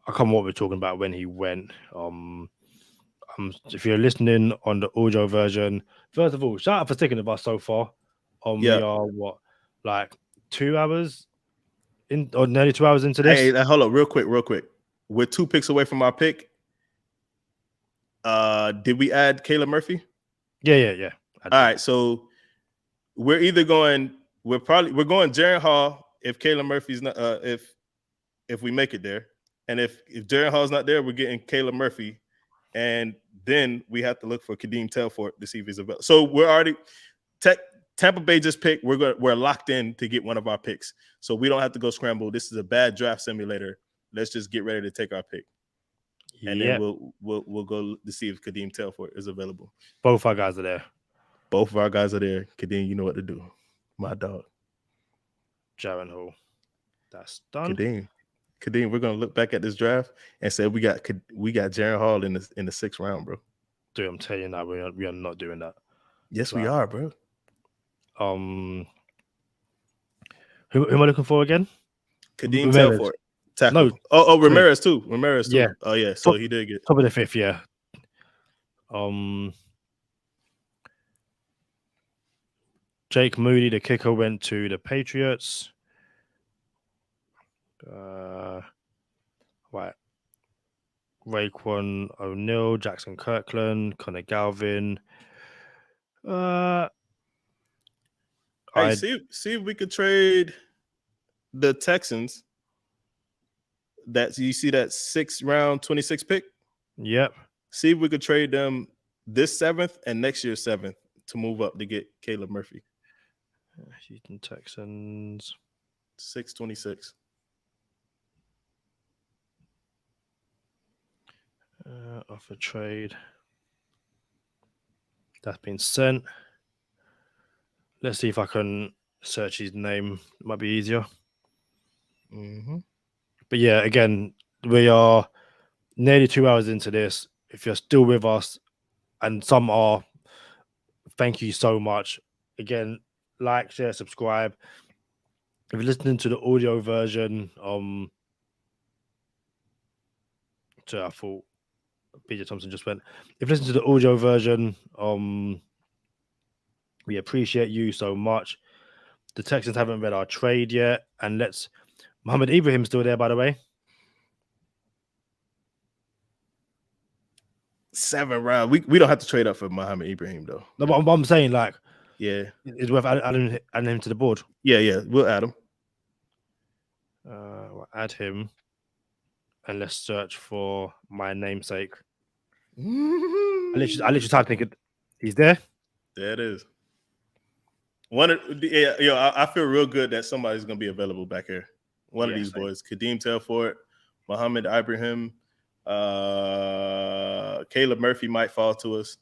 remember what we're talking about when he went. If you're listening on the audio version, first of all, shout out for sticking with us so far. We are like 2 hours in, or nearly 2 hours into this. Hey, hold up, real quick. We're 2 picks away from our pick. Did we add Caleb Murphy? Yeah. All right, so we're either going. We're going Jaren Hall if Caleb Murphy's not. If we make it there, and if Jaren Hall's not there, we're getting Caleb Murphy. And then we have to look for Kadeem Telfort to see if he's available. So we're already Tampa Bay just picked. We're locked in to get one of our picks, so we don't have to go scramble. This is a bad draft simulator. Let's just get ready to take our pick, and then we'll go to see if Kadeem Telfort is available. Both our guys are there. Kadeem, you know what to do, my dog. Jaren Hall, that's done. Kadeem, we're gonna look back at this draft and say we got Jaren Hall in the 6th round, bro. Dude, I'm telling you now, we are not doing that. Yes, we are, bro. Who am I looking for again? Kadeem Telfort. Tackle. No. Ramirez too. Yeah. Oh yeah. So he did get top of the 5th. Yeah. Jake Moody, the kicker, went to the Patriots. Right. Raekwon O'Neal, Jackson Kirkland, Connor Galvin. See if we could trade the Texans. You see that 6th round 26 pick? Yep. See if we could trade them this 7th and next year's 7th to move up to get Caleb Murphy. Houston Texans 626. Offer trade. That's been sent. Let's see if I can search his name. It might be easier. Mm-hmm. But yeah, again, we are nearly 2 hours into this. If you're still with us, and some are, thank you so much. Again, like, share, subscribe. If you're listening to the audio version, I thought BJ Thompson just went. If you listen to the audio version, we appreciate you so much. The Texans haven't read our trade yet, and let's Mohamed Ibrahim's still there, by the way. 7th round. We don't have to trade up for Mohamed Ibrahim though. No, but I'm saying, like, Yeah, it's worth adding him to the board. yeah. We'll add him. We'll add him, and let's search for my namesake. I literally typed thinking he's there. There it is. I feel real good that somebody's gonna be available back here. One of these boys, Kadeem Telfort, Mohamed Ibrahim, Caleb Murphy might fall to us.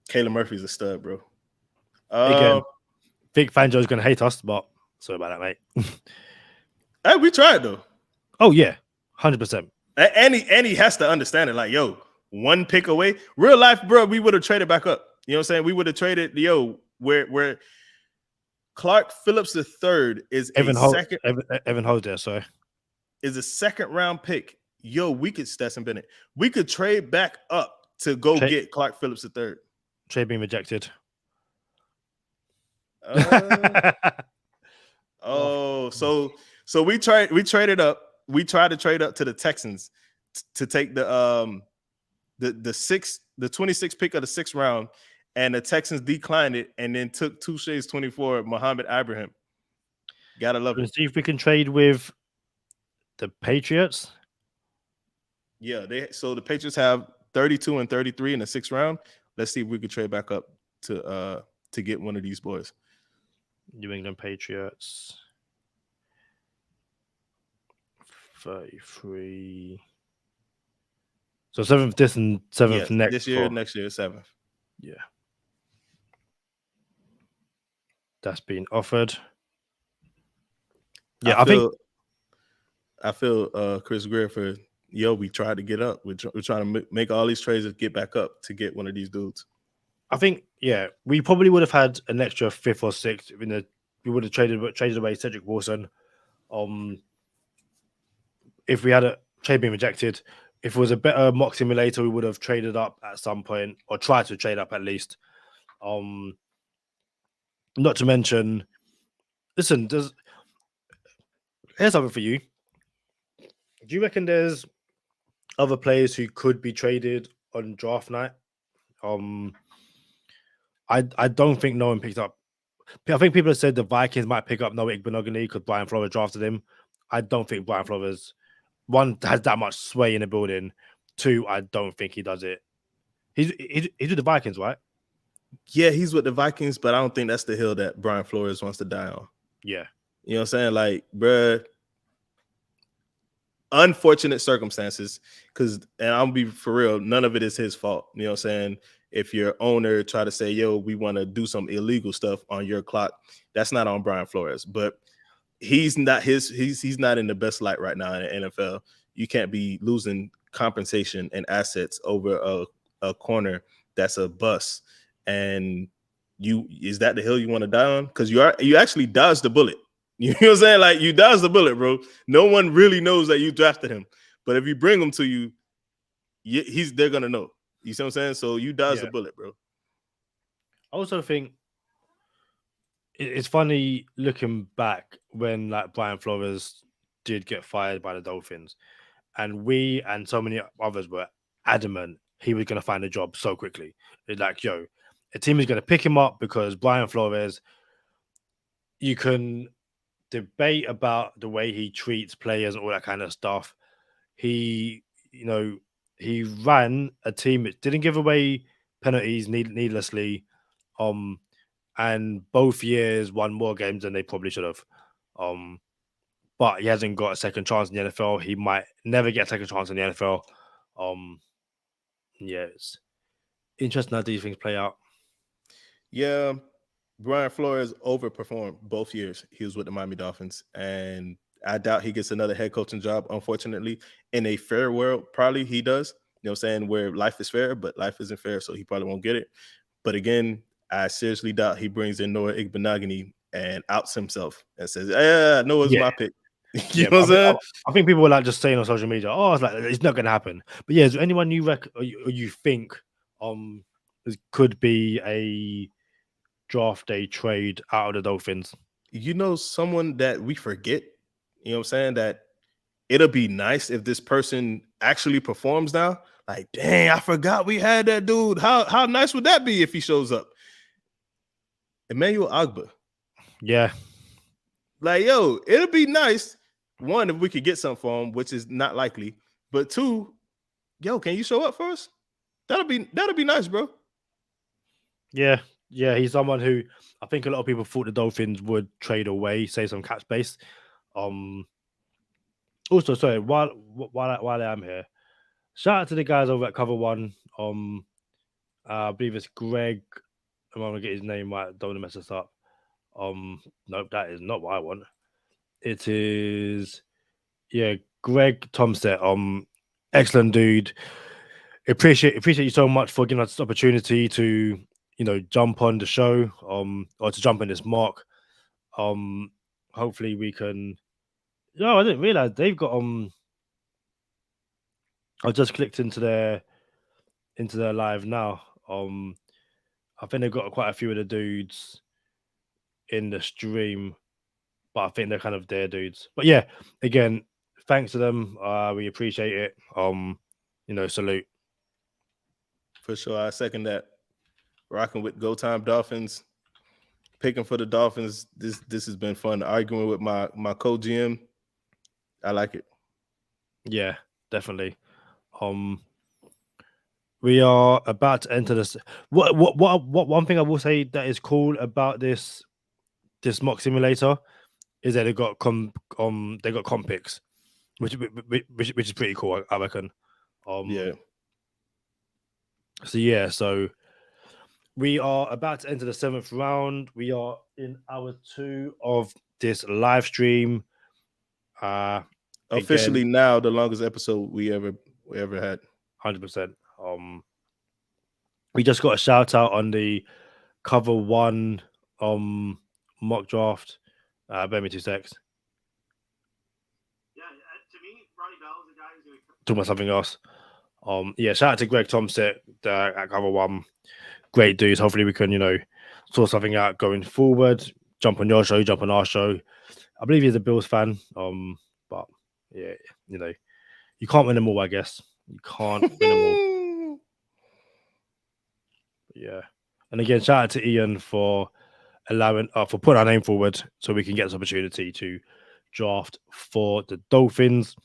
Caleb Murphy's a stud, bro. Again, Vic Fangio's gonna hate us, but sorry about that, mate. Hey, we tried though. Oh yeah, 100%. And he has to understand it. Like, yo, one pick away, real life, bro. We would have traded back up. You know what I'm saying? We would have traded, where Clark Phillips III is Evan Holt there, sorry. Is a 2nd round pick. Yo, we could Stetson Bennett. We could trade back up to go get Clark Phillips III. Trade being rejected. So we traded up. We tried to trade up to the Texans to take the 26th pick of the 6th round, and the Texans declined it and then took Touche's 24, Mohamed Ibrahim. Gotta love it. See if we can trade with the Patriots. Yeah, so the Patriots have 32 and 33 in the 6th round. Let's see if we could trade back up to get one of these boys. New England Patriots. 33. So 7th this and 7th next. This year, next year, 7th. Yeah. That's been offered. Yeah, I feel Chris Greer for we tried to get up. We're trying to make all these trades to get back up to get one of these dudes. I think, we probably would have had an extra 5th or 6th. We would have traded away Cedric Wilson. If we had a trade being rejected, if it was a better mock simulator, we would have traded up at some point, or tried to trade up at least. Not to mention, listen, here's something for you. Do you reckon there's other players who could be traded on draft night? I don't think no one picked up. I think people have said the Vikings might pick up Noah Igbenogany because Brian Flores drafted him. I don't think Brian Flores, one, has that much sway in the building. 2, I don't think he does it. He's with the Vikings, right? Yeah, he's with the Vikings, but I don't think that's the hill that Brian Flores wants to die on. Yeah. You know what I'm saying? Like, bruh, unfortunate circumstances, and I'll be for real, none of it is his fault. You know what I'm saying? If your owner try to say, yo, we want to do some illegal stuff on your clock, that's not on Brian Flores. But he's not in the best light right now in the NFL. You can't be losing compensation and assets over a corner that's a bust. And is that the hill you want to die on? Because you actually dodged the bullet. You know what I'm saying? Like, you dodged the bullet, bro. No one really knows that you drafted him. But if you bring him to you, they're gonna know. You see what I'm saying? So you dodged the bullet, bro. I also think it's funny looking back when, like, Brian Flores did get fired by the Dolphins, and we and so many others were adamant he was going to find a job so quickly. It's like, a team is going to pick him up because Brian Flores, you can debate about the way he treats players and all that kind of stuff. He ran a team that didn't give away penalties needlessly, and both years won more games than they probably should have. But he hasn't got a second chance in the NFL. He might never get a second chance in the NFL. It's interesting how these things play out. Yeah, Brian Flores overperformed both years. He was with the Miami Dolphins, and I doubt he gets another head coaching job, unfortunately. In a fair world, probably he does. You know what I'm saying? Where life is fair, but life isn't fair, so he probably won't get it. But again, I seriously doubt he brings in Noah Igbenogany and outs himself and says, Noah's my pick. You know what I'm saying? I think people were like just saying on social media, it's like, it's not going to happen. But yeah, is there anyone you think could be a draft day trade out of the Dolphins? You know, someone that we forget, you know what I'm saying, that it'll be nice if this person actually performs now. Like, dang, I forgot we had that dude. How nice would that be if he shows up? Emmanuel Agba. Yeah, Like, yo, it'll be nice. One, if we could get something for him, which is not likely. But two, yo, can you show up for us? That'll be nice, bro. yeah, yeah. He's someone who I think a lot of people thought the Dolphins would trade away, save some cap space. Also, sorry, while I'm here, shout out to the guys over at Cover One. I believe it's Greg. I'm gonna get his name right. Don't want to mess this up. Nope, that is not what I want. It is, yeah, Greg Tomset. Excellent dude. Appreciate you so much for giving us this opportunity to, jump on the show, or to jump in this mark. Hopefully we can. No, I didn't realize they've got I just clicked into their live now. I think they've got quite a few of the dudes in the stream, but I think they're kind of their dudes. But yeah, again, thanks to them. We appreciate it. Salute. For sure. I second that. Rocking with Go Time Dolphins. Picking for the Dolphins. This has been fun. Arguing with my co-GM. I like it. Yeah, definitely. We are about to enter this. What one thing I will say that is cool about this mock simulator is that they got comp picks, which is pretty cool, I reckon. Yeah. So we are about to enter the 7th round. We are in hour 2 of this live stream. Officially again, now the longest episode we ever had. 100%. We just got a shout out on the Cover One mock draft. Bear me 2 secs. Yeah, to me, Ronnie Bell is the guy who's going to talk about something else. Shout out to Greg Thompson at Cover One. Great dudes. Hopefully we can, sort something out going forward. Jump on your show, jump on our show. I believe he's a Bills fan. But yeah, you can't win them all, I guess. You can't win them all. Yeah. And again, shout out to Ian for allowing for putting our name forward so we can get this opportunity to draft for the Dolphins.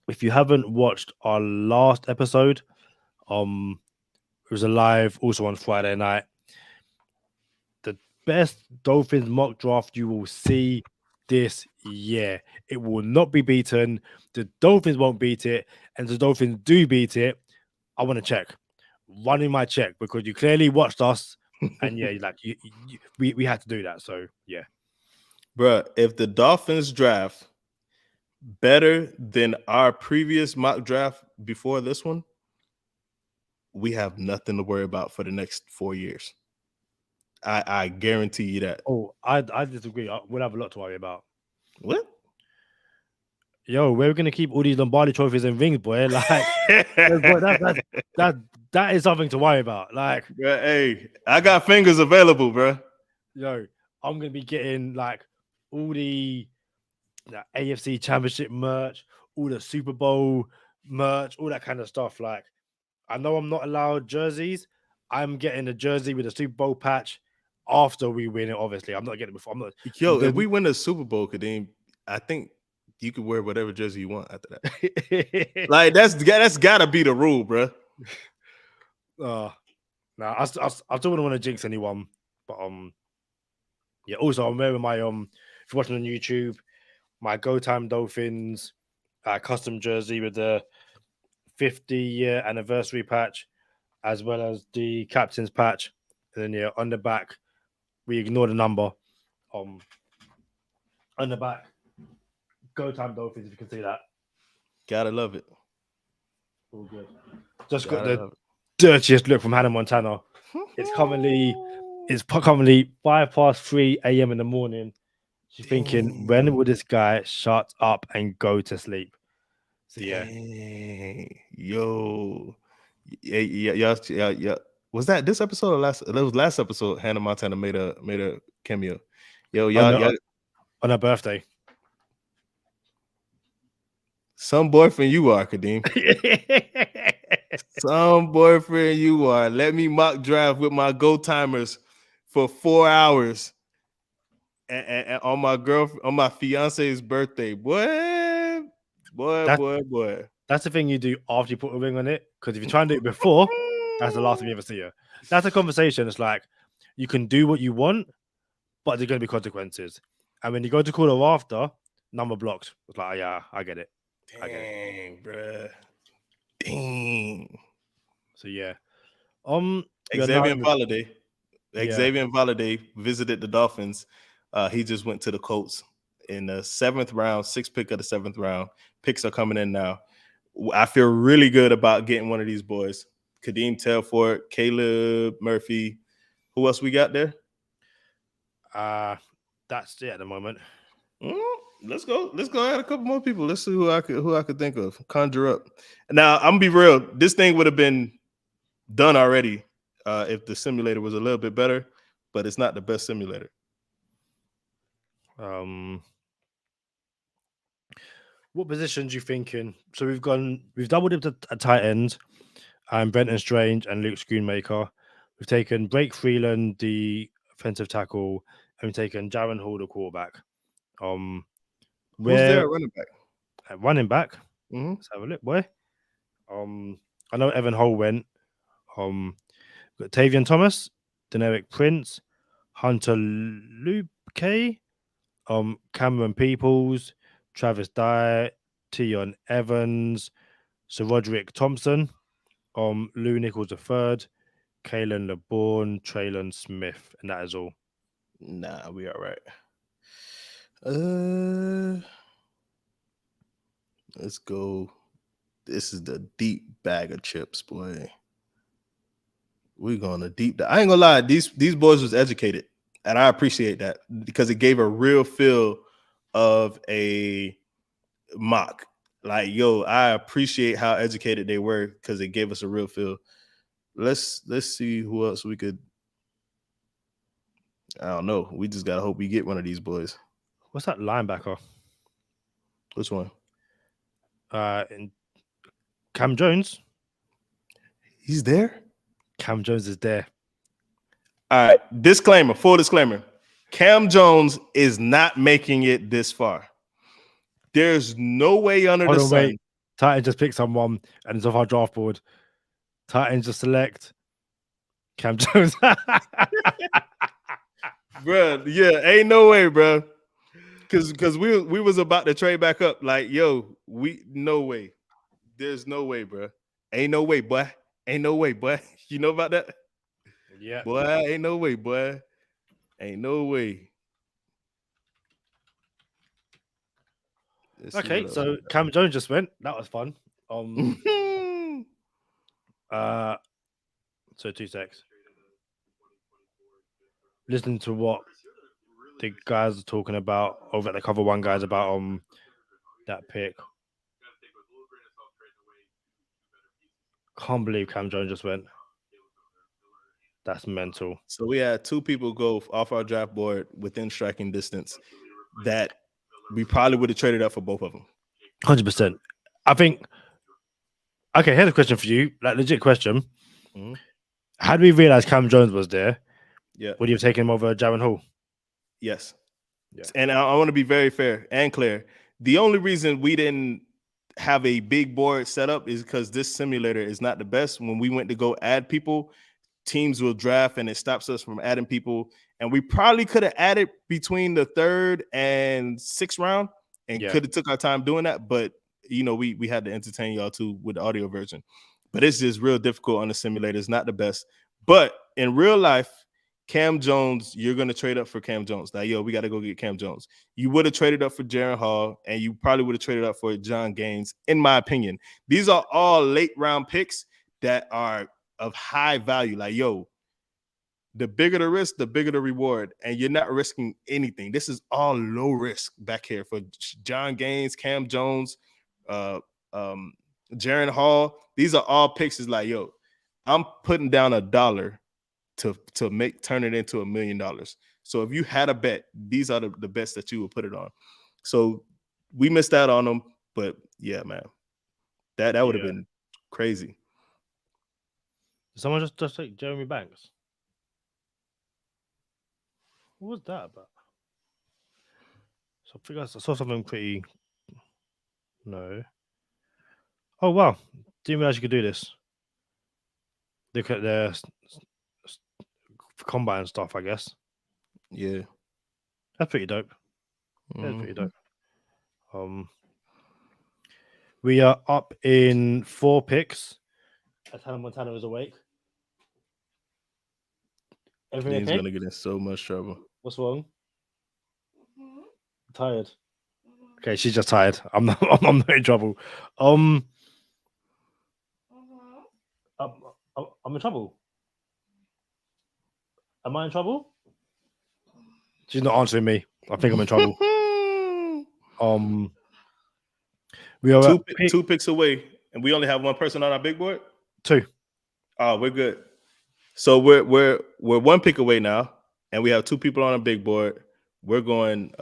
If you haven't watched our last episode, it was a live also on Friday night. The best Dolphins mock draft you will see this year. It will not be beaten. The Dolphins won't beat it. And the Dolphins do beat it. I want to check. Running my check because you clearly watched us. And yeah, we had to do that. So yeah. Bruh, if the Dolphins draft better than our previous mock draft before this one, we have nothing to worry about for the next 4 years. I guarantee you that. Oh, I disagree. We'll have a lot to worry about. What? Yo, we're gonna keep all these Lombardi trophies and rings, boy. Like, that is something to worry about. Like, bruh, hey, I got fingers available, bro. Yo, I'm gonna be getting like all the AFC Championship merch, all the Super Bowl merch, all that kind of stuff. Like, I know I'm not allowed jerseys. I'm getting a jersey with a Super Bowl patch after we win it. Obviously, I'm not getting it before. I'm not. Yo, if we win the Super Bowl, Kadeem, I think you can wear whatever jersey you want after that. Like that's gotta be the rule, bro. Nah, I still wouldn't want to jinx anyone, but yeah. Also, I'm wearing my if you're watching on YouTube, my Go Time Dolphins custom jersey with the 50-year anniversary patch, as well as the captain's patch, and then on the back, we ignore the number. On the back, Go Time Dolphins. If you can see that, gotta love it. All good. Just got the dirtiest look from Hannah Montana. It's currently 3:05 a.m. in the morning. She's thinking, when will this guy shut up and go to sleep? So yeah. Yo. Yeah. Was that this episode or last? It was last episode. Hannah Montana made a cameo. Yo, on, y'all, on her birthday. some boyfriend you are, Kadeem. Some boyfriend you are. Let me mock draft with my go timers for 4 hours. And on my fiance's birthday, boy. That's the thing you do after you put a ring on it. Because if you try and do it before, that's the last time you ever see her. That's a conversation. It's like you can do what you want, but there's going to be consequences. And when you go to call her after, number blocked. It's like, yeah, I get it. Dang, bruh. Dang. So yeah. Xavier Valade visited the Dolphins. He just went to the Colts in the 7th round, 6th pick of the 7th round. Picks are coming in now. I feel really good about getting one of these boys. Kadeem Telfort, Caleb Murphy. Who else we got there? That's it at the moment. Let's go add a couple more people. Let's see who I could think of. Conjure up. Now, I'm gonna be real. This thing would have been done already if the simulator was a little bit better, but it's not the best simulator. What positions you thinking? So we've doubled it at tight end, and Brenton Strange and Luke Schoonmaker. We've taken Blake Freeland, the offensive tackle, and we've taken Jaron Hall, the quarterback. Who's there at running back? At running back. Mm-hmm. Let's have a look, boy. I know Evan Hall went. Got Tavian Thomas, Deneric Prince, Hunter Luke, Cameron Peoples, Travis Dye, Tion Evans, Sir Roderick Thompson, Lou Nichols III, Kalen LeBourne, Traylon Smith, and that is all. Nah, we all right. Let's go. This is the deep bag of chips, boy. We're going to deep dive. I ain't gonna lie, these boys was educated, and I appreciate that because it gave a real feel of a mock. Like, yo, I appreciate how educated they were because it gave us a real feel. Let's see who else we could. I don't know. We just gotta hope we get one of these boys. What's that linebacker? Which one? Cam Jones. He's there. Cam Jones is there. All right. Full disclaimer. Cam Jones is not making it this far. There's no way under the sun. Wait. Titans just pick someone and it's off our draft board. Titans just select Cam Jones. Bruh, yeah, ain't no way, bro. Because we was about to trade back up. Like, yo, no way. There's no way, bro. Ain't no way, boy. Ain't no way, boy. You know about that? Yeah. Boy, ain't no way, boy. Ain't no way. Okay, so Cam Jones just went. That was fun. So 2 secs. Listening to what the guys are talking about over at the Cover One guys about that pick. Can't believe Cam Jones just went. That's mental. So we had 2 people go off our draft board within striking distance that we probably would have traded up for both of them. 100%. I think. Okay, here's a question for you. Like, legit question. Mm-hmm. Had we realized Cam Jones was there, would you have taken him over Jaron Hall? Yes. Yeah. And I want to be very fair and clear. The only reason we didn't have a big board set up is because this simulator is not the best. When we went to go add people, teams will draft and it stops us from adding people. And we probably could have added between the 3rd and 6th round and could have took our time doing that. But, you know, we had to entertain y'all too with the audio version. But it's just real difficult on the simulator. It's not the best. But in real life, Cam Jones, you're going to trade up for Cam Jones. Like, yo, we got to go get Cam Jones. You would have traded up for Jaron Hall, and you probably would have traded up for John Gaines, in my opinion. These are all late round picks that are of high value. Like, yo, the bigger the risk, the bigger the reward, and you're not risking anything. This is all low risk back here for John Gaines, Cam Jones, Jaron Hall. These are all picks. Is like, yo, I'm putting down $1 to turn it into $1 million. So if you had a bet, these are the bets that you would put it on. So we missed out on them, but yeah, man, that would have been crazy. Someone just take Jeremy Banks. What was that about? So I think I saw something pretty. No. Oh wow! Didn't realize you could do this. Look at their combine stuff. I guess Yeah, that's pretty dope. That's pretty Mhm. dope. We are up in 4 picks. As Hannah Montana is awake. Everything He's okay? gonna get in so much trouble. What's wrong? Tired. Okay, she's just tired. I'm not. I'm not in trouble. I'm in trouble. Am I in trouble? She's not answering me. I think I'm in trouble. We are two picks away, and we only have one person on our big board. 2. Oh, we're good. So we're 1 pick away now, and we have 2 people on a big board. We're going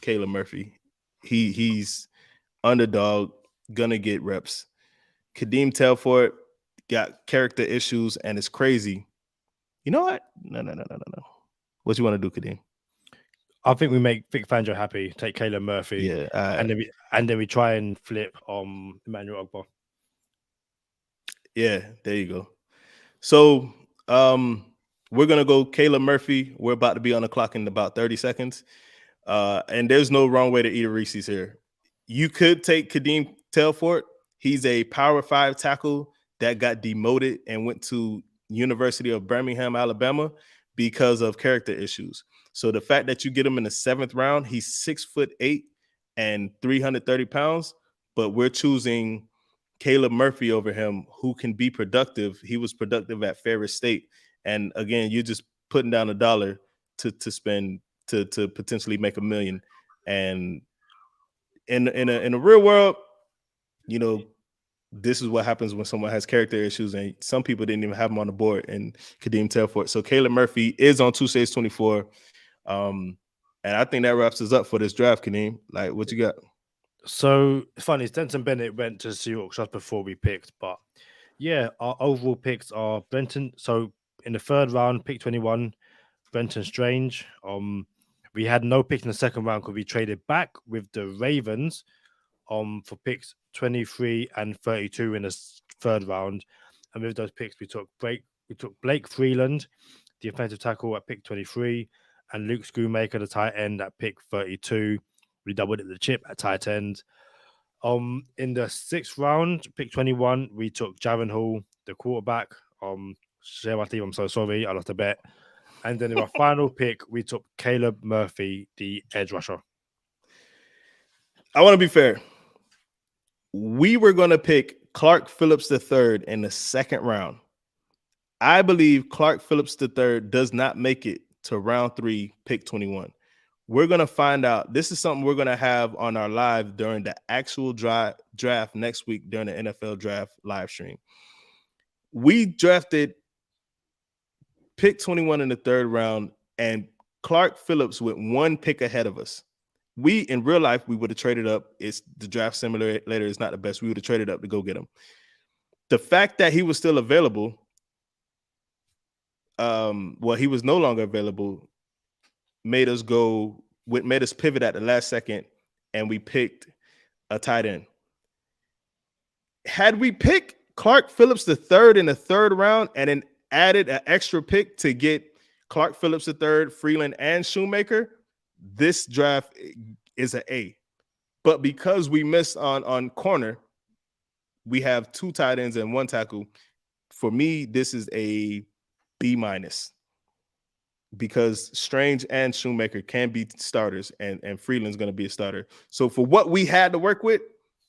Caleb Murphy. He's underdog, gonna get reps. Kadeem Telford got character issues, and it's crazy. You know what? No. What you want to do, Kadeem? I think we make Vic Fangio happy. Take Caleb Murphy. Yeah, and then we try and flip Emmanuel Ogba. Yeah, there you go. So we're gonna go Caleb Murphy. We're about to be on the clock in about 30 seconds. And there's no wrong way to eat a Reese's here. You could take Kadeem Telford. He's a Power 5 tackle that got demoted and went to University of Birmingham, Alabama, because of character issues. So the fact that you get him in the 7th round, he's 6'8" and 330 pounds, but we're choosing Caleb Murphy over him, who can be productive. He was productive at Ferris State. And again, you're just putting down $1 to spend to potentially make $1 million. And in a real world, you know, this is what happens when someone has character issues, and some people didn't even have him on the board. And Kadeem Telford. So Caleb Murphy is on 2 Stage 24. And I think that wraps us up for this draft, Kadeem. Like, what you got? So it's funny. Stenson Bennett went to Seahawks just before we picked, but yeah, our overall picks are Brenton. So in the 3rd round, pick 21, Brenton Strange. We had no pick in the 2nd round because we traded back with the Ravens for picks 23 and 32 in the 3rd round. And with those picks, we took Blake Freeland, the offensive tackle, at pick 23, and Luke Schoonmaker, the tight end, at pick 32. We doubled it the chip at tight end. In the 6th round, pick 21, we took Jaron Hall, the quarterback. Share my team, I'm so sorry, I lost a bet. And then in our final pick, we took Caleb Murphy, the edge rusher. I want to be fair. We were going to pick Clark Phillips III in the 2nd round. I believe Clark Phillips III does not make it to round 3, pick 21. We're going to find out. This is something we're going to have on our live during the actual draft next week during the NFL draft live stream. We drafted pick 21 in the 3rd round, and Clark Phillips went 1 pick ahead of us. We, in real life, we would have traded up. It's the draft simulator is not the best. We would have traded up to go get him. The fact that he was still available, he was no longer available, made us pivot at the last second, and we picked a tight end. Had we picked Clark Phillips III in the 3rd round and then added an extra pick to get Clark Phillips III, Freeland, and Shoemaker, this draft is an A. But because we missed on corner, we have 2 tight ends and 1 tackle. For me, this is a B-, because Strange and Shoemaker can be starters, and Freeland's going to be a starter. So for what we had to work with,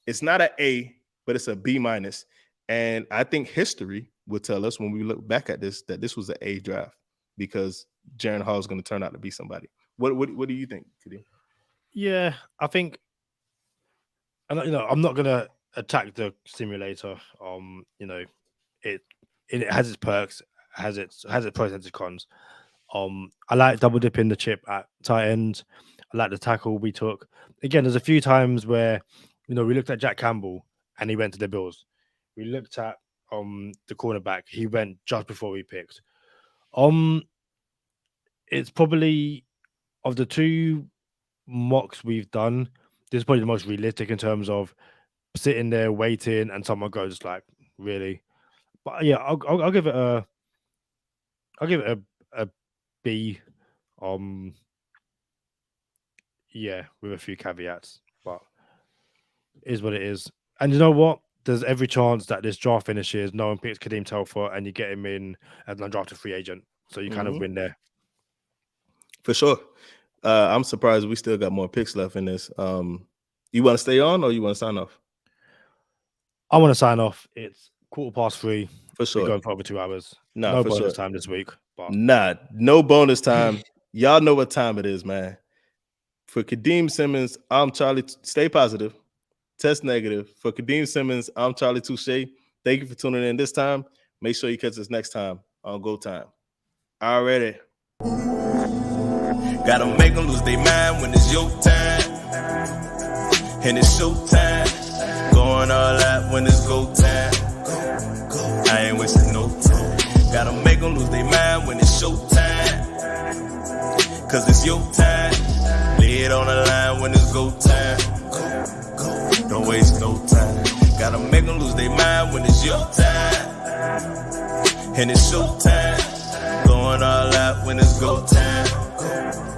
it's not an A, but it's a B-. And I think history will tell us when we look back at this that this was an A draft, because Jaren Hall is going to turn out to be somebody. What do you think, Kadeem? Yeah, I think, and I'm not gonna attack the simulator. It has its perks, has its pros and its cons. I like double dipping the chip at tight end. I like the tackle we took. Again, there's a few times where we looked at Jack Campbell and he went to the Bills. We looked at the cornerback. He went just before we picked. It's probably of the two mocks we've done, this is probably the most realistic in terms of sitting there waiting and someone goes like, really? But yeah, I'll give it a B. Yeah, with a few caveats, but it is what it is. And you know what? There's every chance that this draft finishes, no one picks Kadeem Telfer, and you get him in as an undrafted free agent. So you kind of win there. For sure. I'm surprised we still got more picks left in this. You want to stay on or you want to sign off? I want to sign off. It's 3:15. For sure. We're going for over 2 hours. Nah, no for bonus sure. time this week. But no bonus time. Y'all know what time it is, man. For Kadeem Simmons, I'm Charlie. Stay positive. Test negative. For Kadeem Simmons, I'm Charlie Touche. Thank you for tuning in this time. Make sure you catch us next time on Go Time. Already. Gotta make them lose their mind when it's your time. And it's show time. Going all out when it's go time. I ain't wasting no time. Gotta make them lose their mind when it's show time. Cause it's your time. Lay it on the line when it's go time. Don't waste no time. Gotta make them lose their mind when it's your time. And it's show time. Going all out when it's go time.